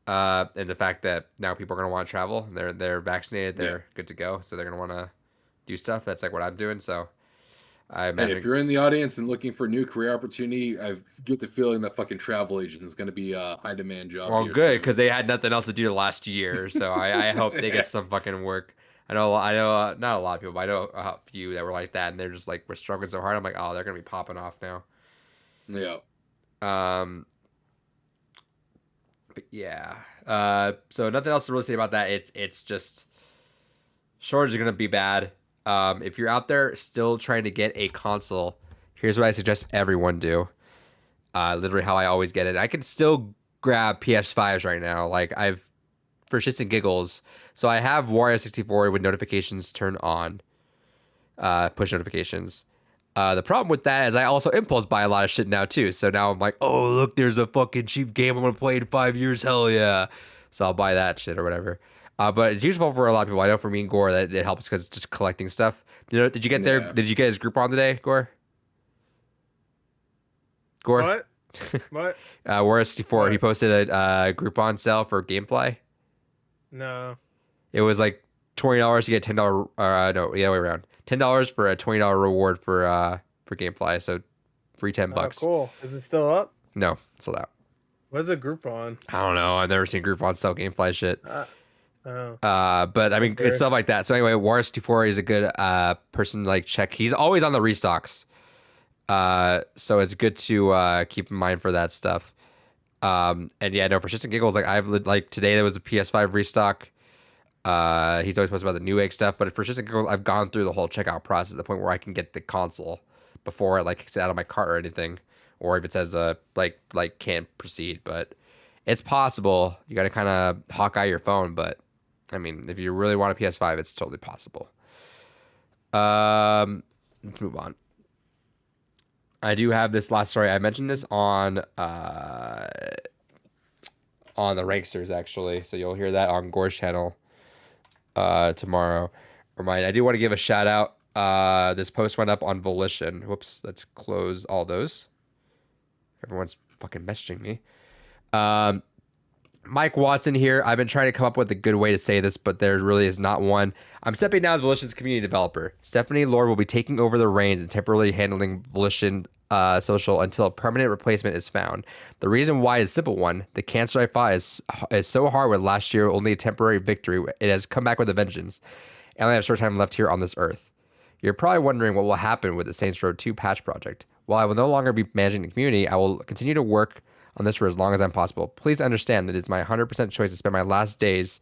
And the fact that now people are gonna want to travel. They're vaccinated. Yeah. They're good to go. So they're gonna want to do stuff. That's like what I'm doing. So I Hey, if imagine. you're in the audience and looking for a new career opportunity, I get the feeling that fucking travel agent is going to be a high demand job Well, here good soon. because they had nothing else to do the last year. So I hope they get some fucking work. I know, not a lot of people, but I know a few that were like that, and they're just like we're struggling so hard. I'm like, oh, they're gonna be popping off now. Yeah. Um, but yeah. So nothing else to really say about that. It's just shortage is gonna be bad. If you're out there still trying to get a console, here's what I suggest everyone do. Literally how I always get it. I can still grab PS5s right now. Like I've for shits and giggles. So I have Wario 64 with notifications turned on, push notifications. The problem with that is I also impulse buy a lot of shit now too. So now I'm like, oh look, there's a fucking cheap game I'm gonna play in 5 years. Hell yeah! So I'll buy that shit or whatever. But it's useful for a lot of people. I know for me and Gore that it helps because it's just collecting stuff. You know, did you get there? Yeah. Did you get his group on today, Gore? Gore? What? What? Wario 64. He What? posted a Groupon sale for GameFly. No. It was like $20 to get $10. No, the other way around. $10 for a $20 reward for GameFly. So free $10. Cool. Is it still up? No, sold out. What's a Groupon? I don't know. I've never seen Groupon sell GameFly shit. Oh. But I mean, Okay. it's stuff like that. So anyway, War64 is a good person to like check. He's always on the restocks. So it's good to keep in mind for that stuff. And yeah, no, for shits and giggles, like like today there was a PS5 restock. He's always posted about the new egg stuff, but for shits and giggles, I've gone through the whole checkout process to the point where I can get the console before it like kicks it out of my cart or anything, or if it says like can't proceed. But it's possible. You got to kind of hawk eye your phone, but I mean, if you really want a PS5, it's totally possible. Let's move on. I do have this last story. I mentioned this on the Ranksters actually, so you'll hear that on Gore's channel tomorrow. remind. I do want to give a shout out. This post went up on Volition. Whoops, let's close all those. Everyone's fucking messaging me. Mike Watson here. I've been trying to come up with a good way to say this, but there really is not one. I'm stepping down as Volition's community developer. Stephanie Lord will be taking over the reins and temporarily handling Volition social until a permanent replacement is found. The reason why is a simple one. The cancer I fought is so hard with last year only a temporary victory. It has come back with a vengeance. And I only have a short time left here on this earth. You're probably wondering what will happen with the Saints Row 2 patch project. While I will no longer be managing the community, I will continue to work on this for as long as I'm possible. Please understand that it's my 100% choice to spend my last days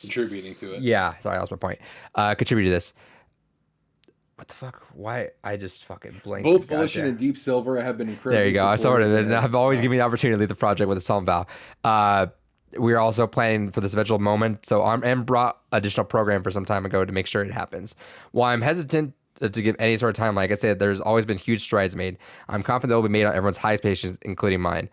Contributing to it. Yeah, sorry, I lost my point. Contribute to this. What the fuck? Why? I just fucking blanked. Both Volition and Deep Silver have been incredible. There you go. I've always given me the opportunity to lead the project with a solemn vow. We are also planning for this eventual moment, so I'm brought additional program for some time ago to make sure it happens. While I'm hesitant to give any sort of time, like I said, there's always been huge strides made. I'm confident they'll be made on everyone's highest patience, including mine.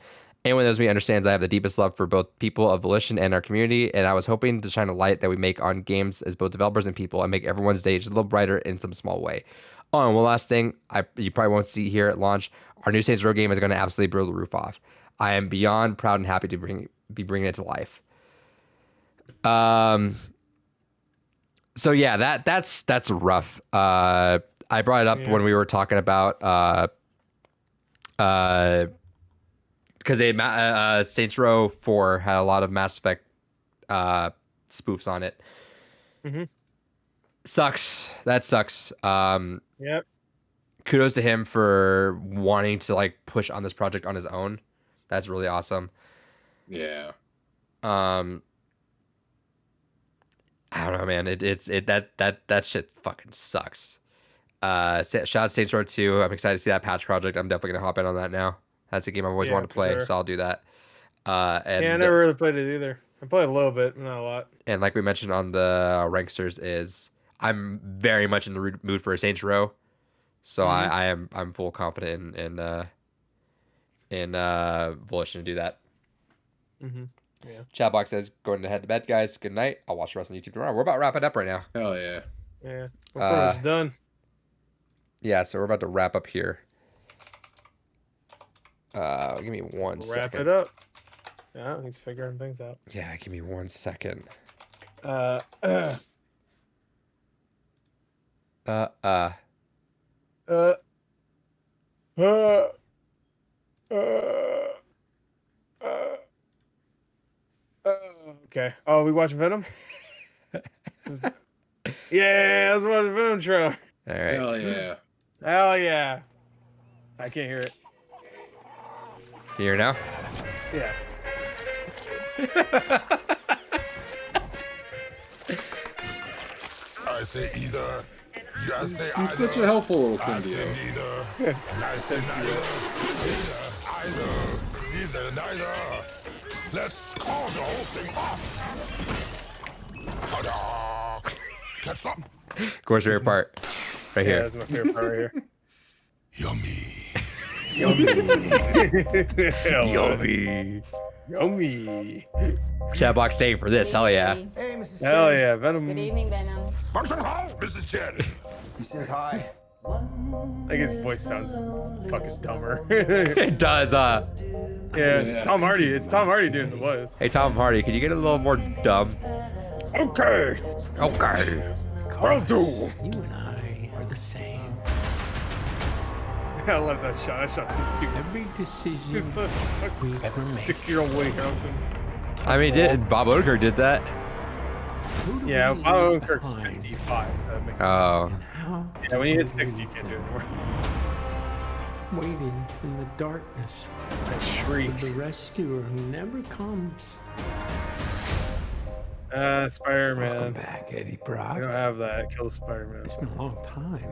Anyone that knows me understands I have the deepest love for both people of Volition and our community, and I was hoping to shine a light that we make on games as both developers and people and make everyone's day just a little brighter in some small way. Oh, and one last thing you probably won't see here at launch, our new Saints Row game is going to absolutely blow the roof off. I am beyond proud and happy to be bringing it to life. So yeah, that's rough. I brought it up when we were talking about because Saints Row 4 had a lot of Mass Effect spoofs on it. Mm-hmm. Sucks. That sucks. Yep. Kudos to him for wanting to like push on this project on his own. That's really awesome. Yeah. I don't know, man. That shit fucking sucks. Shout out to Saints Row 2. I'm excited to see that patch project. I'm definitely gonna hop in on that now. That's a game I've always wanted to play, so I'll do that. And I never really played it either. I played a little bit, not a lot. And like we mentioned on the Ranksters, is I'm very much in the mood for a Saints Row, so I'm full confident in Volition to do that. Mm-hmm. Yeah. Chatbox says, going to head to bed, guys. Good night. I'll watch the rest on YouTube tomorrow. We're about wrapping up right now. Hell yeah. Yeah. We're pretty much done. Yeah, so we're about to wrap up here. Give me one second. Wrap it up. Yeah, he's figuring things out. Yeah, give me 1 second. Okay. Oh, we watching Venom? Yeah, let's watch Venom trailer. All right. Hell yeah. Hell yeah. I can't hear it. You hear now? Yeah. I say either. You say He's such a helpful little symbiote. neither. And I say neither, neither. Let's call the whole thing off. Ta-da! Catch up. Of course, your favorite part. Right Yeah, here. that's my favorite part right here. Yummy. Yummy. Yummy. Chatbox staying for this. Hell yeah. Hey, Mrs. Hell Chen. yeah, Venom. Good evening, Venom. Bunsen Hall, Mrs. Chen. He says hi. I think his voice sounds fucking dumber. It does. Yeah, it's Tom Hardy. It's Tom Hardy doing the voice. Hey, Tom Hardy, could you get a little more dumb? Okay. Okay. I'll do. You and I are the same. I love that shot. That shot's so stupid. Every He's decision the we ever make. 60-year-old Woody Harrelson. I mean, Bob Odenkirk did that. Who do Yeah, we Bob leave Odenkirk's behind? 55. That makes Oh. And how Yeah, when you hit 60, you can't do it anymore. waiting in the darkness That shriek. for the rescuer who never comes. Welcome Spider-Man. back, Eddie I Brock. don't have that. Kill the Spider-Man. It's been a long time.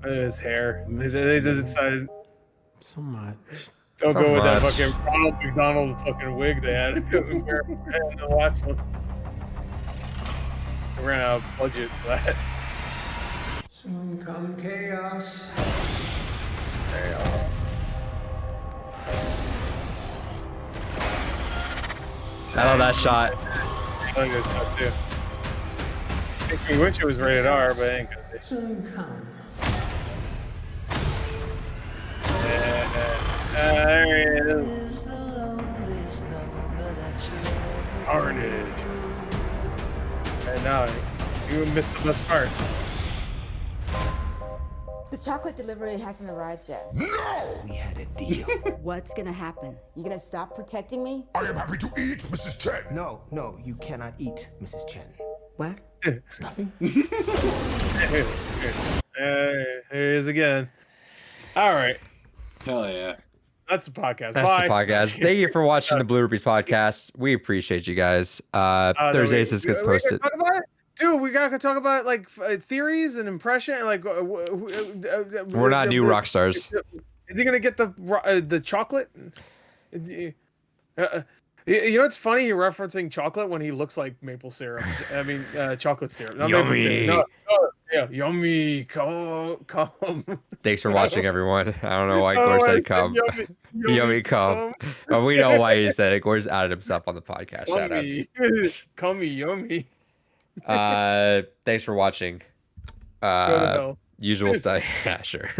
His hair. They decided So much. don't So go with that much. fucking Ronald McDonald fucking wig they had in the last one. They ran out of budget for that. Soon come chaos. I love that shot. I think it's tough too. Makes me wish it was rated R, but it ain't gonna be. Soon come. There he is. Carnage. And now you missed the best part. The chocolate delivery hasn't arrived yet. No! We had a deal. What's gonna happen? You gonna stop protecting me? I am happy to eat, Mrs. Chen. No, you cannot eat, Mrs. Chen. What? Nothing? Here he is again. All right. Hell yeah. That's the podcast. That's Bye. the podcast. Thank you for watching the Blue Rupees podcast. We appreciate you guys. Thursdays this gets posted. Dude, we gotta talk about like theories and impression. Like, We're not new rock stars. Is he gonna get the chocolate? You know what's funny? You're referencing chocolate when he looks like maple syrup. I mean, chocolate syrup. Not maple Yummy. syrup. No, yeah, yummy. Come. Thanks for watching, everyone. I don't know why Gore said come. Yummy come. But we know why he said it. Gore's added himself on the podcast. Yummy. Shoutouts. Call me yummy. Thanks for watching. Go to hell. Usual stuff. Yeah, sure.